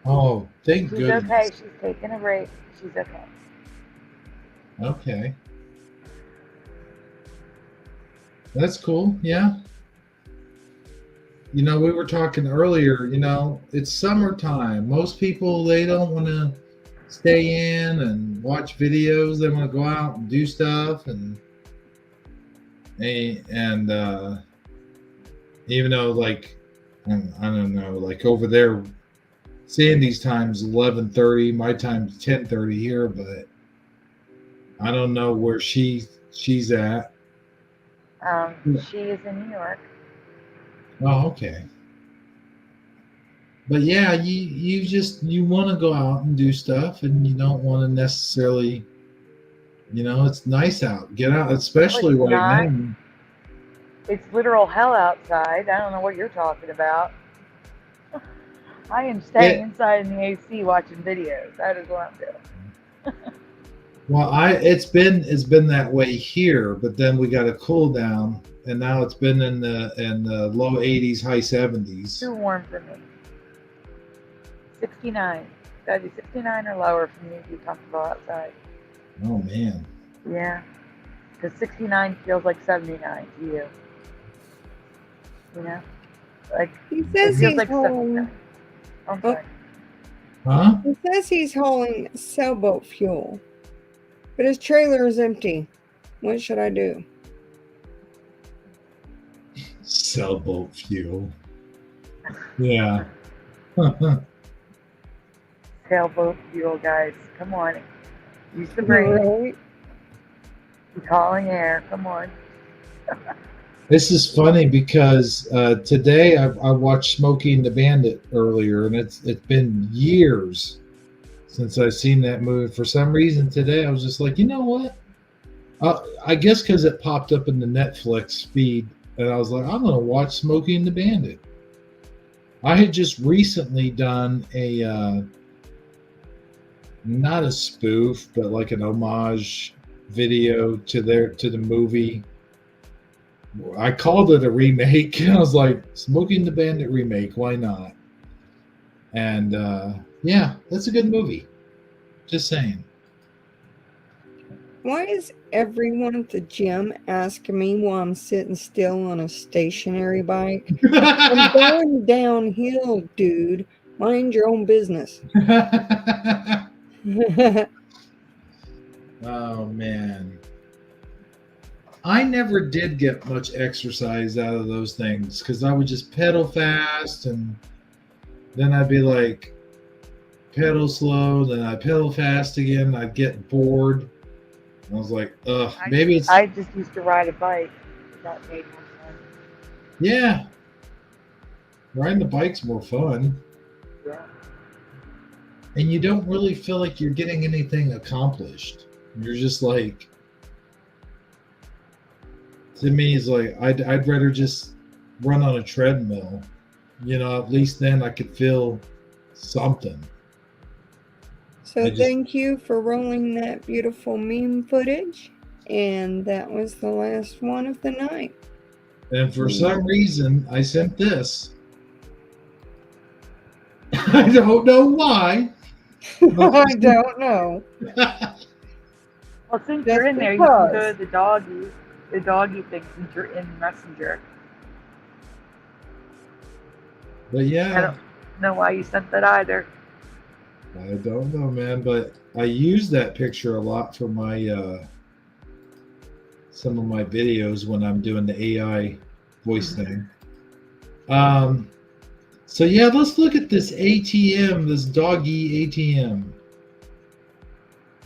Oh, thank She's goodness. okay. She's taking a break. She's okay. Okay. That's cool. Yeah. You know, we were talking earlier, you know, it's summertime. Most people, they don't want to stay in and watch videos. They want to go out and do stuff. And even though, like, I don't know, like over there, Sandy's time's 11:30, my time's 10:30 here, but I don't know where she's at. She is in New York. Oh, okay. But yeah, you want to go out and do stuff, and you don't want to necessarily, you know, it's nice out. Get out, especially No, it's right not. now. It's literal hell outside. I don't know what you're talking about. I am staying inside in the AC watching videos. That is what I'm doing. Well, it's been that way here, but then we got a cool down, and now it's been in the low 80s, high 70s. Too warm for me. 69. Gotta be 69 or lower for me to be comfortable outside. Oh man. Yeah. Because 69 feels like 79 to you. You know? Like, He says it feels he's like hauling. 79. I'm sorry. Huh? He says he's hauling sailboat fuel, but his trailer is empty. What should I do? Sailboat fuel. Yeah. Sailboat fuel, guys. Come on. Use the brain. Right? Mm-hmm. Calling air. Come on. This is funny because today I watched Smokey and the Bandit earlier, and it's been years since I've seen that movie. For some reason today I was just like, you know what? I guess because it popped up in the Netflix feed, and I was like, I'm going to watch Smokey and the Bandit. I had just recently done a not a spoof, but like an homage video to the movie. I called it a remake. I was like, Smokey and the Bandit remake. Why not? And yeah, that's a good movie. Just saying. Why is everyone at the gym asking me while I'm sitting still on a stationary bike? I'm going downhill, dude. Mind your own business. Oh man, I never did get much exercise out of those things because I would just pedal fast and then I'd be like pedal slow, then I pedal fast again. I'd get bored. I was like, ugh, maybe it's I just used to ride a bike. That made more sense. yeah. Riding the bike's more fun. Yeah. And you don't really feel like you're getting anything accomplished. You're just like, to me, it's like I'd rather just run on a treadmill. You know, at least then I could feel something. So thank you for rolling that beautiful meme footage. And that was the last one of the night. And for some reason, I sent this. I don't know why. I don't know. Well, since you're in there, you can go to the doggy thing since you're in Messenger. But yeah. I don't know why you sent that either. I don't know, man, but I use that picture a lot for my some of my videos when I'm doing the AI voice thing. So yeah, let's look at this ATM, this doggy ATM.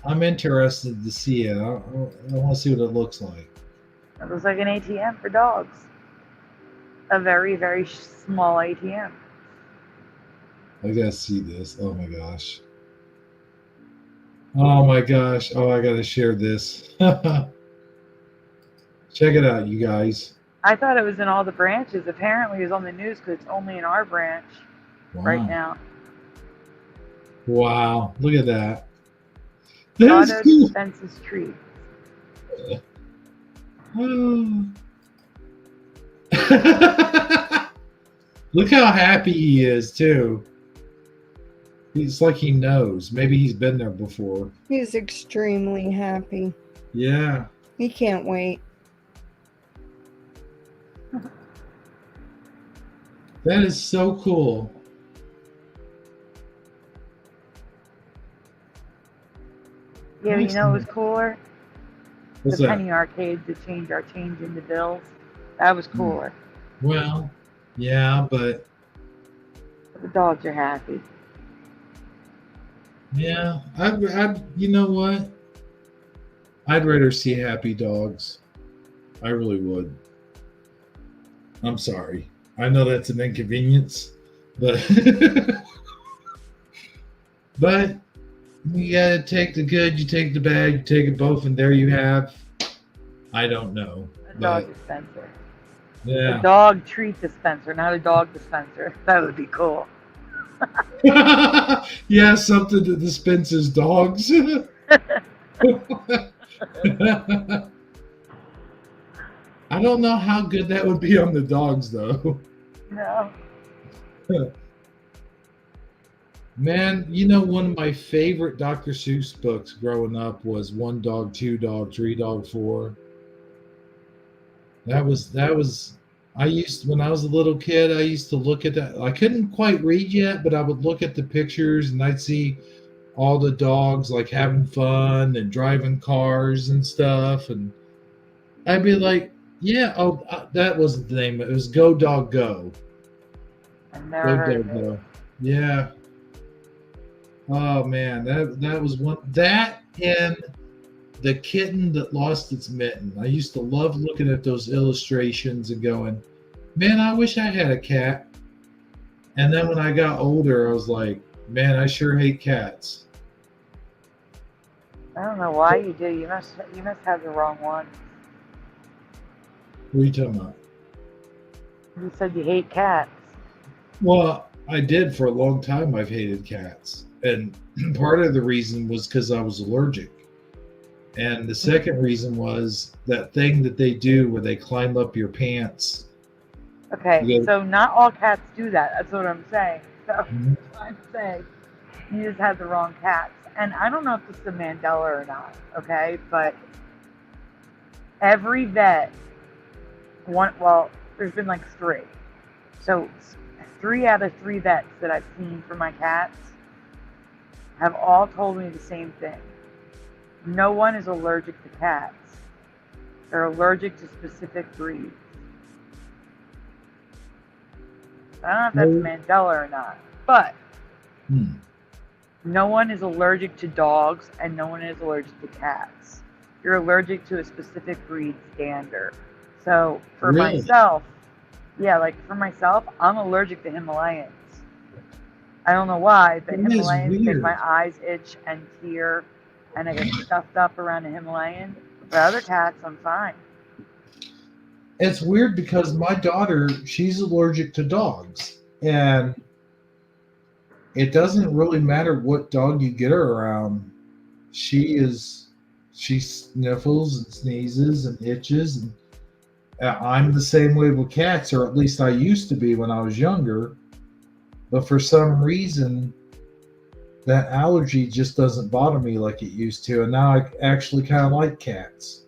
I'm interested to see it. I want to see what it looks like. It looks like an ATM for dogs. A very, very small ATM. I gotta see this. Oh my gosh. Oh my gosh. Oh, I gotta share this. Check it out, you guys. I thought it was in all the branches. Apparently, it was on the news because it's only in our branch right now. Wow. Look at that. Auto dispenses treats. Look how happy he is, too. It's like he knows. Maybe he's been there before. He's extremely happy. Yeah. He can't wait. That is so cool. Yeah, you know what was cooler? What's the that? penny arcade to change our change into bills. That was cooler. Well, yeah, but the dogs are happy. Yeah, I'd you know what? I'd rather see happy dogs. I really would. I'm sorry. I know that's an inconvenience, but but you gotta take the good, you take the bad, you take it both, and there you have. I don't know. A dog dispenser. Yeah. A dog treat dispenser, not a dog dispenser. That would be cool. Yeah, something that dispenses dogs. I don't know how good that would be on the dogs, though. No. Man, you know, one of my favorite Dr. Seuss books growing up was One Dog, Two Dog, Three Dog, Four. That was when I was a little kid, I used to look at that. I couldn't quite read yet, but I would look at the pictures and I'd see all the dogs like having fun and driving cars and stuff. And I'd be like, yeah, that wasn't the name. It was Go Dog Go. I never heard of it. Go. Yeah. Oh man, that was one. That and the kitten that lost its mitten. I used to love looking at those illustrations and going, man, I wish I had a cat. And then when I got older, I was like, man, I sure hate cats. I don't know why you do. You must have the wrong one. What are you talking about? You said you hate cats. Well, I did for a long time. I've hated cats. And part of the reason was because I was allergic. And the second reason was that thing that they do where they climb up your pants. Okay, You so not all cats do that. That's what I'm saying. So Mhm. I'm saying you just had the wrong cats. And I don't know if this is a Mandela or not, okay? But every vet, there's been like 3. So 3 out of 3 vets that I've seen for my cats have all told me the same thing. No one is allergic to cats. They're allergic to specific breeds. I don't know if that's Mandela or not, but no one is allergic to dogs and no one is allergic to cats. You're allergic to a specific breed standard. So for Really? myself, I'm allergic to Himalayans. I don't know why, but That is Himalayans make weird. my eyes itch and tear, and I get stuffed up around a Himalayan. But other cats, I'm fine. It's weird because my daughter, she's allergic to dogs. And it doesn't really matter what dog you get her around. She sniffles and sneezes and itches. And I'm the same way with cats, or at least I used to be when I was younger. But for some reason, that allergy just doesn't bother me like it used to. And now I actually kind of like cats.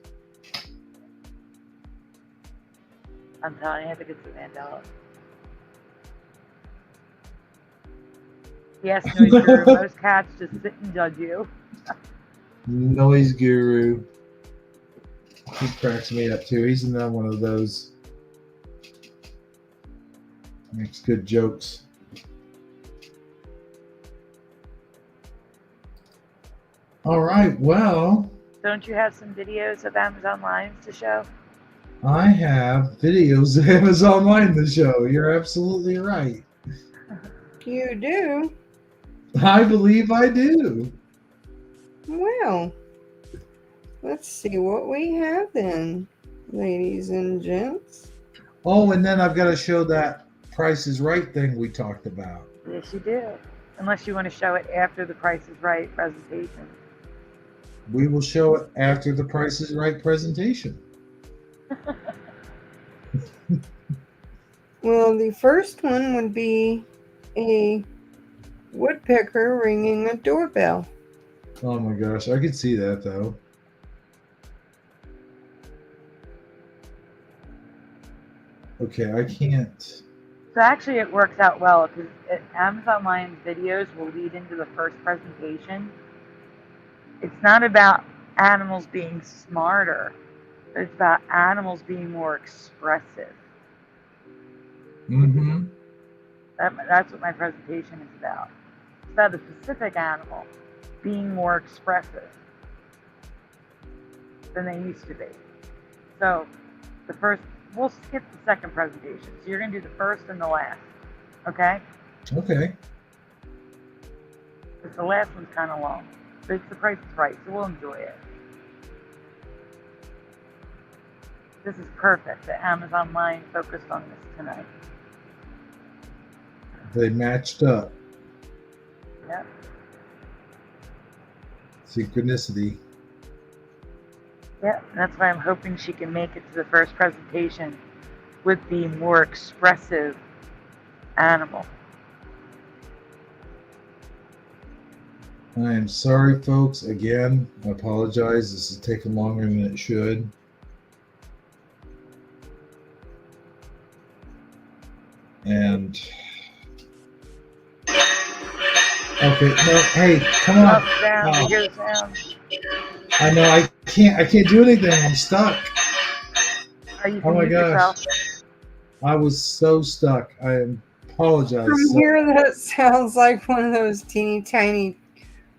I'm telling you, I think it's a Mandela. Yes, Noise Guru, most cats just sit and judge you. Noise Guru. He cracks me up too. He's another one of those. Makes good jokes. All right, well. Don't you have some videos of Amazon Lines to show? I have videos of Amazon Line to show. You're absolutely right. You do? I believe I do. Well, let's see what we have then, ladies and gents. Oh, and then I've got to show that Price is Right thing we talked about. Yes, you do. Unless you want to show it after the Price is Right presentation. We will show it after the Price is Right presentation. Well, the first one would be a woodpecker ringing a doorbell. Oh my gosh, I could see that though. Okay, I can't. So actually it works out well because Amazon Lines videos will lead into the first presentation. It's not about animals being smarter. It's about animals being more expressive. Mm-hmm. That's what my presentation is about. It's about a specific animal being more expressive than they used to be. So we'll skip the second presentation. So you're going to do the first and the last. Okay? Okay. Because the last one's kind of long. But it's the Price is Right, so we'll enjoy it. This is perfect. The Amazon Line focused on this tonight. They matched up. Yep. Synchronicity. Yep. That's why I'm hoping she can make it to the first presentation with the more expressive animal. I am sorry, folks. Again, I apologize. This is taking longer than it should. And okay, no, hey, come on. Sound, Oh. you hear the sound? I know I can't do anything. I'm stuck. Are you Oh my gosh. yourself? I was so stuck. I apologize. From here, that sounds like one of those teeny tiny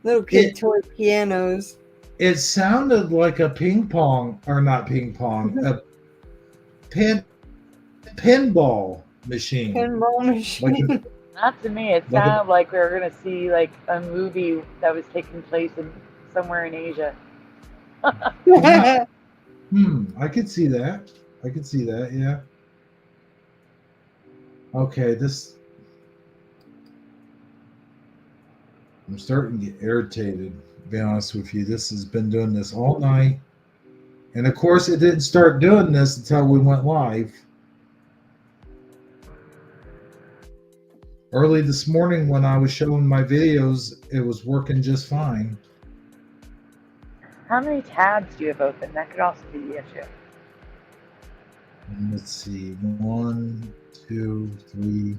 little kid toy pianos. It sounded like a ping pong, or not ping pong, a pinball machine. Pinball machine. Like Not to me. It sounded like we were going to see like a movie that was taking place somewhere in Asia. I could see that. I could see that, yeah. Okay, I'm starting to get irritated, to be honest with you. This has been doing this all night. And of course, it didn't start doing this until we went live. Early this morning when I was showing my videos, it was working just fine. How many tabs do you have open? That could also be the issue. And let's see. 1, 2, 3,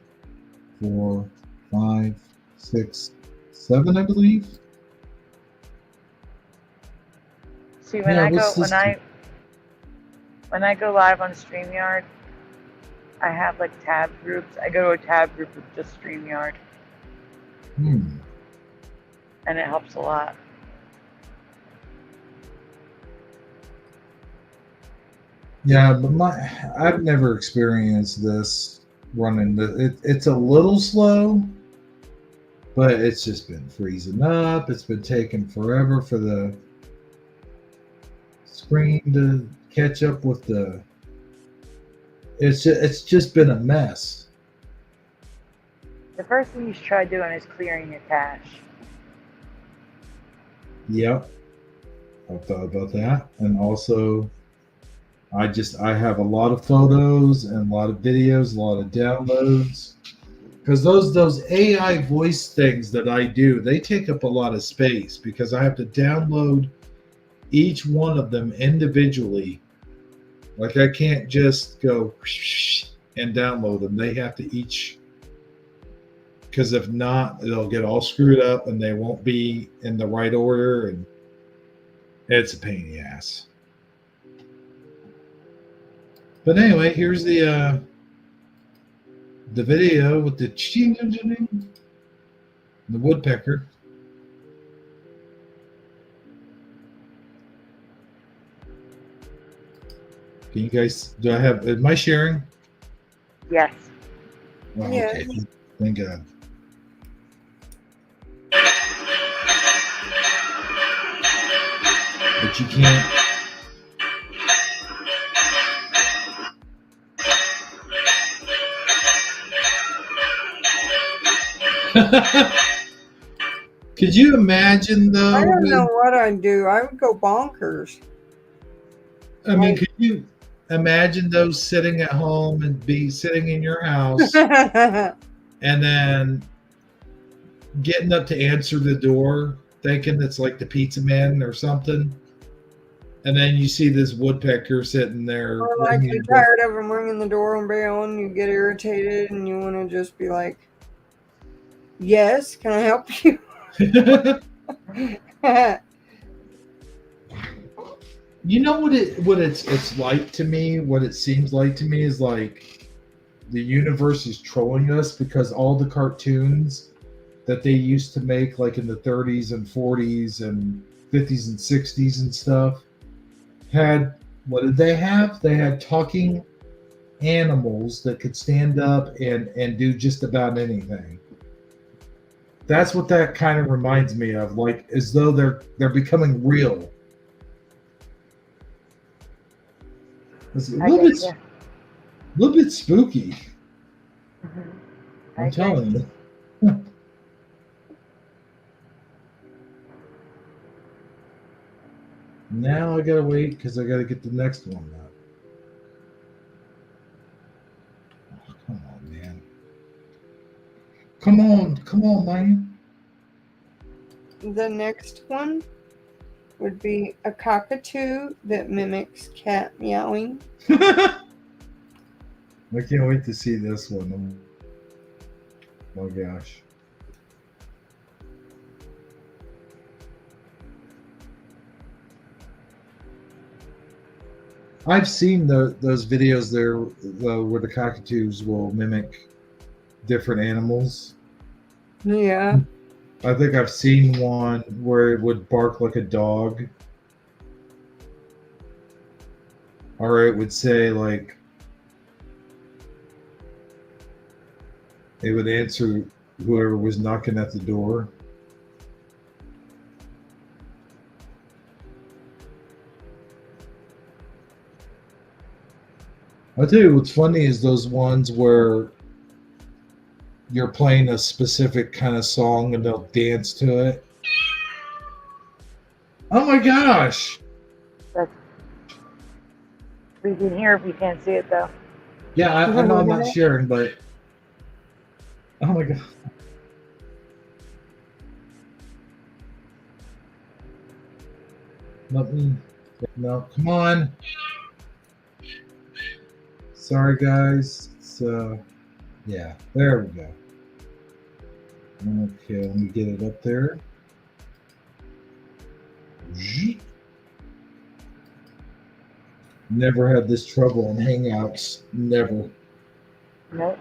4, 5, 6, 7, I believe. See, when I go live on StreamYard, I have like tab groups. I go to a tab group with just StreamYard. And it helps a lot. Yeah, but I've never experienced this running. It's a little slow, but it's just been freezing up. It's been taking forever for the screen to catch up with the. It's just been a mess. The first thing you should try doing is clearing your cache. Yep, I've thought about that, and also. I have a lot of photos and a lot of videos, a lot of downloads. Because those AI voice things that I do, they take up a lot of space because I have to download each one of them individually. Like I can't just go and download them. They have to each, because if not, they'll get all screwed up and they won't be in the right order, and it's a pain in the ass. But anyway, here's the video with the woodpecker. Can you guys? Am I sharing? Yes. Oh, okay. Thank God. But you can't. Could you imagine though? I don't know what I'd do. I would go bonkers. I mean, could you imagine those sitting at home and be sitting in your house and then getting up to answer the door, thinking it's like the pizza man or something, and then you see this woodpecker sitting there. Or like you're tired of them ringing the doorbell and you get irritated and you want to just be like, "Yes, can I help you?" You know what it's like to me? What it seems like to me is like the universe is trolling us because all the cartoons that they used to make, like in the 30s and 40s and 50s and 60s and stuff, had, what did they have? They had talking animals that could stand up and do just about anything. That's what that kind of reminds me of, like as though they're becoming real. It's a little bit spooky. I'm telling you. Now I gotta wait because I gotta get the next one up. Oh, come on, man. Come on, man. The next one would be a cockatoo that mimics cat meowing. I can't wait to see this one. Oh my gosh. I've seen those videos there where the cockatoos will mimic different animals. Yeah. I think I've seen one where it would bark like a dog. Or it would say like, it would answer whoever was knocking at the door. I'll tell you what's funny is those ones where you're playing a specific kind of song and they'll dance to it. Oh my gosh! We can hear if we can't see it though. Yeah, I know I'm not sharing, but oh my god! No, come on! Sorry, guys. So, yeah, there we go. Okay, let me get it up there. Never had this trouble in Hangouts. Never. Nope.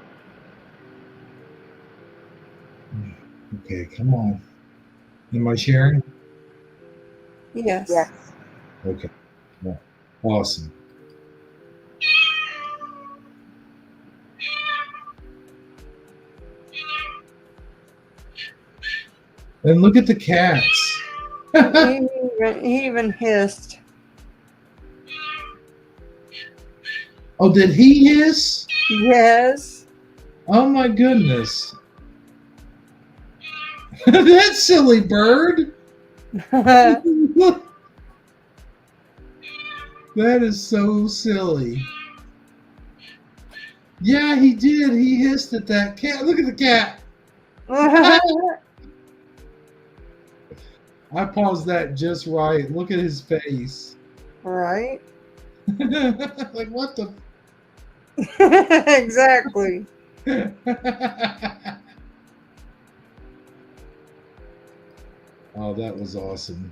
Okay, come on. Am I sharing? Yes. Yes. Okay. Yeah. Awesome. And look at the cats. he even hissed. Oh, did he hiss? Yes. Oh my goodness. That silly bird. That is so silly. Yeah, he did. He hissed at that cat. Look at the cat. I paused that just right. Look at his face. Right? Like, what the? Exactly. Oh, that was awesome.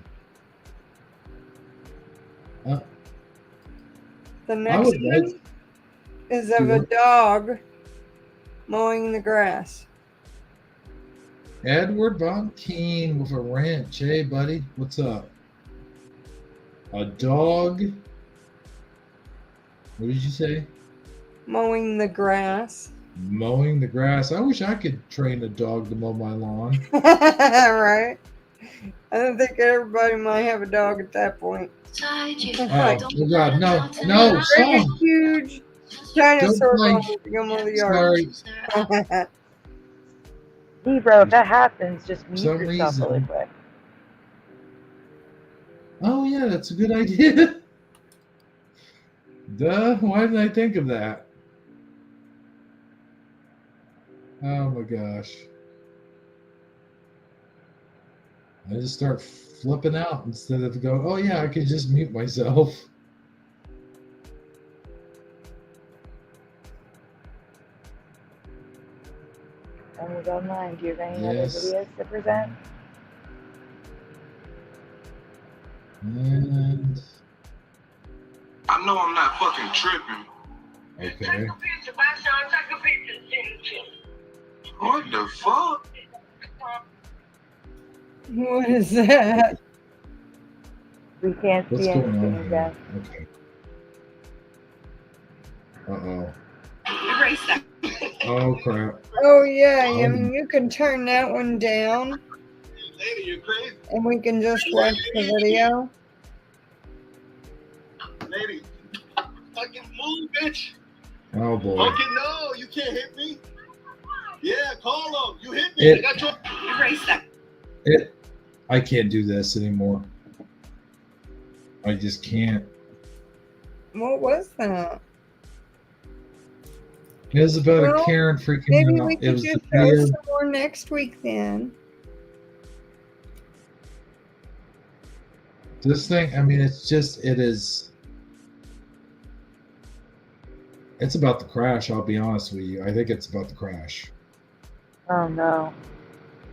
The next one is of a dog mowing the grass. Edward Von Keene with a wrench. Hey, buddy, what's up? A dog. What did you say? Mowing the grass. Mowing the grass. I wish I could train a dog to mow my lawn. Right? I don't think everybody might have a dog at that point. Oh God, no, no, Big, song. huge dinosaur Don't bone to go mow the yard. Sorry. Bro, if that happens, just mute Some yourself really reason. quick. Oh yeah, that's a good idea. Duh, why didn't I think of that? Oh my gosh. I just start flipping out instead of going, oh yeah, I could just mute myself. And online, do you have any other Yes. videos to present? And I know I'm not fucking tripping. okay. What the fuck? What is that? We can't What's see going anything on again. here? Okay. Erase that. Oh crap. Oh yeah, I mean you can turn that one down Lady, you crazy? and we can just watch the video. Lady, fucking move, bitch. Oh boy. Fucking no, you can't hit me. Yeah, call him. You hit me. I got your. Erase that. I can't do this anymore. I just can't. What was that? It was about Well, a Karen freaking Maybe out. we It could was just the show video. some more next week then. This thing, I mean, it's about to crash, I'll be honest with you. I think it's about to crash. Oh no.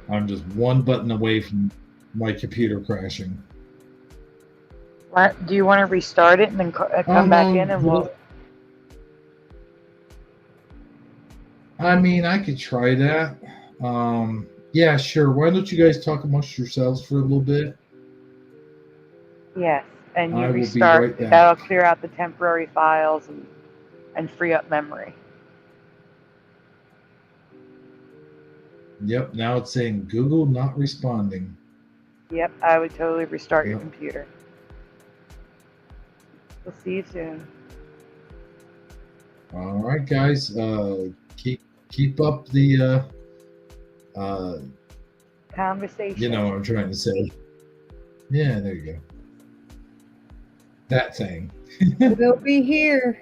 I'm just one button away from my computer crashing. Do you want to restart it and then come back in and we'll... I mean, I could try that. Yeah, sure. Why don't you guys talk amongst yourselves for a little bit? Yes, and you I will be restart. right back. That'll clear out the temporary files and free up memory. Yep, now it's saying Google not responding. Yep, I would totally restart your Yep. computer. We'll see you soon. All right, guys. Keep up the Conversation. You know what I'm trying to say. Yeah, there you go. That thing. We'll be here.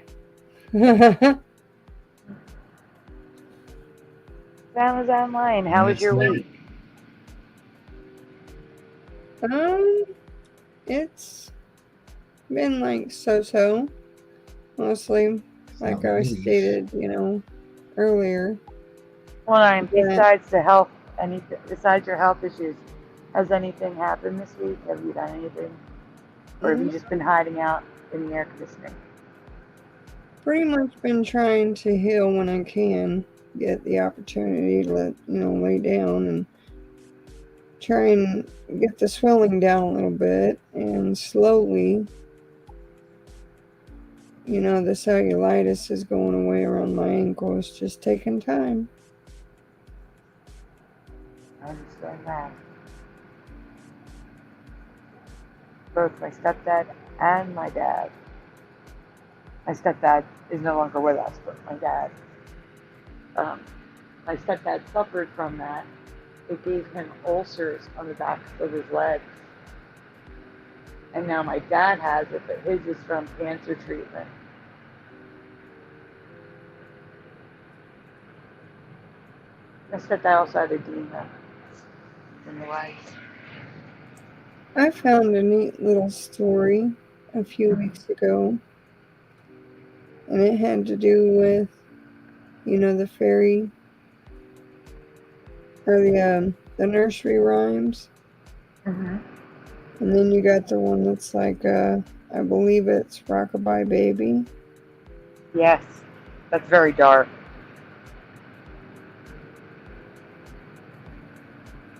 Amazon Line, how was your week? It's been like so. Mostly, like I stated, earlier. Well, besides besides your health issues, has anything happened this week? Have you done anything? Or have you just been hiding out in the air conditioning? Pretty much been trying to heal when I can, get the opportunity to lay down and try and get the swelling down a little bit, and slowly, the cellulitis is going away around my ankle. It's just taking time. I understand that. Both my stepdad and my dad. My stepdad is no longer with us, but my dad. My stepdad suffered from that. It gave him ulcers on the backs of his legs. And now my dad has it, but his is from cancer treatment. My stepdad also had edema in the legs. I found a neat little story a few weeks ago, and it had to do with, the fairy, or the nursery rhymes. Mm-hmm. And then you got the one that's like, I believe it's Rockabye Baby. Yes, that's very dark.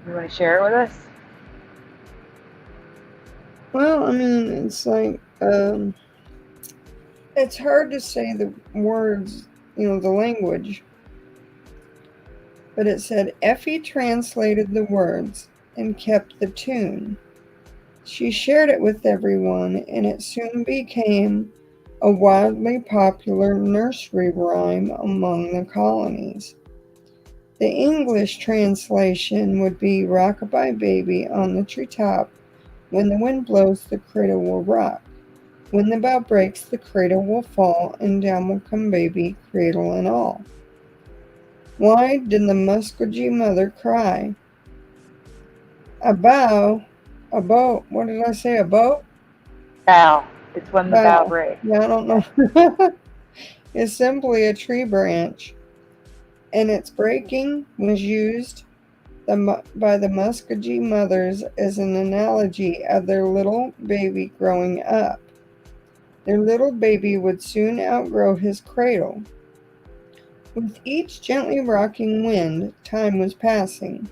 You want to share it with us? Well, it's like, it's hard to say the words, the language. But it said, Effie translated the words and kept the tune. She shared it with everyone, and it soon became a wildly popular nursery rhyme among the colonies. The English translation would be Rockabye Baby on the treetop. When the wind blows, the cradle will rock. When the bough breaks, the cradle will fall, and down will come baby, cradle and all. Why did the muskogee mother cry? A bow? A boat? What did I say? A boat? Bow. It's when the bow breaks. Yeah, I don't know. It's simply a tree branch, and its breaking was used by the muskogee mothers as an analogy of their little baby growing up. Their little baby would soon outgrow his cradle. With each gently rocking wind, time was passing.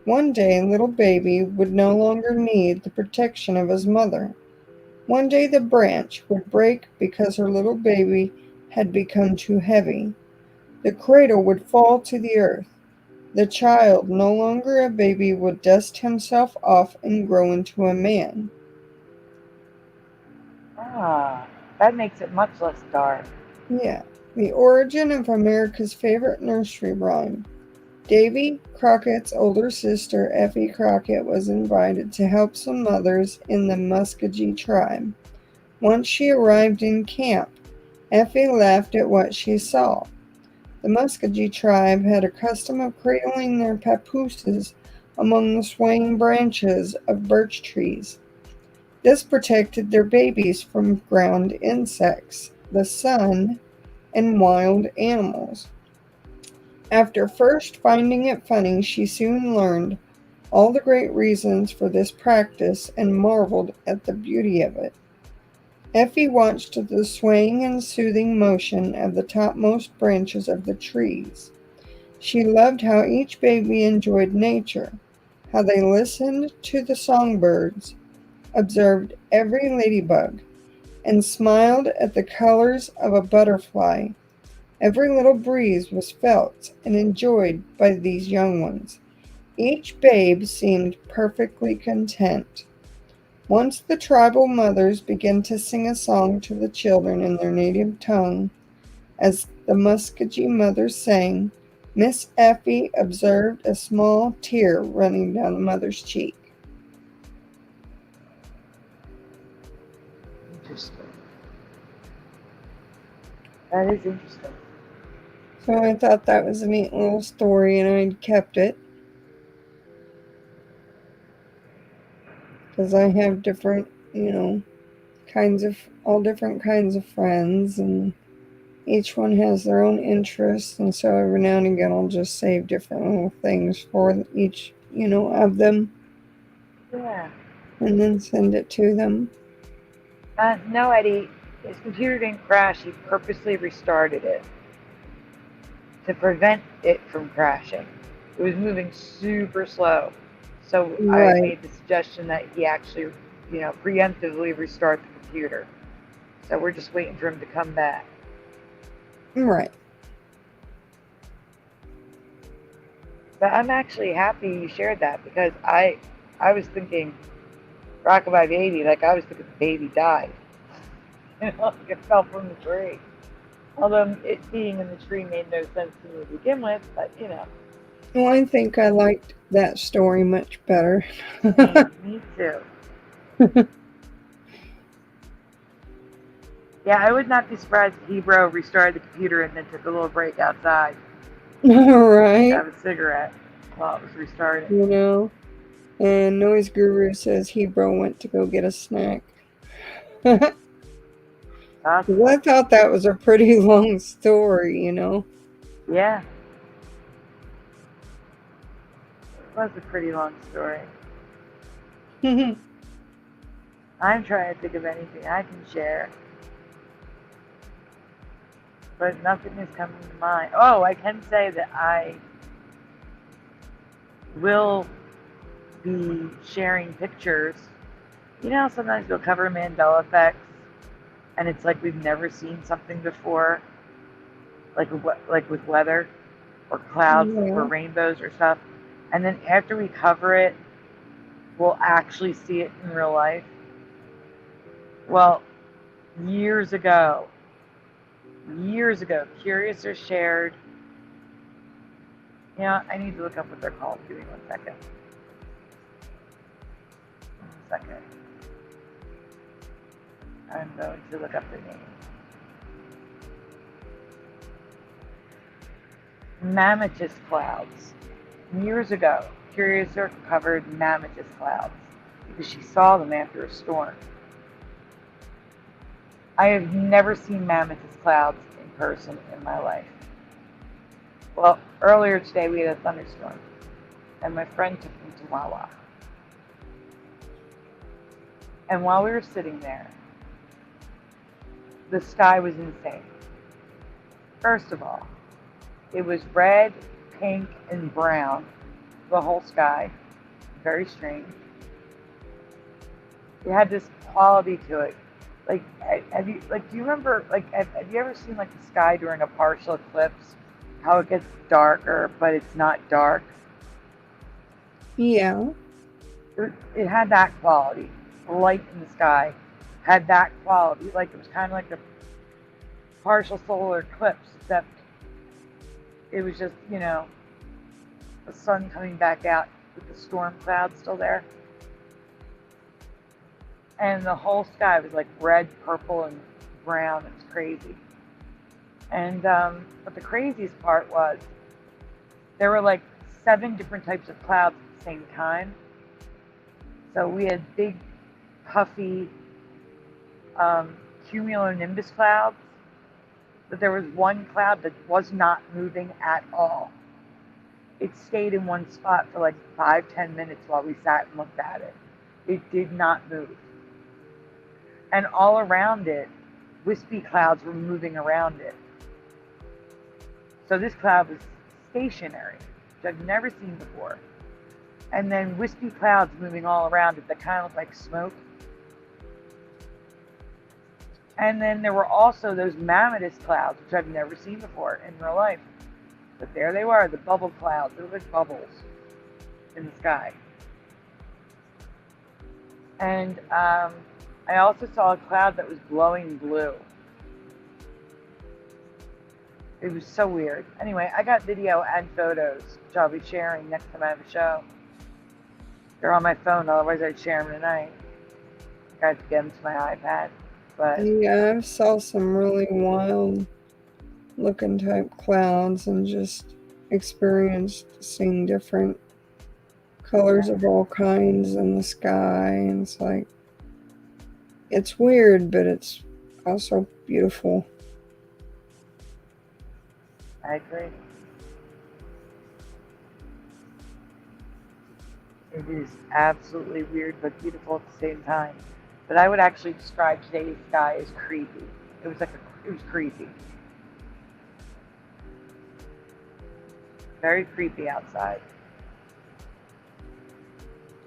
One day, little baby would no longer need the protection of his mother. One day the branch would break because her little baby had become too heavy. The cradle would fall to the earth. The child, no longer a baby, would dust himself off and grow into a man. Ah, that makes it much less dark. Yeah, the origin of America's favorite nursery rhyme. Davy Crockett's older sister, Effie Crockett, was invited to help some mothers in the Muskogee tribe. Once she arrived in camp, Effie laughed at what she saw. The Muskogee tribe had a custom of cradling their papooses among the swaying branches of birch trees. This protected their babies from ground insects, the sun, and wild animals. After first finding it funny, she soon learned all the great reasons for this practice and marveled at the beauty of it. Effie watched the swaying and soothing motion of the topmost branches of the trees. She loved how each baby enjoyed nature, how they listened to the songbirds, observed every ladybug, and smiled at the colors of a butterfly. Every little breeze was felt and enjoyed by these young ones. Each babe seemed perfectly content. Once the tribal mothers began to sing a song to the children in their native tongue. As the Muskogee mothers sang, Miss Effie observed a small tear running down the mother's cheek. Interesting. That is interesting. So I thought that was a neat little story, and I kept it. Because I have different, all different kinds of friends, and each one has their own interests, and so every now and again I'll just save different little things for each, of them, Yeah. and then send it to them. No, Eddie, his computer didn't crash. He purposely restarted it to prevent it from crashing. It was moving super slow. So I Right. made the suggestion that he actually, preemptively restart the computer. So we're just waiting for him to come back. Right. But I'm actually happy you shared that because I was thinking Rockabye Baby, like I was thinking the baby died. Like it fell from the tree. Although it being in the tree made no sense to me to begin with, but Well, I think I liked that story much better. Me too. Yeah, I would not be surprised if Hebrew restarted the computer and then took a little break outside Right. to have a cigarette while it was restarting. And Noise Guru says Hebrew went to go get a snack. Awesome. I thought that was a pretty long story, Yeah. It was a pretty long story. I'm trying to think of anything I can share. But nothing is coming to mind. Oh, I can say that I will be sharing pictures. Sometimes we'll cover Mandela effects, and it's like we've never seen something before, like with weather or clouds or rainbows or stuff. And then after we cover it, we'll actually see it in real life. Well, years ago, Curiouser shared. I need to look up what they're called. Give me 1 second. 1 second. I'm going to look up the name. Mammatus clouds. Years ago, Curiouser covered mammatus clouds because she saw them after a storm. I have never seen mammatus clouds in person in my life. Well, earlier today we had a thunderstorm, and my friend took me to Wawa. And while we were sitting there, the sky was insane. First of all, it was red, pink, and brown, the whole sky. Very strange. It had this quality to it. Do you remember, have you ever seen, the sky during a partial eclipse? How it gets darker, but it's not dark? Yeah. It had that quality. The light in the sky had that quality. It was kind of like a partial solar eclipse, except it was just, the sun coming back out with the storm clouds still there. And the whole sky was like red, purple, and brown. It was crazy. And but the craziest part was there were 7 different types of clouds at the same time. So we had big, puffy cumulonimbus clouds, but there was one cloud that was not moving at all. It stayed in one spot for 5-10 minutes while we sat and looked at it. It did not move. And all around it, wispy clouds were moving around it. So this cloud was stationary, which I've never seen before. And then wispy clouds moving all around it that kind of looked like smoke. And then there were also those mammatus clouds, which I've never seen before in real life. But there they were, the bubble clouds. They were like bubbles in the sky. And I also saw a cloud that was glowing blue. It was so weird. Anyway, I got video and photos, which I'll be sharing next time I have a show. They're on my phone, otherwise I'd share them tonight. I got to get them to my iPad. But Yeah, I saw some really wild looking type clouds and just experienced seeing different colors of all kinds in the sky. And it's like, it's weird, but it's also beautiful. I agree. It is absolutely weird but beautiful at the same time. But I would actually describe today's sky as creepy. It was creepy. Very creepy outside.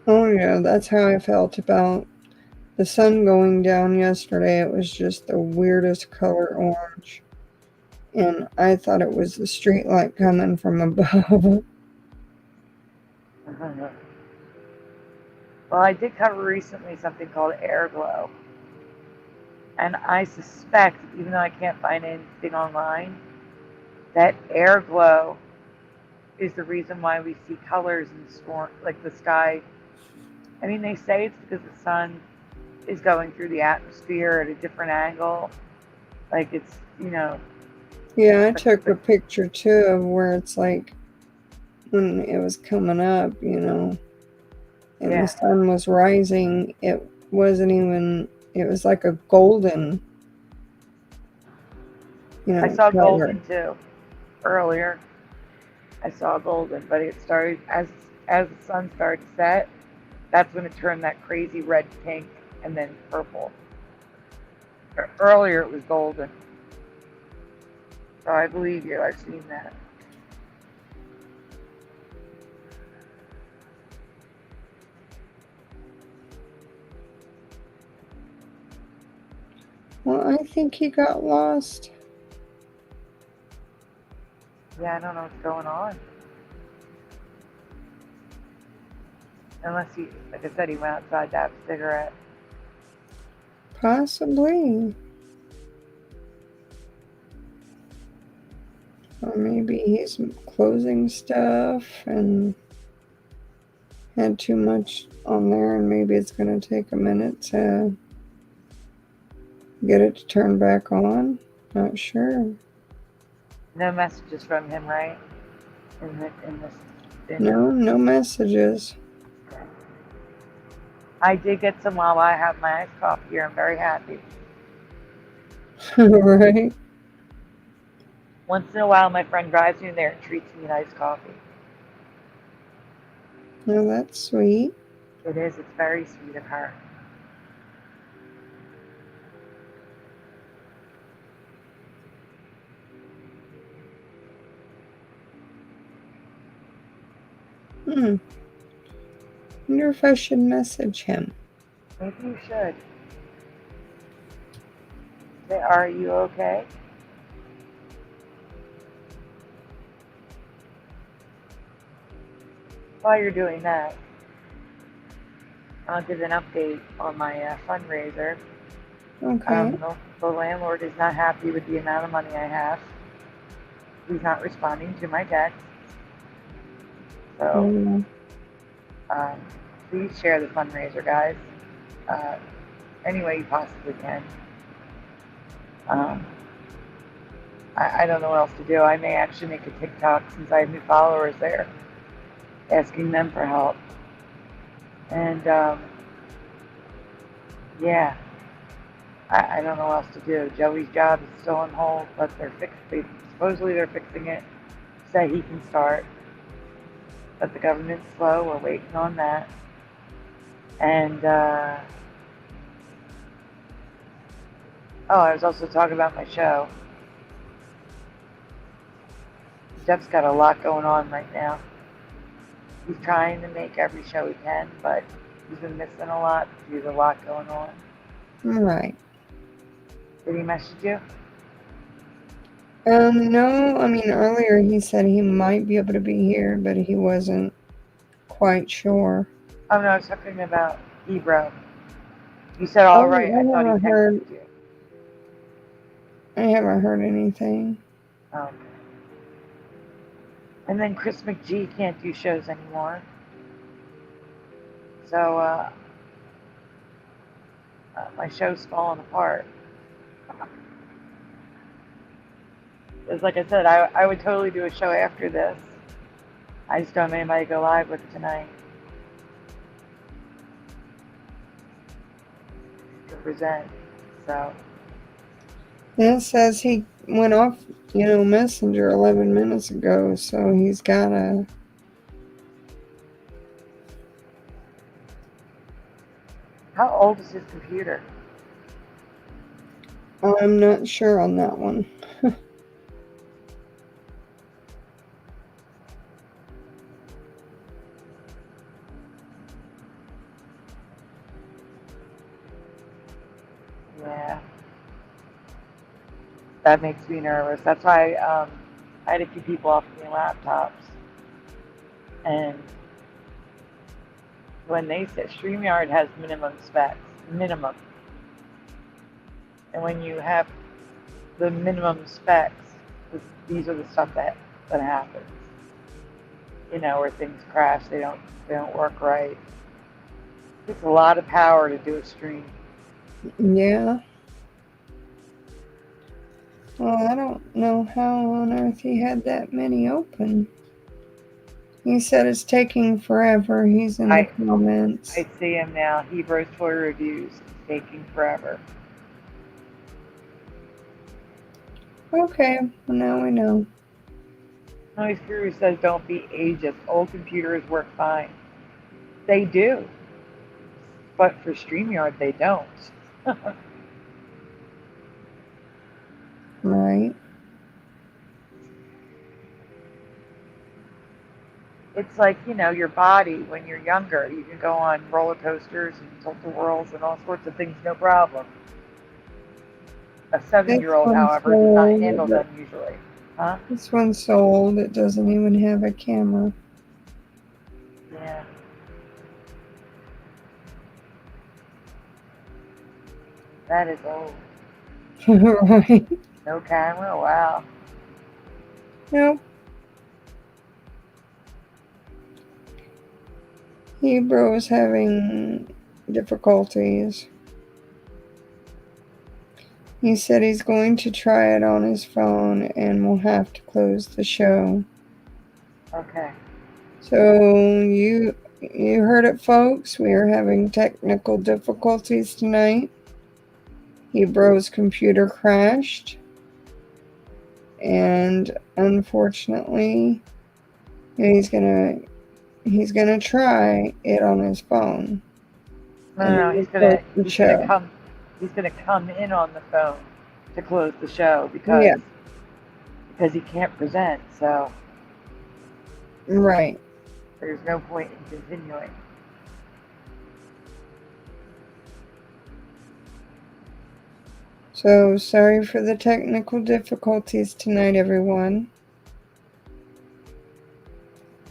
Oh yeah, that's how I felt about the sun going down yesterday. It was just the weirdest color orange. And I thought it was the street light coming from above. Well, I did cover recently something called air glow. And I suspect, even though I can't find anything online, that air glow is the reason why we see colors in storm, like the sky. I mean, they say it's because the sun is going through the atmosphere at a different angle. Like it's, Yeah, I took a picture too of where it's like when it was coming up, and the sun was rising. It wasn't even, it was like a golden, I saw color. golden too earlier. I saw golden, but it started as the sun started to set. That's when it turned that crazy red, pink, and then purple. Earlier it was golden. So I believe you. I've seen that. Well, I think he got lost. Yeah, I don't know what's going on. Unless he, like I said, he went outside to have a cigarette. Possibly. Or maybe he's closing stuff and had too much on there, and maybe it's going to take a minute to get it to turn back on. Not sure. No messages from him, right? No messages. Okay. I did get some while I have my iced coffee here. I'm very happy. Right. Once in a while, my friend drives me there and treats me an iced coffee. Oh, that's sweet. It is. It's very sweet of her. Wonder if I should message him. Maybe you should. Say, are you okay? While you're doing that, I'll give an update on my fundraiser. Okay. The landlord is not happy with the amount of money I have. He's not responding to my texts. So, please share the fundraiser, guys. Any way you possibly can. I don't know what else to do. I may actually make a TikTok since I have new followers there, asking them for help. And yeah, I don't know what else to do. Joey's job is still on hold, but supposedly they're fixing it so he can start. But the government's slow. We're waiting on that. And I was also talking about my show. Jeff's got a lot going on right now. He's trying to make every show he can, but he's been missing a lot due to a lot going on. Right. Did he message you? No, I mean, earlier he said he might be able to be here, but he wasn't quite sure. Oh, no, I was talking about Ebro. You said all right. I thought he texted you. I haven't heard anything. And then Chris McGee can't do shows anymore. So my show's falling apart. Because like I said, I would totally do a show after this. I just don't have anybody to go live with tonight to present. So It says he went off, Messenger 11 minutes ago, so he's gotta. how old is his computer? I'm not sure on that one. Yeah. That makes me nervous. That's why I had a few people off their laptops. And when they said StreamYard has minimum specs, minimum. And when you have the minimum specs, these are the stuff that happens. Where things crash, they don't work right. It's a lot of power to do a stream. Yeah. Well, I don't know how on earth he had that many open. He said it's taking forever. He's in the comments. I see him now. Hebrews Toy Reviews. It's taking forever. Okay, well now we know. Noise Guru says don't be ageist. Old computers work fine. They do. But for StreamYard, they don't. Right. It's like, your body when you're younger. You can go on roller coasters and tilt-a-whirls and all sorts of things, no problem. A 7-year-old, however, does not handle them usually. Huh? This one's so old it doesn't even have a camera. Yeah. That is old. Right. No camera? Wow. Nope. Hebrew is having difficulties. He said he's going to try it on his phone and will have to close the show. Okay. So you heard it, folks. We are having technical difficulties tonight. Hebrew's computer crashed. And unfortunately, he's gonna try it on his phone. No, he's gonna come in on the phone to close the show because he can't present, so right. There's no point in continuing. So sorry for the technical difficulties tonight, everyone.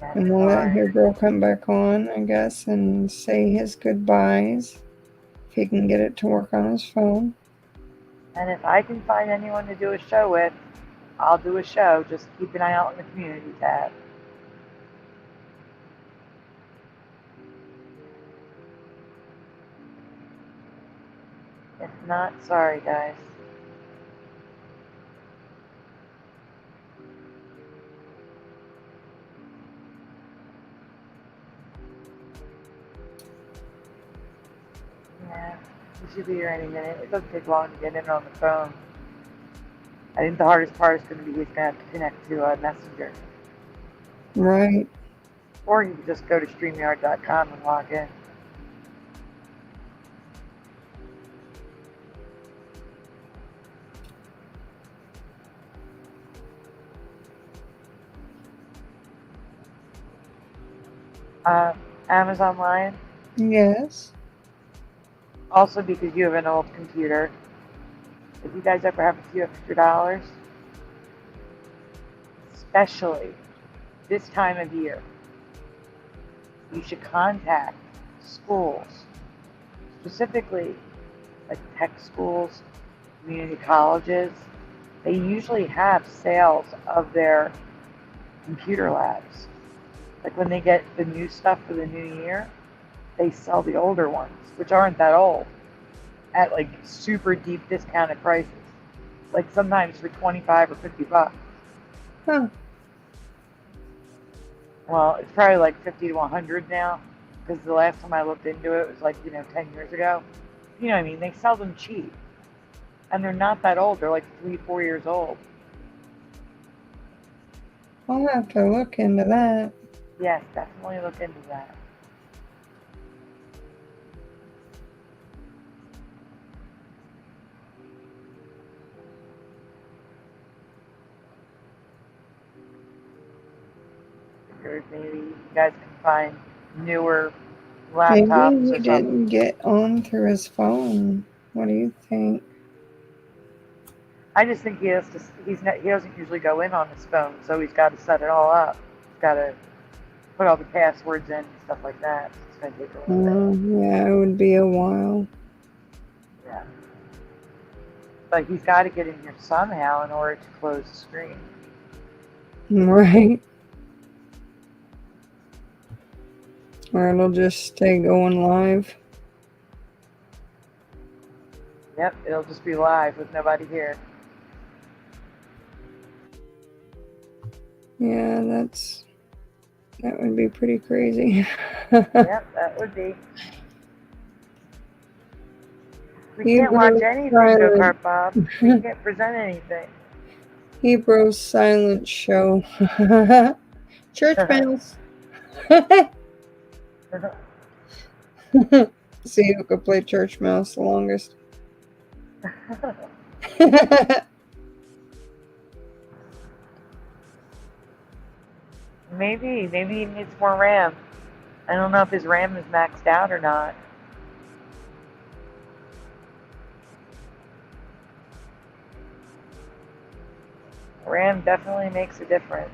And we'll let Hebrew come back on, I guess, and say his goodbyes. If he can get it to work on his phone. And if I can find anyone to do a show with, I'll do a show. Just keep an eye out on the community tab. If not, sorry guys. Yeah, we should be here any minute. It doesn't take long to get in on the phone. I think the hardest part is going to be he's going to have to connect to Messenger. Right. Or you can just go to StreamYard.com and log in. Amazon Lion? Yes. Also, because you have an old computer, if you guys ever have a few extra dollars, especially this time of year, you should contact schools, specifically like tech schools, community colleges, they usually have sales of their computer labs. Like when they get the new stuff for the new year, they sell the older ones, which aren't that old, at like super deep discounted prices. Like sometimes for 25 or 50 bucks. Huh. Well, it's probably like 50 to 100 now, because the last time I looked into it was like, 10 years ago. You know what I mean? They sell them cheap. And they're not that old. They're like 3-4 years old. I'll have to look into that. Yes, definitely look into that. Maybe you guys can find newer Maybe laptops he or something. didn't get on through his phone. What do you think? I just think he has to. He doesn't usually go in on his phone, so he's got to set it all up. He's got to put all the passwords in and stuff like that. So it's gonna take a little bit. Yeah, it would be a while. Yeah. But he's got to get in here somehow in order to close the screen. Right. Or it'll just stay going live. Yep, it'll just be live with nobody here. Yeah, that would be pretty crazy. Yep, that would be. We can't watch anything, Go Kart Bob. We can't present anything. Hebrew silent show. Church bells. See who could play church mouse the longest. Maybe he needs more RAM. I don't know if his RAM is maxed out or not. RAM definitely makes a difference.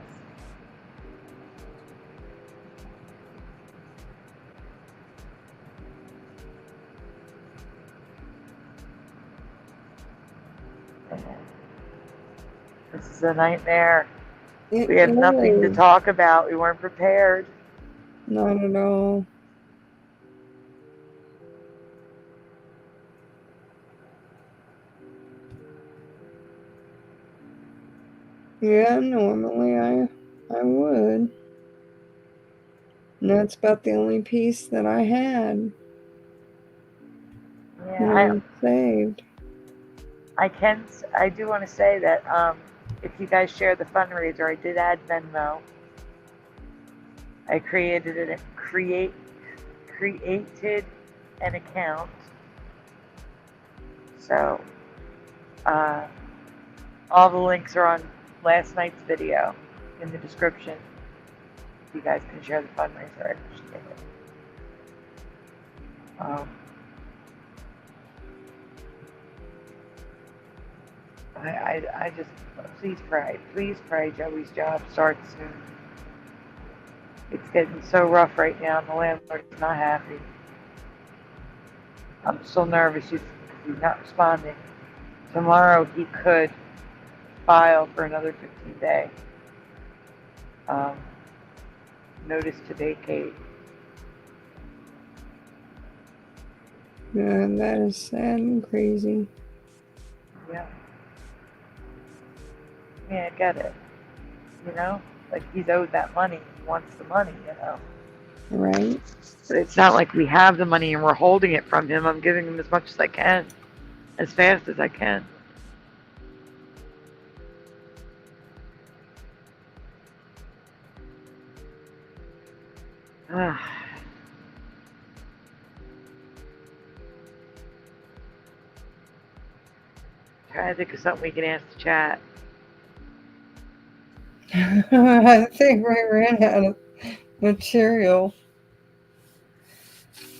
This is a nightmare. We have nothing to talk about. We weren't prepared. Not at all. Yeah, normally I would. And that's about the only piece that I had. Yeah, saved. I do want to say that if you guys share the fundraiser, I did add Venmo. I created an account. So all the links are on last night's video in the description. You guys can share the fundraiser. I appreciate it. I just, please pray Joey's job starts soon. It's getting so rough right now, and the landlord's not happy. I'm still nervous. He's not responding. Tomorrow he could file for another 15-day notice to vacate. Yeah, that is sad and crazy. Yeah. Yeah, I get it. Like he's owed that money. He wants the money, Right. But it's not like we have the money and we're holding it from him. I'm giving him as much as I can, as fast as I can. Trying to think of something we can ask the chat. I think we ran out of material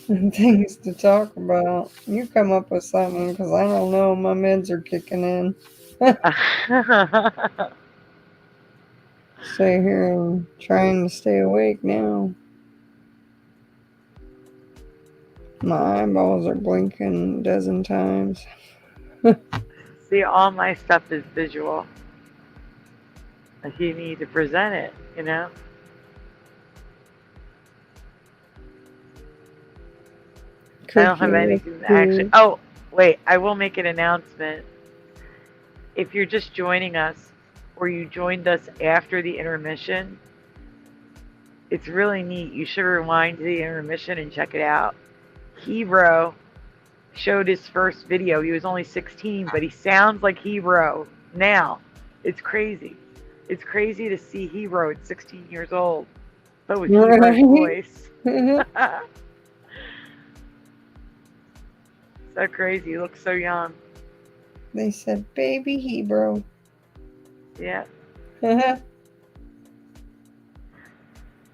and things to talk about. You come up with something, because I don't know. My meds are kicking in. Stay here and trying to stay awake now. My eyeballs are blinking a dozen times. See, all my stuff is visual. Like you need to present it, you know? I don't have anything to actually. Oh, wait, I will make an announcement. If you're just joining us, or you joined us after the intermission, it's really neat. You should rewind to the intermission and check it out. Hebrew showed his first video. He was only 16, but he sounds like Hebrew now. It's crazy. It's crazy to see Hebrew at 16 years old, but with Hebrew's voice. So crazy. He looks so young. They said, baby Hebrew. Yeah. And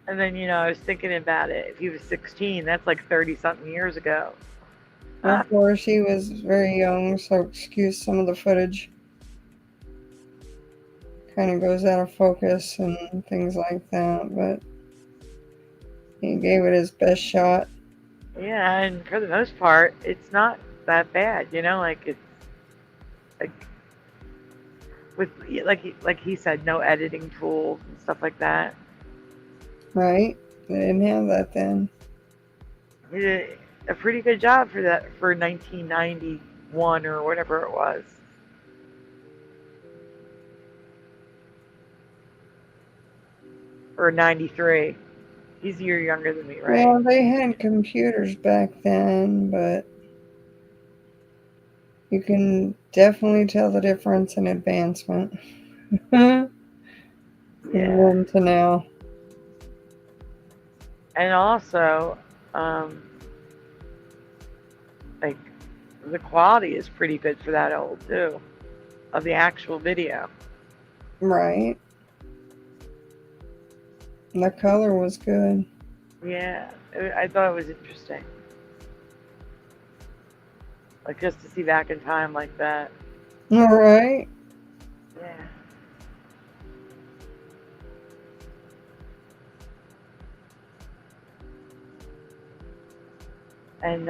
then, I was thinking about it. If he was 16, that's like 30-something years ago. Of course, he was very young, so excuse some of the footage. Kind of goes out of focus and things like that, but he gave it his best shot. Yeah, and for the most part, it's not that bad, like it's like with like he said, no editing tools and stuff like that. Right? They didn't have that then. He did a pretty good job for that for 1991 or whatever it was. Or 93. He's a year younger than me, right? Well, they had computers back then, but you can definitely tell the difference in advancement. From then to now. And also, like, the quality is pretty good for that old, too, of the actual video. Right. The color was good. Yeah, I thought it was interesting. Like, just to see back in time like that. All right. Yeah. And,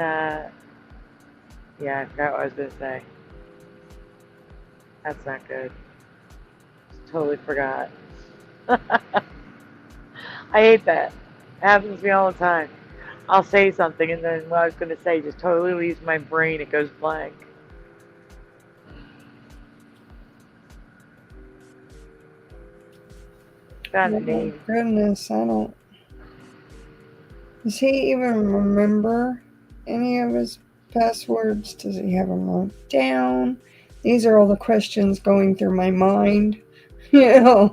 yeah, I forgot what I was going to say. That's not good. Just totally forgot. I hate that. It happens to me all the time. I'll say something and then what I was going to say just totally leaves my brain. It goes blank. Got a name. Goodness, I don't. Does he even remember any of his passwords? Does he have them wrote down? These are all the questions going through my mind. Yeah.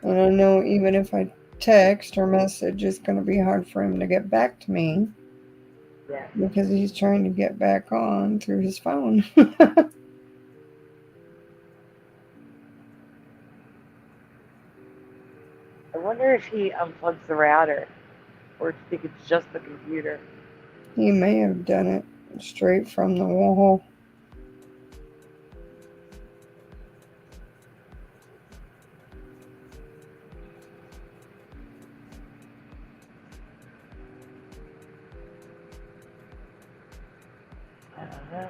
And I know even if I text or message, it's going to be hard for him to get back to me. Yeah. Because he's trying to get back on through his phone. I wonder if he unplugs the router or if you think it's just the computer. He may have done it straight from the wall. I don't know.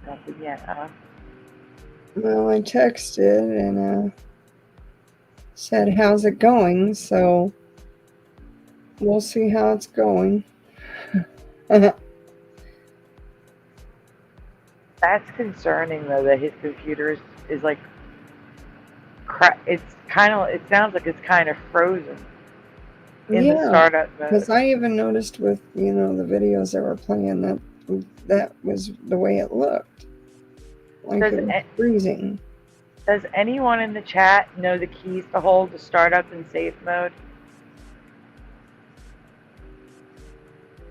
Nothing yet, huh? Well, I texted and said, how's it going? So we'll see how it's going. That's concerning, though, that his computer is like, it sounds like it's kind of frozen in the startup mode. Because I even noticed with, the videos that were playing that was the way it looked. Like it was freezing. Does anyone in the chat know the keys to hold the startup in safe mode?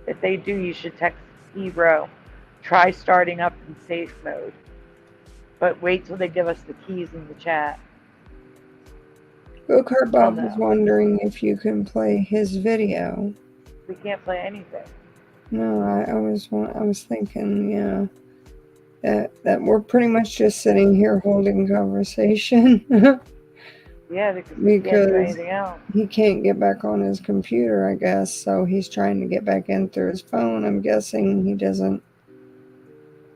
If they do, you should text Hebrew. Try starting up in safe mode. But wait till they give us the keys in the chat. Go-Kart Bob no. was wondering if you can play his video. We can't play anything. No, I was thinking, yeah, that we're pretty much just sitting here holding conversation. Yeah, because we can't do anything else. He can't get back on his computer, I guess, so he's trying to get back in through his phone. I'm guessing he doesn't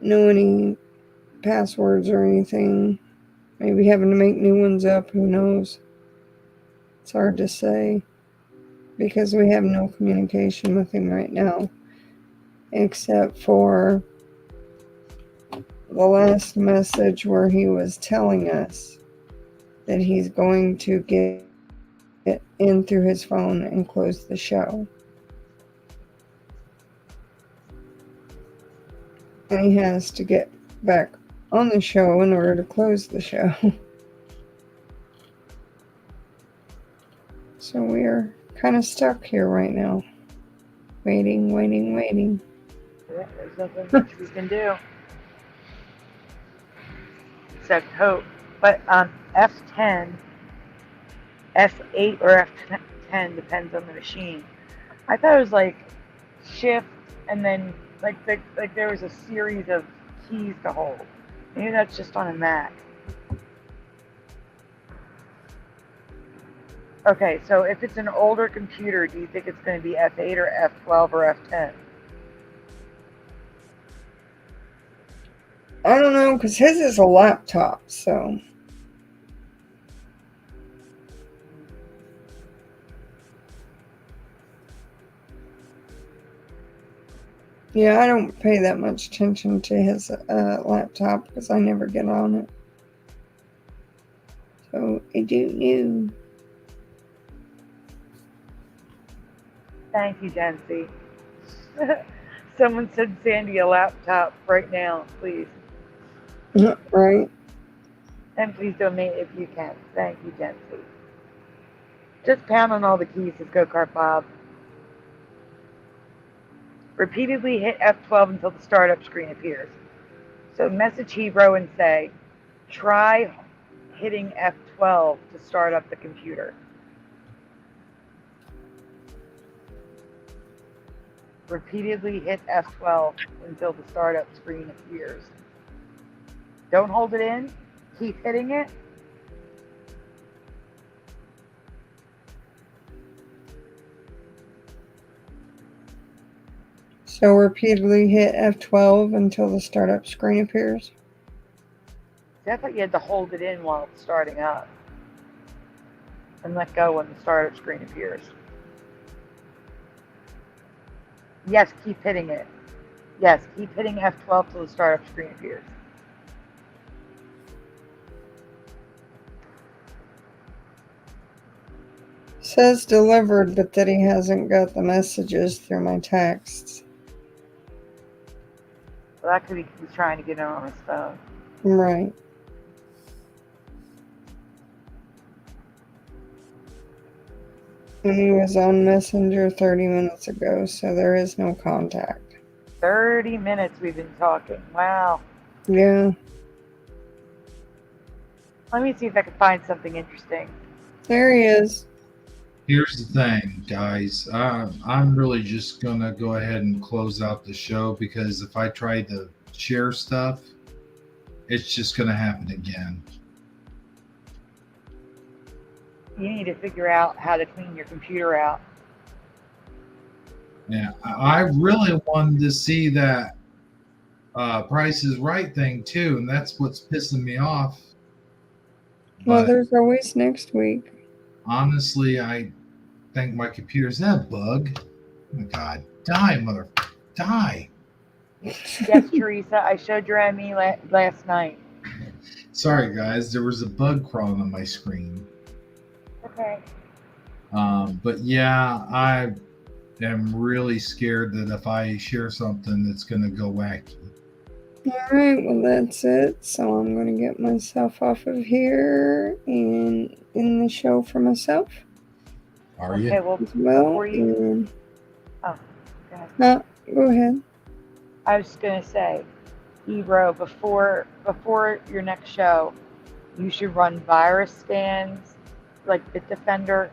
know any passwords or anything. Maybe having to make new ones up, who knows? It's hard to say because we have no communication with him right now, except for the last message where he was telling us that he's going to get in through his phone and close the show. And he has to get back on the show in order to close the show. So we're kind of stuck here right now. Waiting. Yeah, there's nothing much we can do. Except hope. But F10, F8 or F10 depends on the machine. I thought it was like shift and then like there was a series of keys to hold. Maybe that's just on a Mac. Okay, so if it's an older computer, do you think it's going to be F8 or F12 or F10? I don't know, because his is a laptop, so. Yeah, I don't pay that much attention to his laptop because I never get on it. So I don't know. Thank you, Jency. Someone said Sandy a laptop right now, please. Right. And please donate if you can. Thank you, Jency. Just pound on all the keys with Go-Kart Bob. Repeatedly hit F12 until the startup screen appears. So message Hebrew and say, try hitting F12 to start up the computer. Repeatedly hit F12 until the startup screen appears. Don't hold it in. Keep hitting it. So repeatedly hit F12 until the startup screen appears. I thought you had to hold it in while it's starting up. And let go when the startup screen appears. Yes, keep hitting it. Yes, keep hitting F12 till the startup screen appears. Says delivered, but that he hasn't got the messages through my texts. Well, that could be he's trying to get it on his phone. Right. And he was on Messenger 30 minutes ago, so there is no contact. 30 minutes we've been talking. Wow. Yeah. Let me see if I can find something interesting. There he is. Here's the thing, guys. I'm really just going to go ahead and close out the show because if I try to share stuff, it's just going to happen again. You need to figure out how to clean your computer out. Yeah, I really wanted to see that Price is Right thing too, and that's what's pissing me off. Well, But there's always next week. honestly, I think my computer's that bug. Oh my God, die, die. Yes, Teresa, I showed your ME last night. Sorry, guys, there was a bug crawling on my screen. Okay. But yeah, I am really scared that if I share something, it's going to go wacky. Alright, well that's it. So I'm going to get myself off of here and in the show for myself. Are Okay, you? well, As well. before you... And, Oh, go ahead. no, go ahead. I was going to say, Ebro, before your next show, you should run virus scans like Bitdefender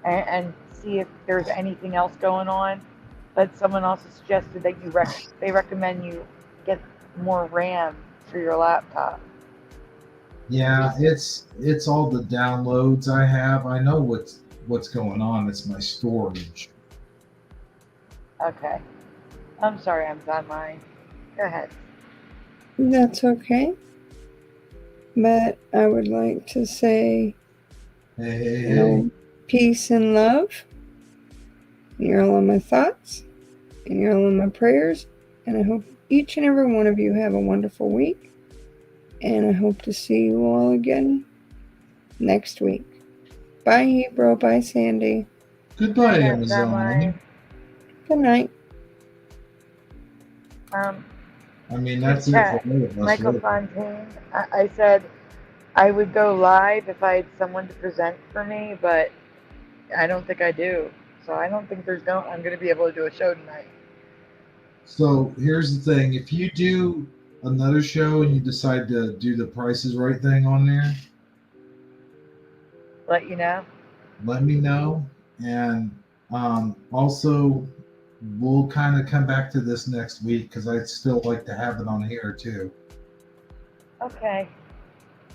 and see if there's anything else going on. But someone also suggested that they recommend you get more RAM for your laptop. Yeah, it's all the downloads I have. I know what's going on. It's my storage. Okay. I'm sorry, I'm on mine. Go ahead. That's okay. But I would like to say, Hey. peace and love. You're all in my thoughts, and you're all in my prayers. And I hope each and every one of you have a wonderful week. And I hope to see you all again next week. Bye, Hebrew. Bye, Sandy. Goodbye, Good night, Amazon. Grandma. Good night. I mean, that's it Chat. for all of us. Michael really. Fontaine. I said I would go live if I had someone to present for me, but I don't think I do. So I don't think I'm going to be able to do a show tonight. So here's the thing: if you do another show and you decide to do the Price is Right thing on there, Let you know. let me know. And also, we'll kind of come back to this next week because I'd still like to have it on here too. Okay.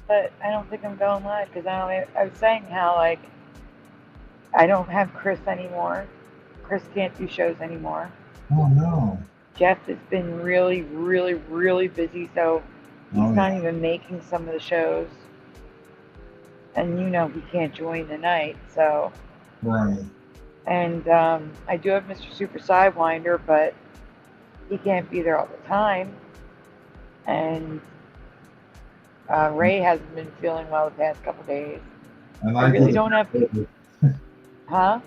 But I don't think I'm going live because I was saying how, like, I don't have Chris anymore. Chris can't do shows anymore. Oh no! Jeff has been really, really, really busy, so he's not even making some of the shows. And he can't join the night, so. Right. And I do have Mr. Super Sidewinder, but he can't be there all the time. And Ray hasn't been feeling well the past couple days. And I really don't have people. Huh?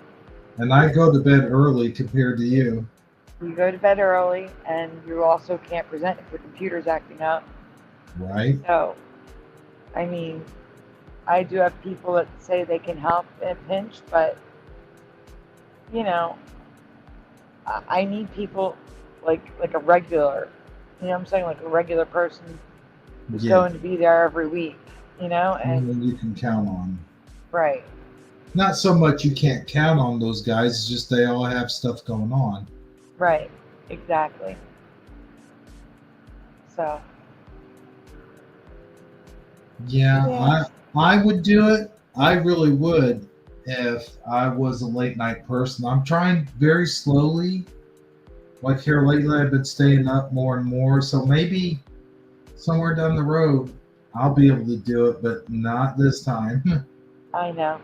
And I go to bed early compared to you. You go to bed early, and you also can't present if your computer's acting up. Right. So, I mean, I do have people that say they can help in a pinch, but, I need people like a regular, you know what I'm saying? Like a regular person who's going to be there every week, and you can count on. Right. Not so much you can't count on those guys, it's just they all have stuff going on. Right, exactly. So. Yeah, I would do it. I really would if I was a late night person. I'm trying very slowly. Like here lately, I've been staying up more and more. So maybe somewhere down the road, I'll be able to do it, but not this time. I know.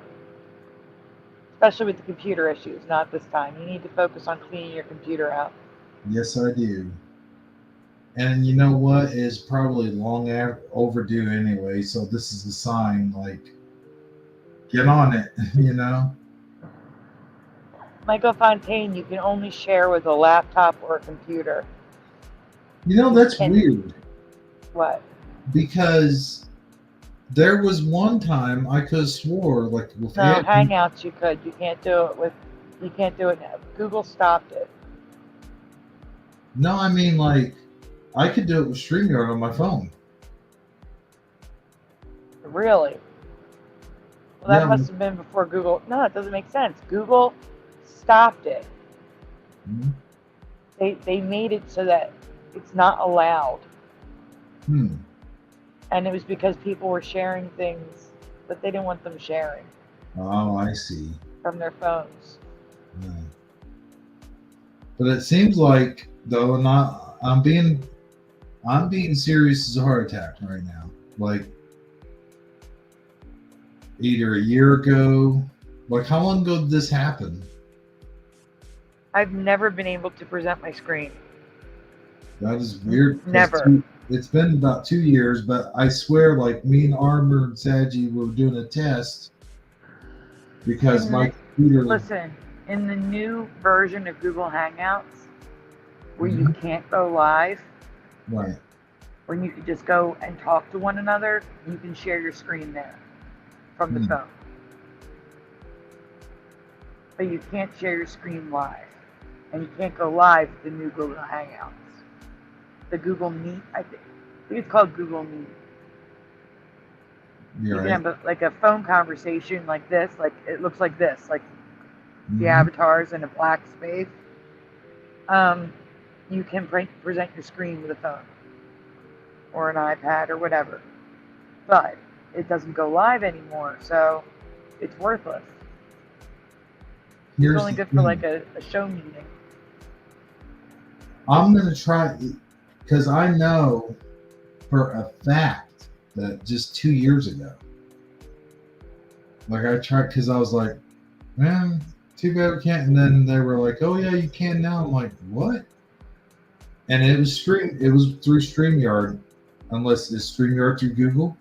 Especially with the computer issues, not this time. You need to focus on cleaning your computer out. Yes, I do. And you know what? It's probably long overdue anyway. So this is a sign, like, get on it, Michael Fontaine, you can only share with a laptop or a computer. That's weird. What? Because there was one time I could have swore, like, with Hangouts you could. You can't do it now. Google stopped it. No, I mean, like, I could do it with StreamYard on my phone. Really? Well, that must have been before Google. No, it doesn't make sense. Google stopped it. Mm-hmm. They made it so that it's not allowed. And it was because people were sharing things that they didn't want them sharing. Oh, I see. From their phones. Yeah. But it seems like, though, I'm being serious as a heart attack right now. Like, either a year ago, like, how long ago did this happen? I've never been able to present my screen. That is weird. Never. It's been about 2 years, but I swear, like, me and Armor and Saji were doing a test because my computer. Listen, in the new version of Google Hangouts, where you can't go live, right? When you can just go and talk to one another, you can share your screen there from the phone. But you can't share your screen live, and you can't go live with the new Google Hangouts. the Google Meet. I think it's called Google Meet. You're You right. can have like a phone conversation like this, like it looks like this, like the Mhm. avatars in a black space. You can present your screen with a phone or an iPad or whatever, but it doesn't go live anymore, so it's worthless. It's Here's only the good for like thing. a show meeting. I'm gonna try because I know for a fact that just 2 years ago, like I tried because I was like, man, too bad we can't. And then they were like, oh yeah, you can now. I'm like, what? And it was through StreamYard, unless it's StreamYard through Google.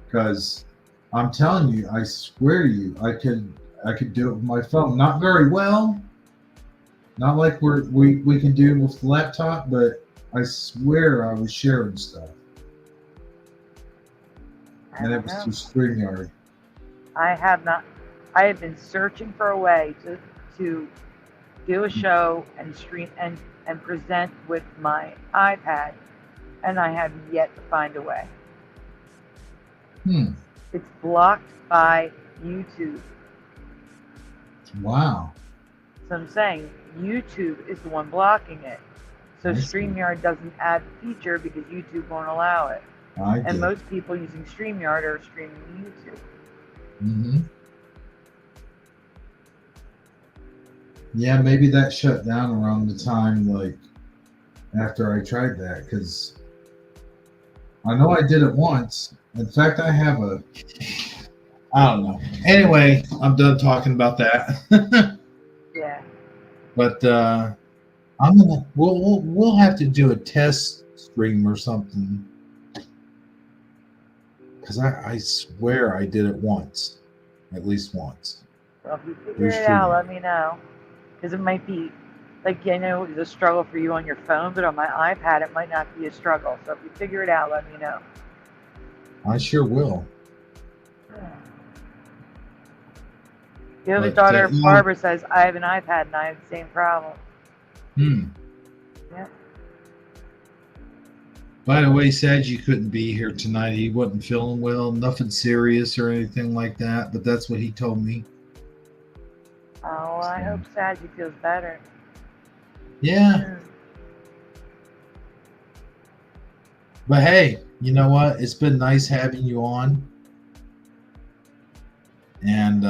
Because I'm telling you, I swear to you, I could do it with my phone. Not very well. Not like we can do with the laptop, but I swear I was sharing stuff. I And it don't was know. through StreamYard. I have not. I have been searching for a way to do a show and stream and present with my iPad, and I have yet to find a way. It's blocked by YouTube. Wow. So I'm saying YouTube is the one blocking it. So I see. StreamYard doesn't add the feature because YouTube won't allow it. And most people using StreamYard are streaming to YouTube. Mm-hmm. Yeah, maybe that shut down around the time, like, after I tried that, because I know I did it once. In fact, I have I don't know. Anyway, I'm done talking about that. Yeah. But we'll have to do a test stream or something, because I swear I did it once, at least once. Well, if you figure it out, let me know. Because it might be, like, I know it's a struggle for you on your phone, but on my iPad, it might not be a struggle. So if you figure it out, let me know. I sure will. The other daughter, Barbara, says, I have an iPad and I have the same problem. Yeah. By the way, Sag, you couldn't be here tonight. He wasn't feeling well, nothing serious or anything like that, but that's what he told me. Oh, I hope Sadie feels better. Yeah. But hey, you know what? It's been nice having you on. And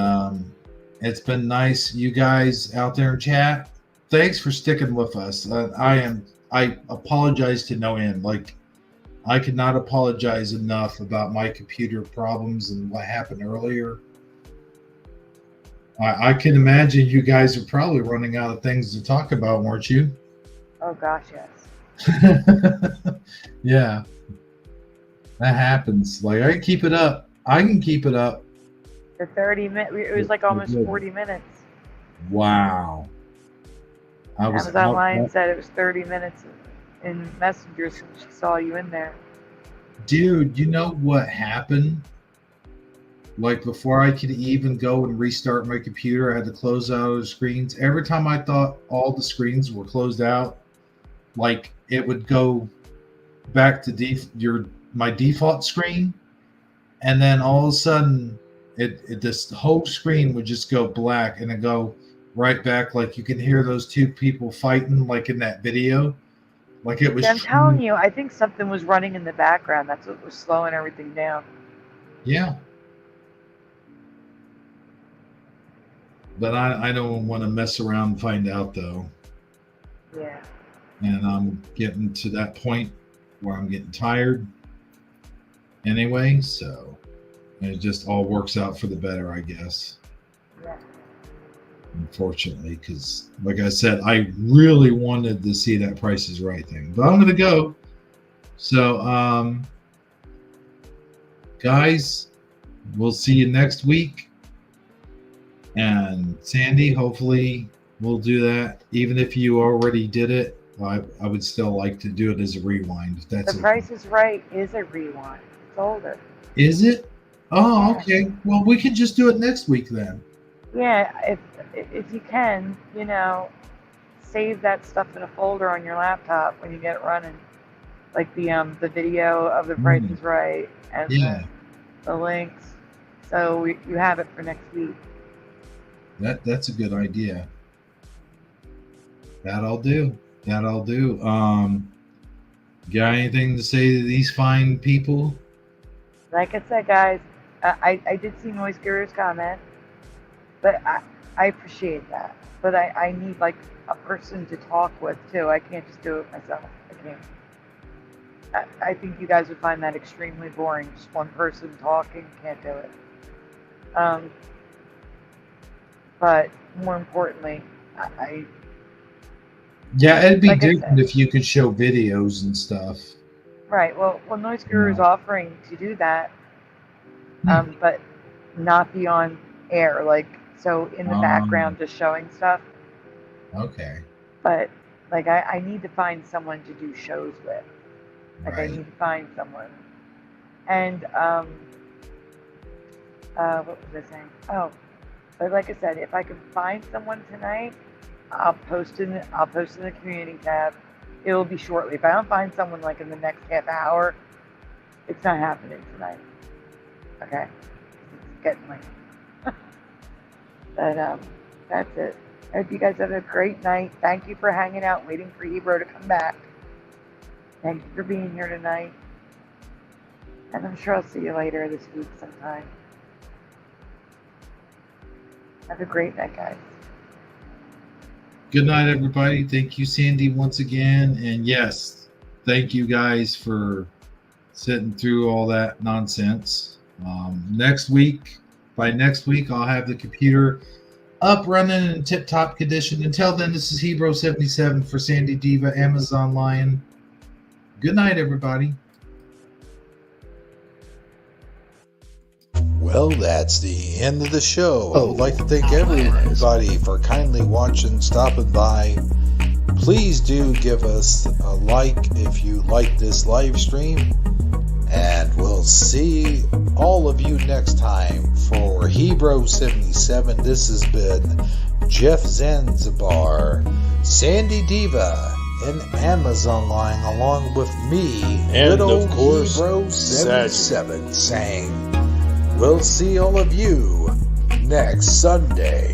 it's been nice, you guys out there in chat. Thanks for sticking with us. I apologize to no end. Like, I could not apologize enough about my computer problems and what happened earlier. I can imagine you guys are probably running out of things to talk about, weren't you? Oh gosh, yes. Yeah, that happens. Like, I can keep it up. The 30 minutes, it was like almost 40 minutes. Wow. Amazon Lion said it was 30 minutes in Messenger since she saw you in there. Dude, you know what happened? Like, before I could even go and restart my computer, I had to close out the screens. Every time I thought all the screens were closed out, like, it would go back to my default screen, and then all of a sudden, this whole screen would just go black, and then go right back. Like, you can hear those two people fighting, like in that video. Like, it was. I'm telling you, I think something was running in the background. That's what was slowing everything down. Yeah. But I don't want to mess around and find out, though. Yeah. And I'm getting to that point where I'm getting tired anyway, so it just all works out for the better, I guess. Yeah. Unfortunately, because, like I said, I really wanted to see that Price is Right thing, but I'm going to go. So, guys, we'll see you next week. And Sandy, hopefully we'll do that. Even if you already did it, I would still like to do it as a rewind. If that's The Price is Right is a rewind. It's older. Is it? Oh, okay. Well, we can just do it next week then. Yeah, if you can, save that stuff in a folder on your laptop when you get it running, like the video of The Price is Right and Yeah, the links, so you have it for next week. that's a good idea. That I'll do. Got anything to say to these fine people? Like I said, guys, I did see Noise Guru's comment, but I appreciate that. But I need like a person to talk with too. I can't just do it myself. I can't. I think you guys would find that extremely boring. Just one person talking, can't do it. But more importantly, Yeah, it'd be like different if you could show videos and stuff. Right. Well, Noise Guru is offering to do that, but not be on air. Like, so in the background, just showing stuff. Okay. But like, I need to find someone to do shows with. Like, Right. I need to find someone. And what was I saying? Oh, but like I said, if I can find someone tonight, I'll post in the community tab. It will be shortly. If I don't find someone like in the next half hour, it's not happening tonight. Okay, it's getting late. But that's it. I hope you guys have a great night. Thank you for hanging out, waiting for Hebrew to come back. Thank you for being here tonight. And I'm sure I'll see you later this week sometime. Have a great night, guys. Good night, everybody. Thank you, Sandy, once again. And yes, thank you guys for sitting through all that nonsense. By next week, I'll have the computer up, running in tip-top condition. Until then, this is Hebrew77 for Sandy Diva, Amazon Lion. Good night, everybody. Well, that's the end of the show. I would like to thank everybody for kindly watching, stopping by. Please do give us a like if you like this live stream. And we'll see all of you next time for Hebrew77. This has been Jeff Zanzibar, Sandy Diva, and Amazon Line, along with me, and little of course, Hebrew77, saying, we'll see all of you next Sunday.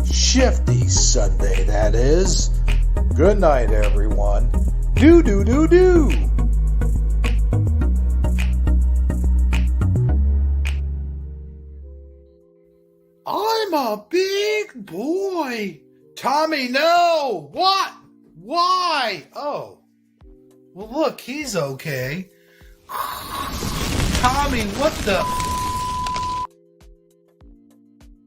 Shifty Sunday, that is. Good night, everyone. Do. I'm a big boy. Tommy, no. What? Why? Oh. Well, look, he's okay. Tommy, what the...